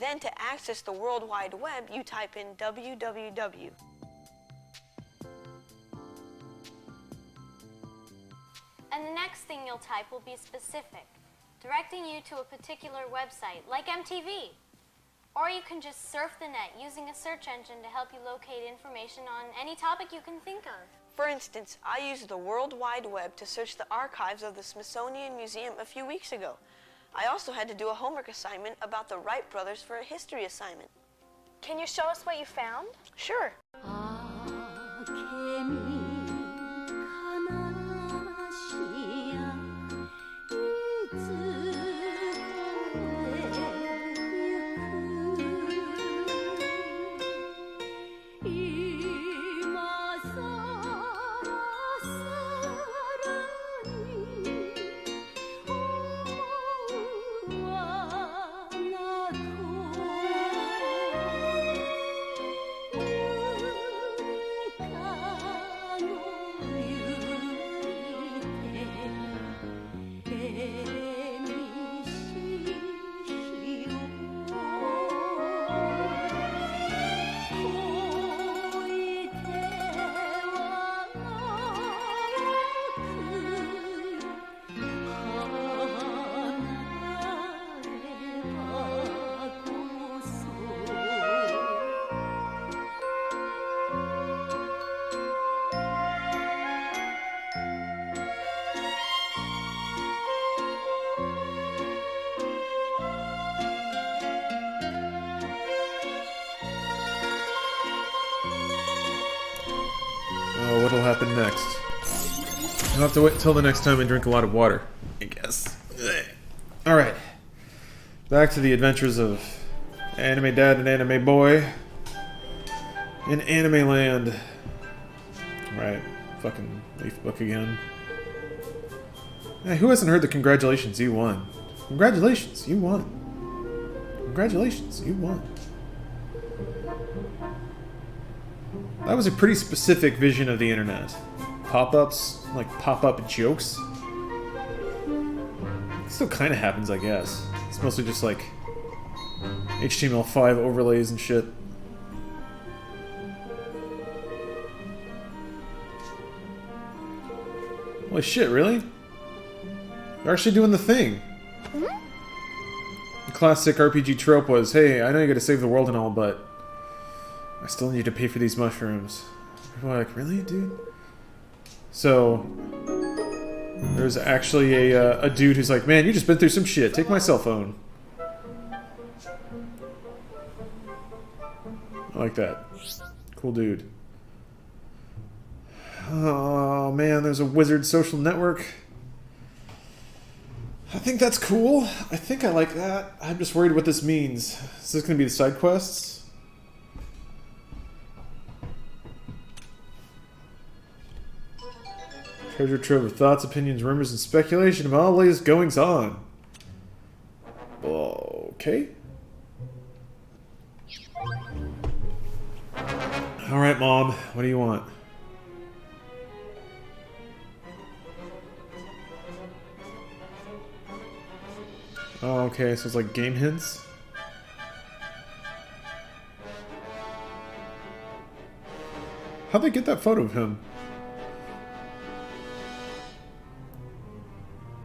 Then to access the World Wide Web, you type in www. And the next thing you'll type will be specific, directing you to a particular website, like MTV. Or you can just surf the net using a search engine to help you locate information on any topic you can think of. For instance, I used the World Wide Web to search the archives of the Smithsonian Museum a few weeks ago. I also had to do a homework assignment about the Wright brothers for a history assignment. Can you show us what you found? Sure. Oh, what'll happen next? I'll have to wait till the next time I drink a lot of water, I guess. Alright. Back to the adventures of Anime Dad and Anime Boy in Anime Land. Right. Fucking Leaf Book again. Hey, who hasn't heard the congratulations, you won? Congratulations, you won. Congratulations, you won. That was a pretty specific vision of the internet. Pop-ups, like pop-up jokes. It still kind of happens, I guess. It's mostly just like HTML5 overlays and shit. Holy shit, really? They're actually doing the thing. The classic RPG trope was, hey, I know you gotta save the world and all, but I still need to pay for these mushrooms. People are like, really, dude? So, there's actually a dude who's like, man, you just been through some shit. Take my cell phone. I like that. Cool dude. Oh, man, there's a wizard social network. I think that's cool. I think I like that. I'm just worried what this means. Is this going to be the side quests? Treasure trove of thoughts, opinions, rumors, and speculation about all the latest goings on. Okay. Alright, Mom. What do you want? Oh, okay. So it's like game hints? How'd they get that photo of him?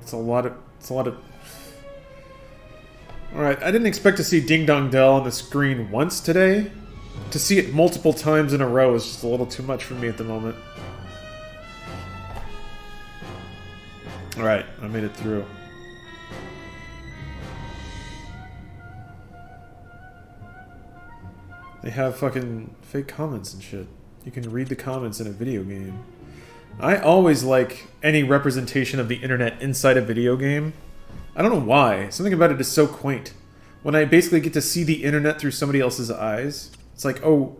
It's a lot of... Alright, I didn't expect to see Ding Dong Dell on the screen once today. To see it multiple times in a row is just a little too much for me at the moment. Alright, I made it through. They have fucking fake comments and shit. You can read the comments in a video game. I always like any representation of the internet inside a video game. I don't know why. Something about it is so quaint. When I basically get to see the internet through somebody else's eyes, it's like, oh,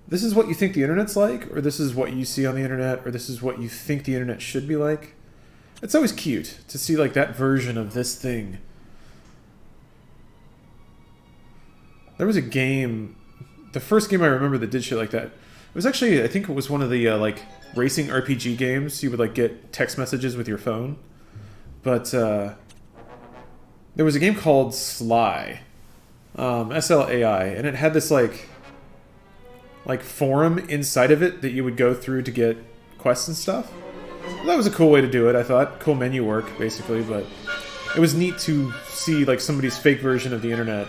this is what you think the internet's like, or this is what you see on the internet, or this is what you think the internet should be like. It's always cute to see like that version of this thing. There was a game, the first game I remember that did shit like that. It was actually, I think it was one of the like racing RPG games. You would like get text messages with your phone. But there was a game called Sly, S-L-A-I, and it had this like forum inside of it that you would go through to get quests and stuff. Well, that was a cool way to do it, I thought. Cool menu work, basically, but it was neat to see like somebody's fake version of the internet.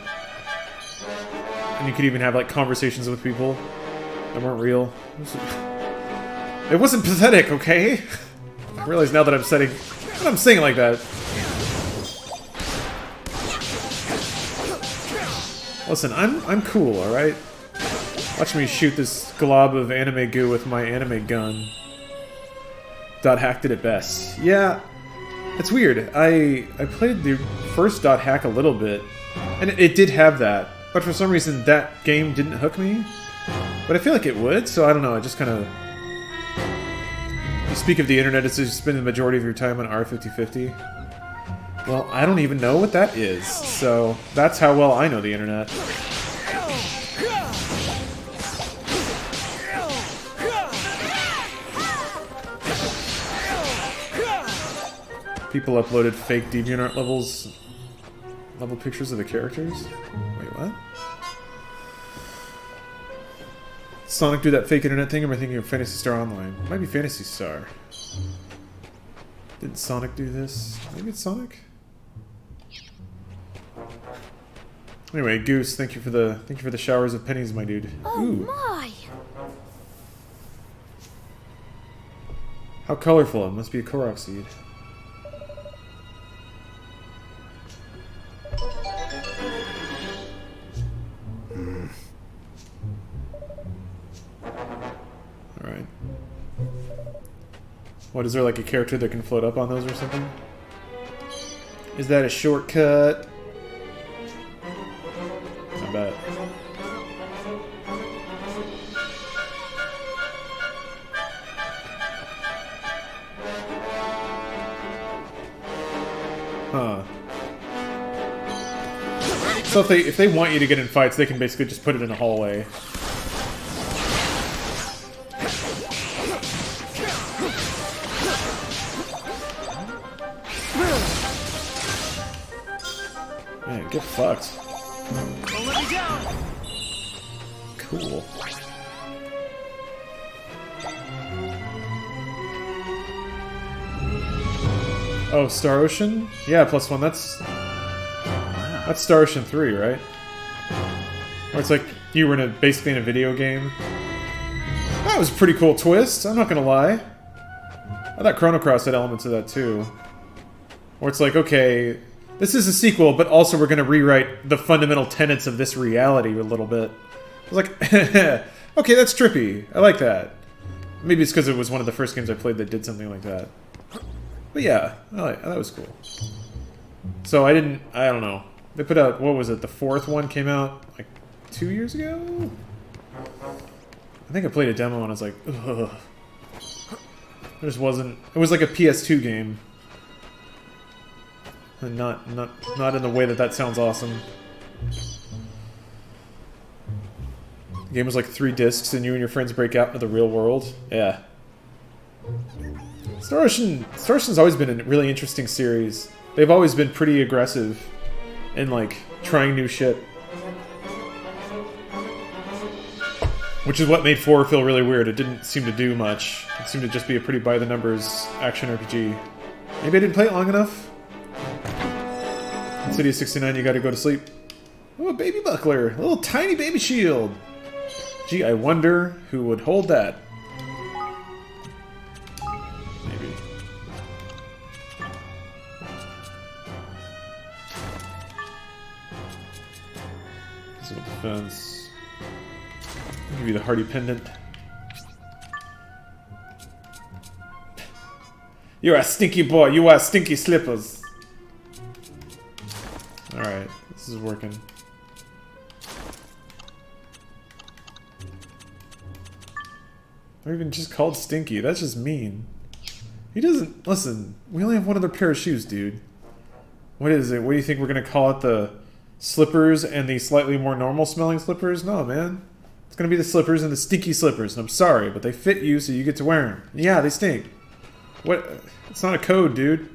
and you could even have like conversations with people that weren't real. It wasn't pathetic, okay? I realize now that I'm saying it like that. Listen, I'm cool, all right? Watch me shoot this glob of anime goo with my anime gun. Dot hack did it best. Yeah, it's weird. I played the first Dot hack a little bit, and it did have that, but for some reason that game didn't hook me. But I feel like it would, so I don't know. I just kind of. You speak of the internet as you spend the majority of your time on R5050. Well, I don't even know what that is, so that's how well I know the internet. People uploaded fake DeviantArt level pictures of the characters? Wait, what? Sonic do that fake internet thing, or am I thinking of Phantasy Star Online? It might be Phantasy Star. Didn't Sonic do this? Maybe it's Sonic? Anyway, Goose, thank you for the showers of pennies, my dude. Oh Ooh. my! How colorful! It must be a Korok seed. Alright. What, is there like a character that can float up on those or something? Is that a shortcut? I bet. Huh. So if they want you to get in fights, they can basically just put it in a hallway. Man, get fucked. Don't let me down. Cool. Oh, Star Ocean? Yeah, +1. That's Star Ocean 3, right? Where it's like you were basically in a video game. That was a pretty cool twist, I'm not gonna lie. I thought Chrono Cross had elements of that too. Where it's like, okay, this is a sequel, but also we're gonna rewrite the fundamental tenets of this reality a little bit. I was like, okay, that's trippy. I like that. Maybe it's because it was one of the first games I played that did something like that. But yeah, that was cool. So I don't know. They put out, what was it, the 4th one came out like 2 years ago? I think I played a demo and I was like, ugh. It just wasn't, it was like a PS2 game. And not in the way that sounds awesome. The game was like 3 discs and you and your friends break out into the real world. Yeah. Star Ocean's always been a really interesting series. They've always been pretty aggressive in like trying new shit. Which is what made 4 feel really weird. It didn't seem to do much. It seemed to just be a pretty by-the-numbers action RPG. Maybe I didn't play it long enough? City of 69, you gotta go to sleep. Oh, a baby buckler. A little tiny baby shield. Gee, I wonder who would hold that. Maybe. Physical defense. I'll give you the Hardy Pendant. You're a stinky boy. You wear stinky slippers. Alright, this is working. They're even just called Stinky. That's just mean. He doesn't... Listen, we only have one other pair of shoes, dude. What is it? What do you think we're going to call it? The slippers and the slightly more normal smelling slippers? No, man. It's going to be the slippers and the stinky slippers. And I'm sorry, but they fit you so you get to wear them. Yeah, they stink. What? It's not a code, dude.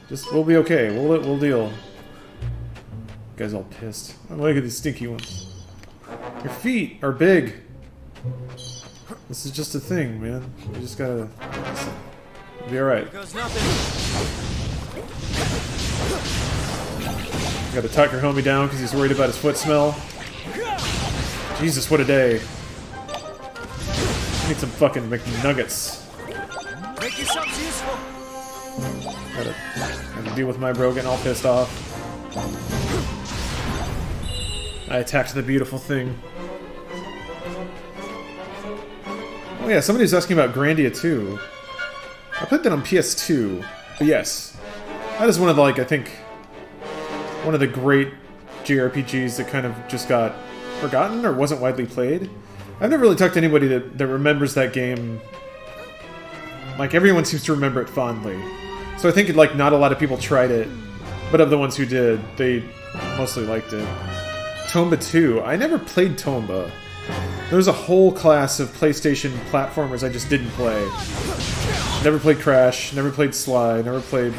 Just, we'll be okay. We'll deal. You guys all pissed. Look at these stinky ones. Your feet are big. This is just a thing, man. You just gotta... It'll be alright. You gotta tuck your homie down because he's worried about his foot smell. Jesus, what a day. I need some fucking McNuggets. Make yourselves useful. Gotta deal with my bro getting all pissed off. I attacked the beautiful thing. Oh yeah, somebody's asking about Grandia 2. I played that on PS2. But yes, that is one of the, like, I think, one of the great JRPGs that kind of just got forgotten or wasn't widely played. I've never really talked to anybody that remembers that game. Like, everyone seems to remember it fondly. So I think, like, not a lot of people tried it, but of the ones who did, they mostly liked it. Tomba 2. I never played Tomba. There's a whole class of PlayStation platformers I just didn't play. Never played Crash, never played Sly, never played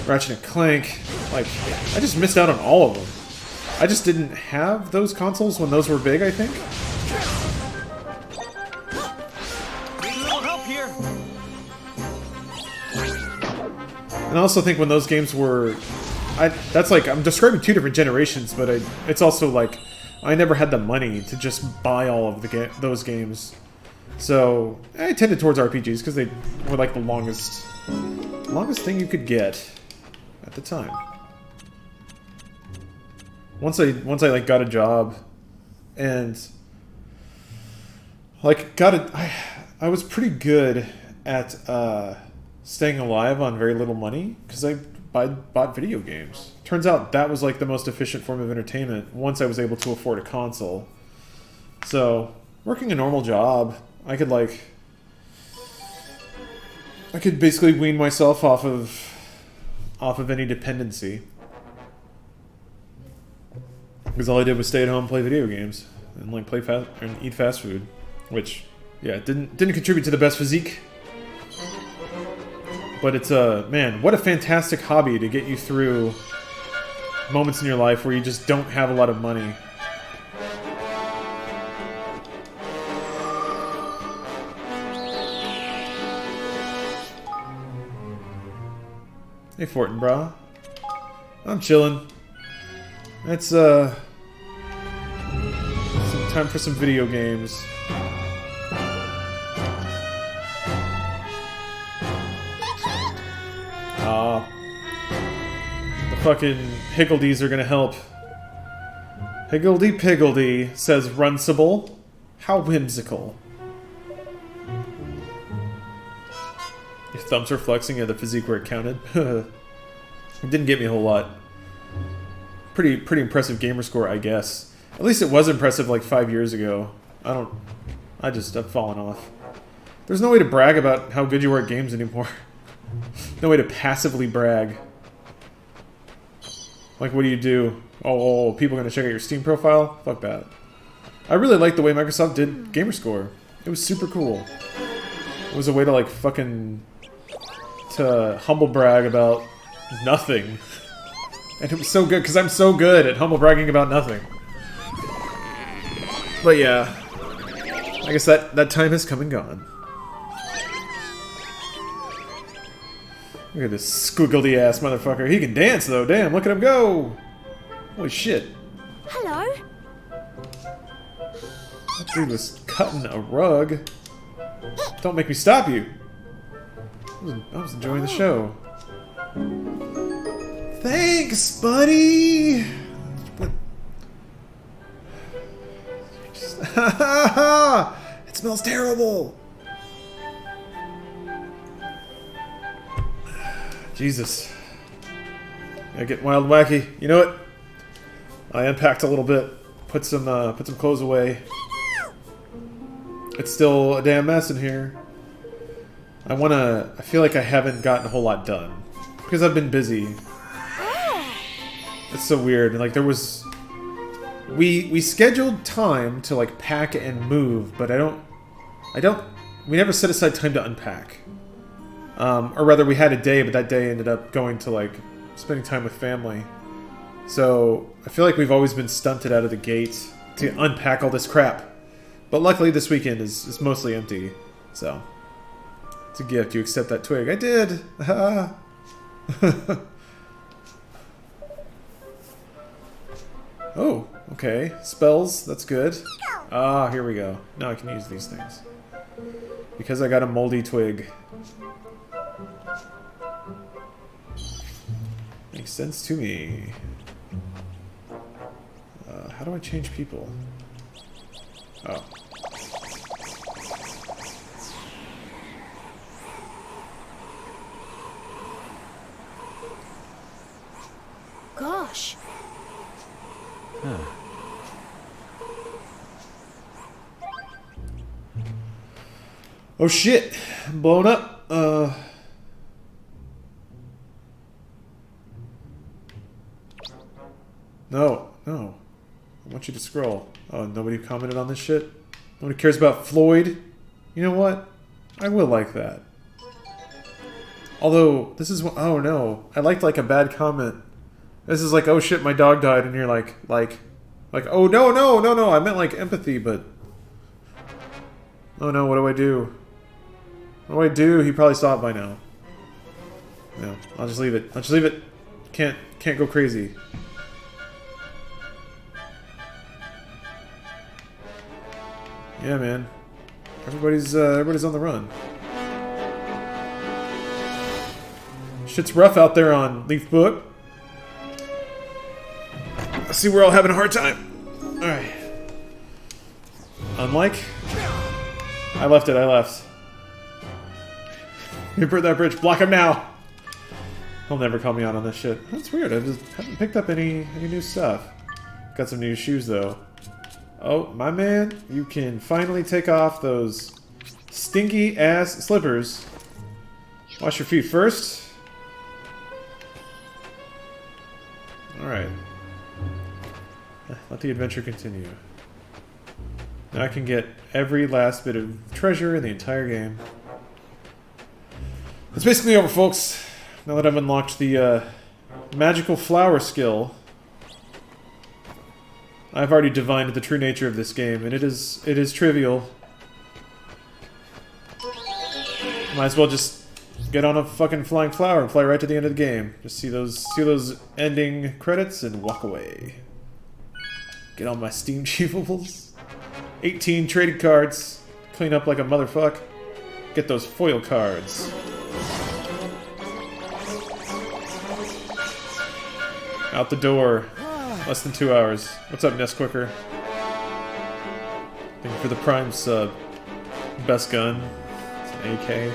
Ratchet & Clank. Like, I just missed out on all of them. I just didn't have those consoles when those were big, I think. Need a little help here. And I also think when those games were... that's like, I'm describing two different generations, but it's also like, I never had the money to just buy all of those games. So, I tended towards RPGs because they were like the longest thing you could get at the time. Once I like got a job and like I was pretty good at staying alive on very little money because I bought video games. Turns out that was like the most efficient form of entertainment once I was able to afford a console. So, working a normal job, I could basically wean myself off of any dependency. Because all I did was stay at home, play video games, and like and eat fast food, which, yeah, didn't contribute to the best physique. But it's man, what a fantastic hobby to get you through moments in your life where you just don't have a lot of money. Hey, Fortinbra. I'm chilling. It's time for some video games. The fucking Higgledies are gonna help. Higgledy-piggledy, says Runcible. How whimsical. Your thumbs are flexing, yeah, the physique where it counted. It didn't get me a whole lot. Pretty impressive gamer score, I guess. At least it was impressive like 5 years ago. I've fallen off. There's no way to brag about how good you are at games anymore. No way to passively brag. Like, what do? Oh, people are gonna check out your Steam profile? Fuck that. I really liked the way Microsoft did Gamerscore. It was super cool. It was a way to, like, to humble brag about nothing. And it was so good, because I'm so good at humble bragging about nothing. But yeah, I guess that time has come and gone. Look at this squiggly ass motherfucker. He can dance though, damn, look at him go! Holy shit. Hello? That dude was cutting a rug. Don't make me stop you. I was enjoying the show. Thanks, buddy! What? It smells terrible! Jesus. Gotta get wild and wacky. You know what? I unpacked a little bit. Put some clothes away. It's still a damn mess in here. I feel like I haven't gotten a whole lot done. Because I've been busy. It's so weird. Like, there was... We scheduled time to, like, pack and move, but we never set aside time to unpack. Or rather, we had a day, but that day ended up going to, like, spending time with family. So, I feel like we've always been stunted out of the gate to unpack all this crap. But luckily, this weekend is mostly empty. So, it's a gift. You accept that twig. I did! Oh, okay. Spells, that's good. Ah, here we go. Now I can use these things. Because I got a moldy twig. Makes sense to me. How do I change people? Oh. Gosh. Huh. Oh shit! I'm blown up. No, no. I want you to scroll. Oh, nobody commented on this shit? Nobody cares about Floyd? You know what? I will like that. Although, this is... Oh, no. I liked, like, a bad comment. This is like, oh shit, my dog died, and you're like, oh, no, no, no, no, I meant, like, empathy, but... Oh, no, what do I do? What do I do? He probably saw it by now. No, I'll just leave it. I'll just leave it. Can't go crazy. Yeah, man. Everybody's on the run. Shit's rough out there on Leaf Book. I see we're all having a hard time. Alright. Unlike... I left. You burn that bridge. Block him now! He'll never call me out on this shit. That's weird. I just haven't picked up any new stuff. Got some new shoes, though. Oh, my man, you can finally take off those stinky-ass slippers. Wash your feet first. Alright. Let the adventure continue. Now I can get every last bit of treasure in the entire game. It's basically over, folks. Now that I've unlocked the magical flower skill, I've already divined the true nature of this game, and it is trivial. Might as well just get on a fucking flying flower and fly right to the end of the game. Just see those ending credits and walk away. Get all my Steam achievables. 18 trading cards. Clean up like a motherfucker. Get those foil cards. Out the door. Less than 2 hours. What's up, Nesquicker? Thank you for the Prime sub. Best gun. It's an AK.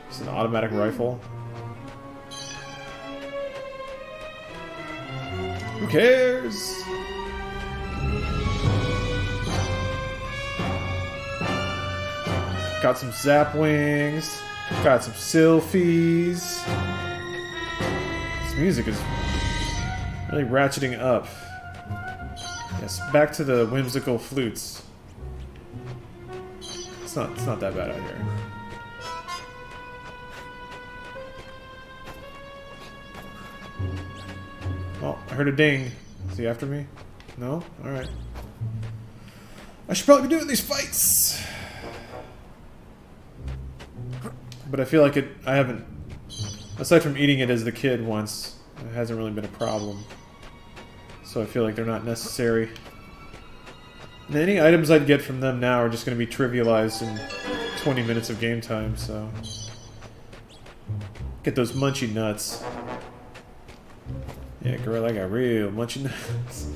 It's an automatic rifle. Who cares? Got some zap wings. Got some Sylphies. This music is really ratcheting up. Yes, back to the whimsical flutes. It's not that bad out here. Oh, I heard a ding. Is he after me? No? Alright. I should probably be doing these fights! But I feel like I haven't... Aside from eating it as the kid once, it hasn't really been a problem. So I feel like they're not necessary. And any items I'd get from them now are just going to be trivialized in 20 minutes of game time, so... Get those munchy nuts. Yeah, girl, I got real munchy nuts.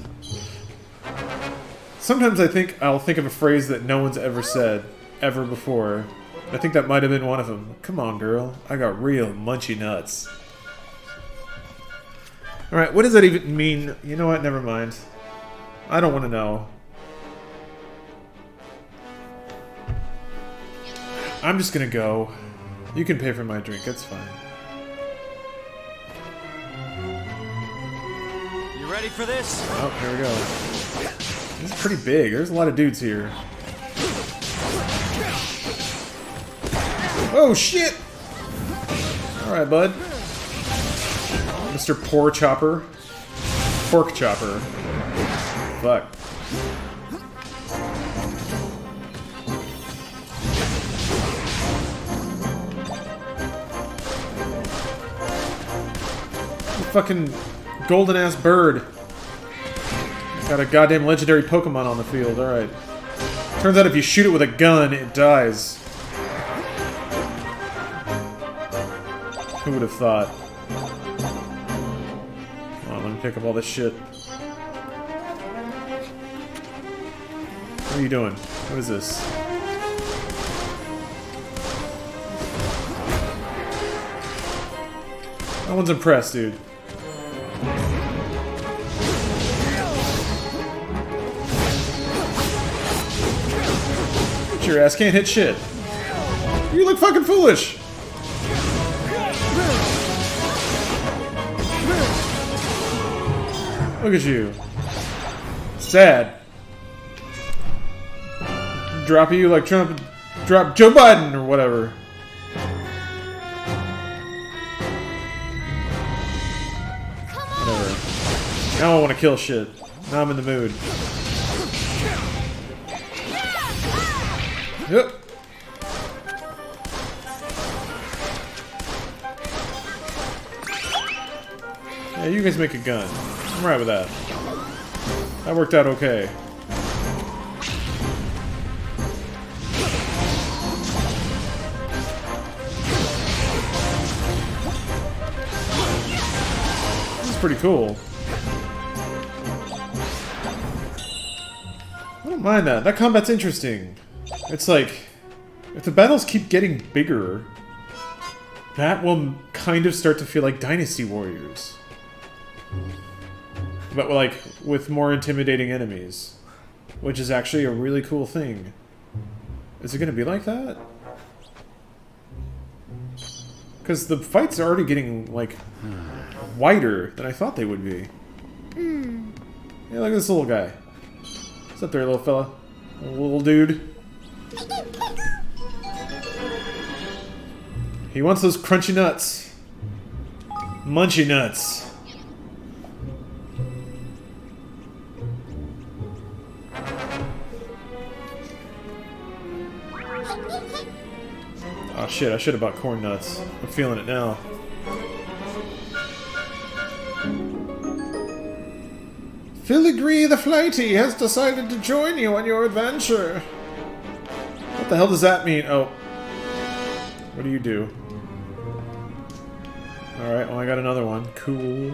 Sometimes I'll think of a phrase that no one's ever said, ever before. I think that might have been one of them. Come on, girl. I got real munchy nuts. Alright, what does that even mean? You know what? Never mind. I don't want to know. I'm just gonna go. You can pay for my drink. That's fine. You ready for this? Oh, here we go. This is pretty big. There's a lot of dudes here. Oh, shit! Alright, bud. Mr. Poor Chopper. Pork Chopper. Fuck. Fucking golden-ass bird. Got a goddamn legendary Pokemon on the field, alright. Turns out if you shoot it with a gun, it dies. Who would have thought? Come on, let me pick up all this shit. What are you doing? What is this? No one's impressed, dude. Your ass can't hit shit. You look fucking foolish. Look at you. Sad. Drop you like Trump. Drop Joe Biden or whatever. Whatever. Now I want to kill shit. Now I'm in the mood. Yep. Yeah, you guys make a gun. I'm right with that. That worked out okay. This is pretty cool. I don't mind that. That combat's interesting. It's like, if the battles keep getting bigger, that will kind of start to feel like Dynasty Warriors. But like, with more intimidating enemies. Which is actually a really cool thing. Is it going to be like that? Because the fights are already getting, like, wider than I thought they would be. Yeah, look at this little guy. What's up there, little fella? Little dude. He wants those crunchy nuts. Munchy nuts. Oh shit, I should have bought corn nuts. I'm feeling it now. Filigree the Flighty has decided to join you on your adventure. What the hell does that mean? Oh. What do you do? Alright, well I got another one. Cool.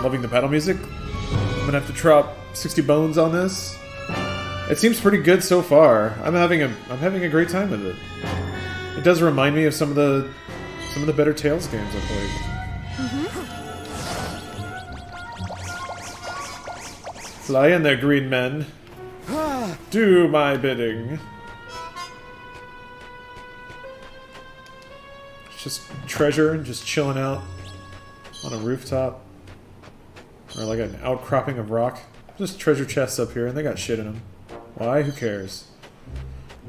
Loving the battle music. I'm gonna have to drop 60 bones on this. It seems pretty good so far. I'm having a great time with it. It does remind me of some of the better Tales games I've played. Fly in there, green men. Do my bidding. It's just treasure, just chilling out on a rooftop. Or like an outcropping of rock. Just treasure chests up here, and they got shit in them. Why? Who cares?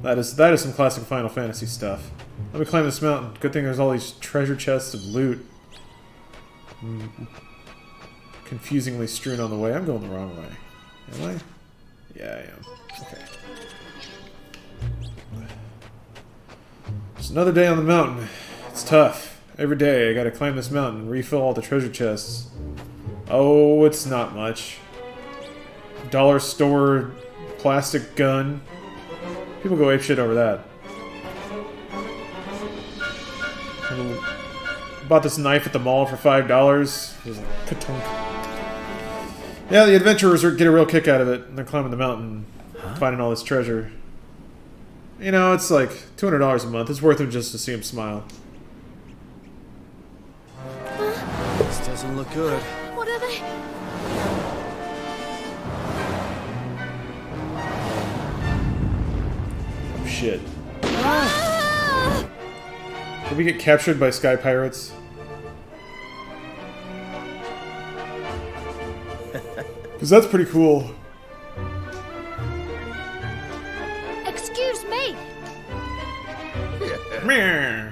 That is some classic Final Fantasy stuff. Let me climb this mountain. Good thing there's all these treasure chests of loot. Confusingly strewn on the way. I'm going the wrong way. Am I? Yeah, I am. Okay. It's another day on the mountain. It's tough. Every day I gotta climb this mountain and refill all the treasure chests. Oh, it's not much. Dollar store plastic gun. People go apeshit over that. Bought this knife at the mall for $5. It was like ka-tunk. Yeah, the adventurers get a real kick out of it, and they're climbing the mountain, finding all this treasure. You know, it's like $200 a month. It's worth it just to see him smile. This doesn't look good. What are they? Oh, shit. Did we get captured by sky pirates? Because that's pretty cool. Excuse me. Meh.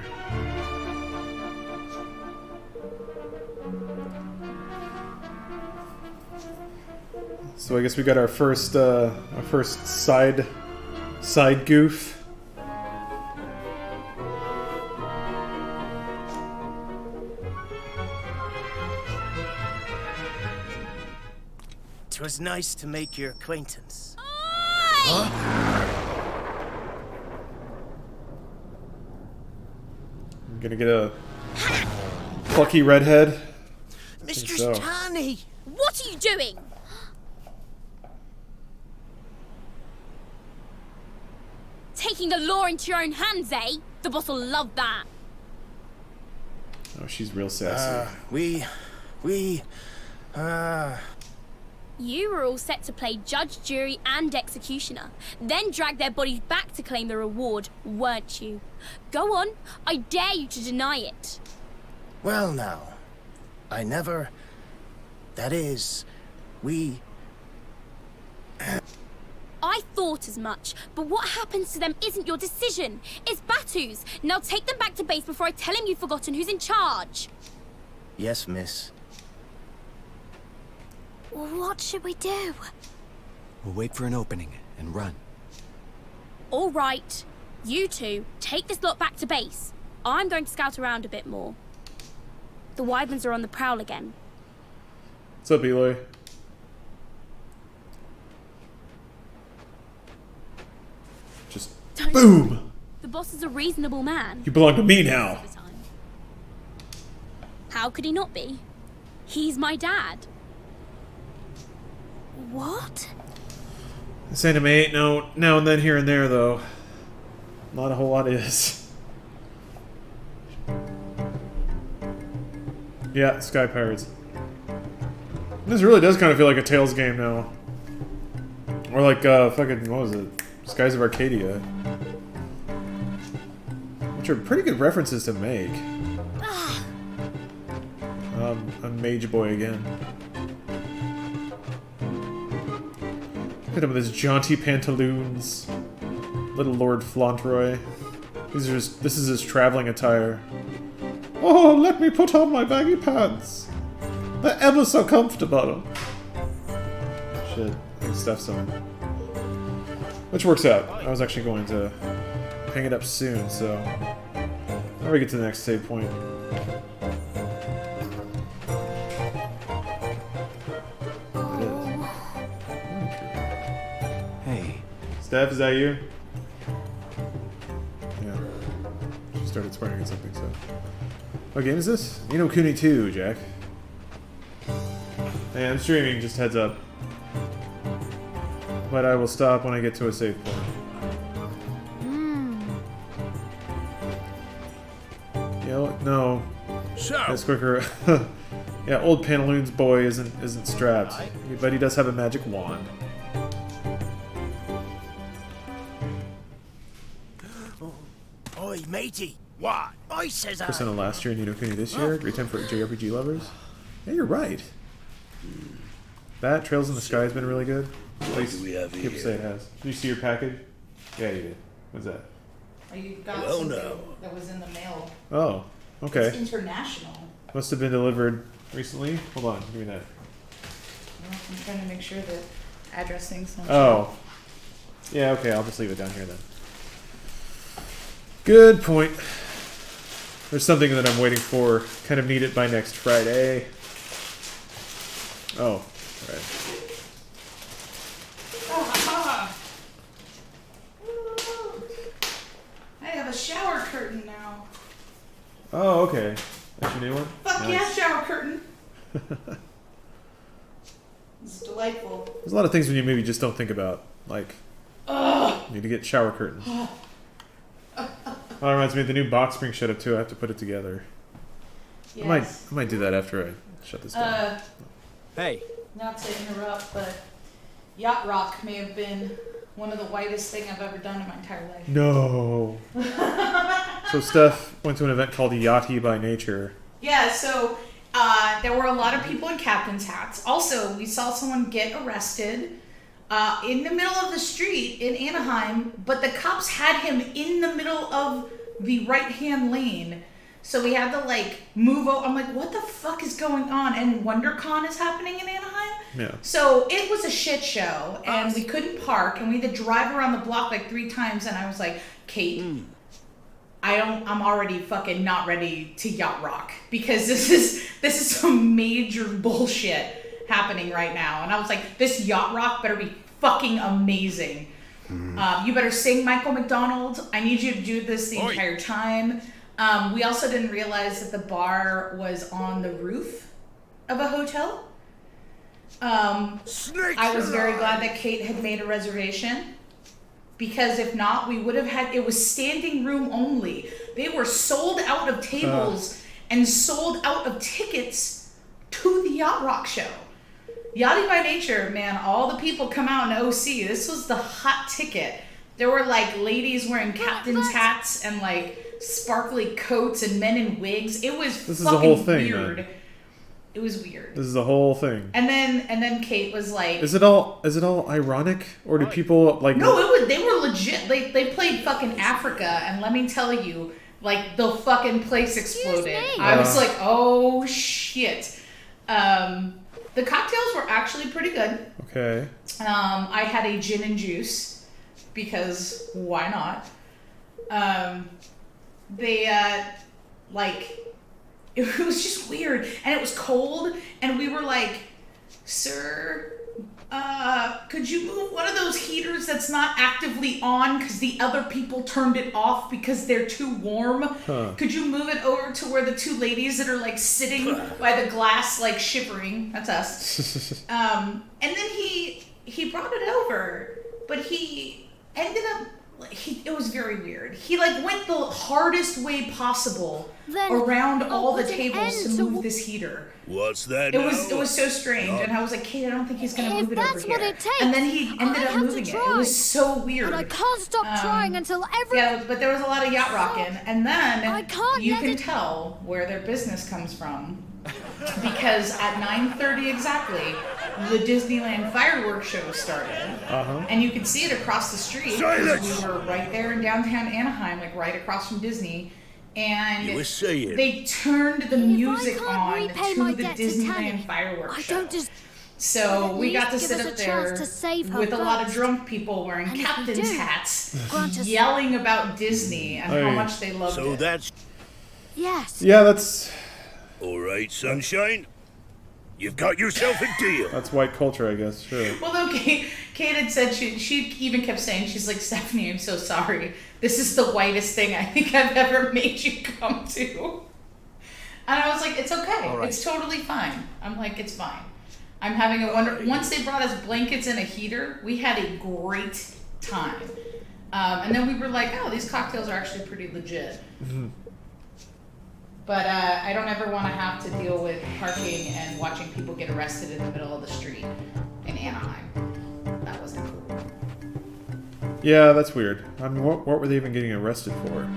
So I guess we got our first side goof. was nice to make your acquaintance. I'm gonna get a plucky redhead. Mistress so. Tani! What are you doing? Taking the law into your own hands, eh? The boss will love that. Oh, she's real sassy. You were all set to play judge, jury, and executioner, then drag their bodies back to claim the reward, weren't you? Go on, I dare you to deny it. Well now, I never... That is, we... I thought as much, but what happens to them isn't your decision. It's Batu's. Now take them back to base before I tell him you've forgotten who's in charge. Yes, miss. What should we do? We'll wait for an opening and run. All right. You two, take this lot back to base. I'm going to scout around a bit more. The Wyverns are on the prowl again. What's up, Eloy? Just boom! The boss is a reasonable man. You belong to me now. How could he not be? He's my dad. What? This anime ain't no now and then here and there, though. Not a whole lot is. Yeah, Sky Pirates. This really does kind of feel like a Tales game now. Or like, fucking, what was it? Skies of Arcadia. Which are pretty good references to make. A Mage Boy again. Look at him with his jaunty pantaloons. Little Lord Fauntleroy. This is his traveling attire. Oh, let me put on my baggy pants. They're ever so comfortable. Shit, I stuffed some. Which works out. I was actually going to hang it up soon, so... Now we get to the next save point. Hey. Steph, is that you? Yeah. She started swearing at something, so... What game is this? You know Kuni 2, Jack. Hey, I'm streaming, just heads up. But I will stop when I get to a save point. Yeah, no. It's quicker. Yeah, old Pantaloons boy isn't strapped. But he does have a magic wand. Oi, matey! What? I says Persona last year and Ni no Kuni this year. Great time for JRPG lovers. Yeah, you're right. That Trails in the Sky has been really good. At least people say it has. Did you see your package? Yeah, you did. What's that? You got something that was in the mail. Oh, okay. It's international. Must have been delivered recently. Hold on, give me that. Well, I'm trying to make sure that address things don't Oh. Yeah, okay, I'll just leave it down here then. Good point. There's something that I'm waiting for. Kind of need it by next Friday. Oh, right. I have a shower curtain now. Oh, okay. That's your new one? Fuck Nice. yeah, shower curtain. It's delightful. There's a lot of things when you maybe just don't think about. Like, need to get shower curtains. Oh, that reminds me of the new box spring shut up too. I have to put it together. Yes. I might do that after I shut this down. Hey. Not to interrupt, but yacht rock may have been one of the whitest thing I've ever done in my entire life. No. So Steph went to an event called Yachty by Nature. Yeah, so there were a lot of people in captain's hats. Also, we saw someone get arrested in the middle of the street in Anaheim, but the cops had him in the middle of the right-hand lane. So we had to, like, move over. I'm like, what the fuck is going on? And WonderCon is happening in Anaheim? Yeah. So it was a shit show, and we couldn't park, and we had to drive around the block like 3 times, and I was like, Kate, I'm already fucking not ready to yacht rock, because this is some major bullshit happening right now. And I was like, this yacht rock better be fucking amazing. You better sing Michael McDonald. I need you to do this the entire time. We also didn't realize that the bar was on the roof of a hotel. I was very glad that Kate had made a reservation, because if not, we would have had, it was standing room only. They were sold out of tables and sold out of tickets to the Yacht Rock show. Yachty by Nature, man, all the people come out in OC. This was the hot ticket. There were like ladies wearing captain's hats and like sparkly coats and men in wigs. It was This is fucking the whole thing, weird. man. It was weird. This is the whole thing. And then Kate was like, Is it all ironic, or do people like? No, they were legit. They played fucking Africa, and let me tell you, like the fucking place exploded. I was like, oh shit. The cocktails were actually pretty good. Okay. I had a gin and juice because why not? It was just weird, and it was cold, and we were like, sir, could you move one of those heaters that's not actively on because the other people turned it off because they're too warm? Could you move it over to where the two ladies that are like sitting by the glass like shivering? That's us. And then he brought it over, but he ended up, it was very weird. He like went the hardest way possible around all the tables to move this heater. What's that? It was so strange, and I was like, Kate, I don't think he's gonna move it over here. And then he ended up moving it. It was so weird. And I can't stop trying until Yeah, but there was a lot of yacht rocking, and then you can tell where their business comes from, because at 9:30 exactly, the Disneyland fireworks show started, and you could see it across the street because we were right there in downtown Anaheim, like right across from Disney. And they turned the music on to the Disneyland fireworks show. So we got to sit up there with a lot of drunk people wearing captain's hats, yelling about Disney and how much they loved it. So that's... Yes. Yeah, that's... All right, sunshine. You've got yourself a deal. That's white culture, I guess. Sure. Well, though, Kate had said, she even kept saying, she's like, Stephanie, I'm so sorry. This is the whitest thing I think I've ever made you come to. And I was like, it's okay. Right. It's totally fine. I'm like, it's fine. I'm having a wonder. Once they brought us blankets and a heater, we had a great time. And then we were like, oh, these cocktails are actually pretty legit. But I don't ever want to have to deal with parking and watching people get arrested in the middle of the street in Anaheim. That wasn't cool. Yeah, that's weird. I mean, what were they even getting arrested for?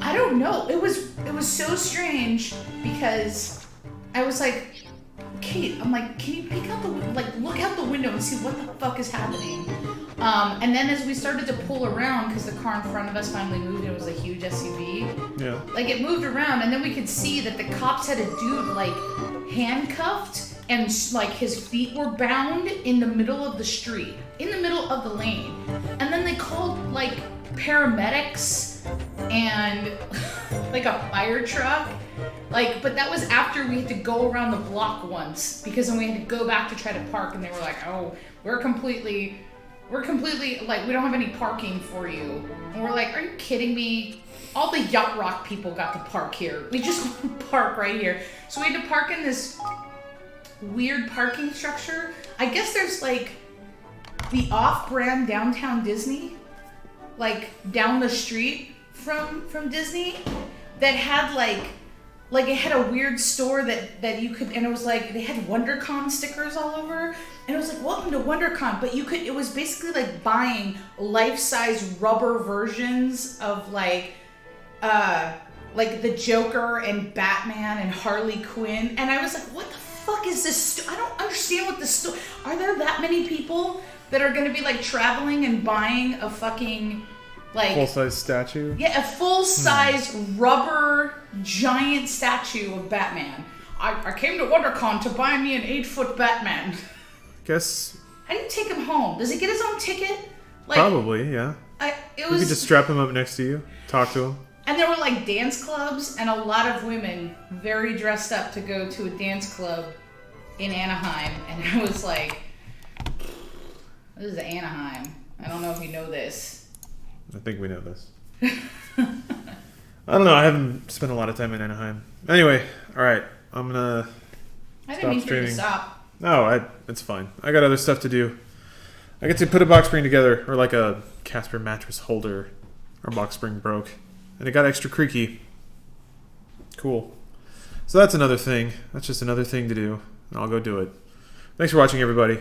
I don't know. It was so strange because I was like, Kate, I'm like, can you peek out look out the window and see what the fuck is happening? And then as we started to pull around, because the car in front of us finally moved, it was a huge SUV. Yeah. Like it moved around, and then we could see that the cops had a dude like handcuffed, and like his feet were bound in the middle of the street, in the middle of the lane. And then they called like paramedics and like a fire truck. Like, but that was after we had to go around the block once, because then we had to go back to try to park, and they were like, oh, we're completely, like, we don't have any parking for you. And we're like, are you kidding me? All the Yacht Rock people got to park here. We just want to park right here. So we had to park in this weird parking structure. I guess there's like the off-brand downtown Disney, like down the street from Disney, that had like it had a weird store that you could, and it was like, they had WonderCon stickers all over, and it was like, welcome to WonderCon, but you could, it was basically like buying life-size rubber versions of like the Joker and Batman and Harley Quinn, and I was like, what the fuck is this? I don't understand what this store, are there that many people that are gonna be like traveling and buying a fucking like full-size statue? Yeah, a full-size rubber giant statue of Batman. I came to WonderCon to buy me an 8-foot Batman. Guess. I didn't take him home. Does he get his own ticket? Like, probably, yeah. You could just strap him up next to you, talk to him. And there were like dance clubs and a lot of women very dressed up to go to a dance club in Anaheim, and I was like, this is Anaheim. I don't know if you know this. I think we know this. I don't know. I haven't spent a lot of time in Anaheim. Anyway, all right. I'm gonna I didn't stop mean for you streaming. to stop. No, it's fine. I got other stuff to do. I get to put a box spring together, or like a Casper mattress holder. Our box spring broke, and it got extra creaky. Cool. So that's another thing. That's just another thing to do. I'll go do it. Thanks for watching, everybody.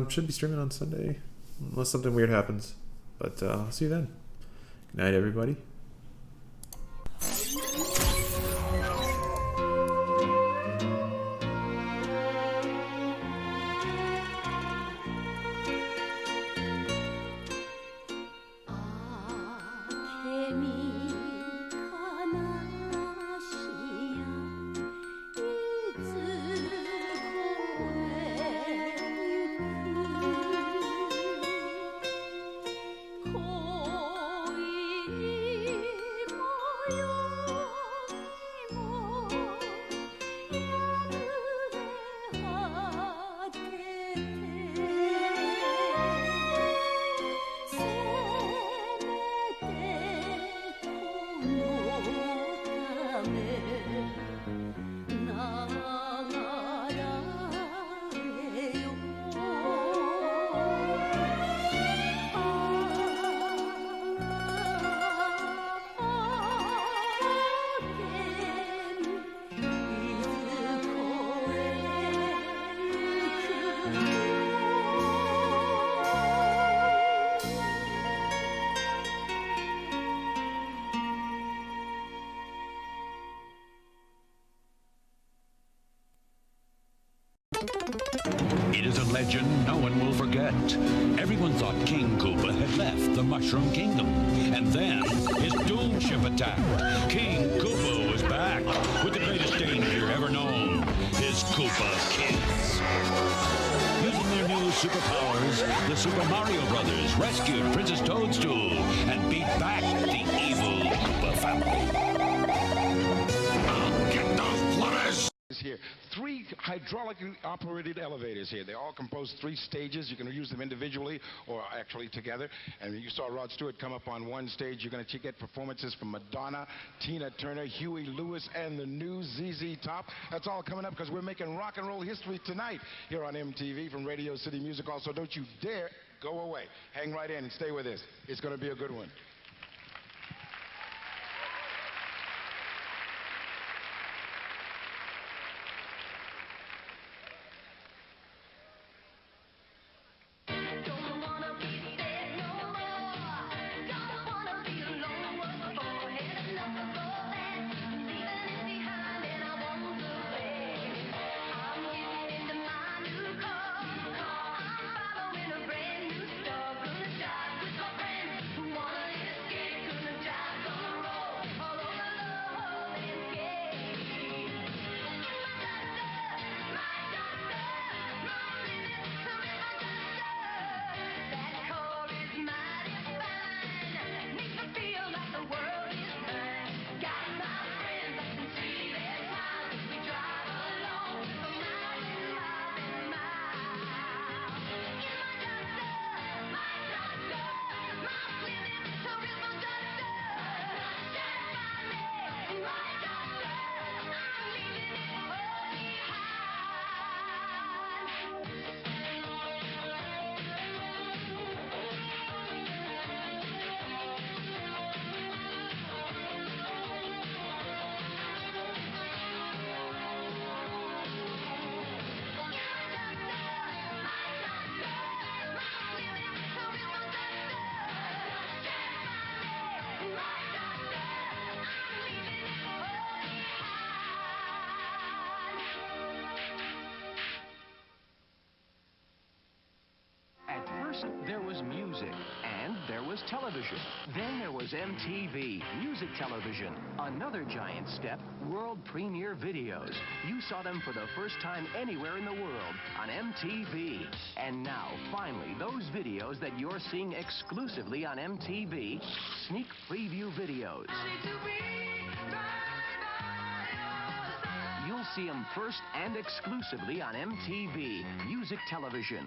Should be streaming on Sunday, unless something weird happens. But I'll see you then. Good night, everybody. It is a legend no one will forget. Everyone thought King Koopa had left the Mushroom Kingdom, and then his doom ship attacked. King Koopa was back with the greatest danger ever known, his Koopa kids. Using their new superpowers, the Super Mario Brothers rescued Princess Toadstool and beat back the evil Koopa family. I'll get those plumbers! Here, 3 hydraulically operated elevators here. They all compose 3 stages. You can use them individually or actually together. And you saw Rod Stewart come up on one stage. You're going to get performances from Madonna, Tina Turner, Huey Lewis, and the new ZZ Top. That's all coming up because we're making rock and roll history tonight here on MTV from Radio City Music Hall. So don't you dare go away. Hang right in and stay with us. It's going to be a good one. There was music, and there was television. Then there was MTV, music television. Another giant step, world premiere videos. You saw them for the first time anywhere in the world on MTV. And now, finally, those videos that you're seeing exclusively on MTV, sneak preview videos. You'll See them first and exclusively on MTV, Music Television.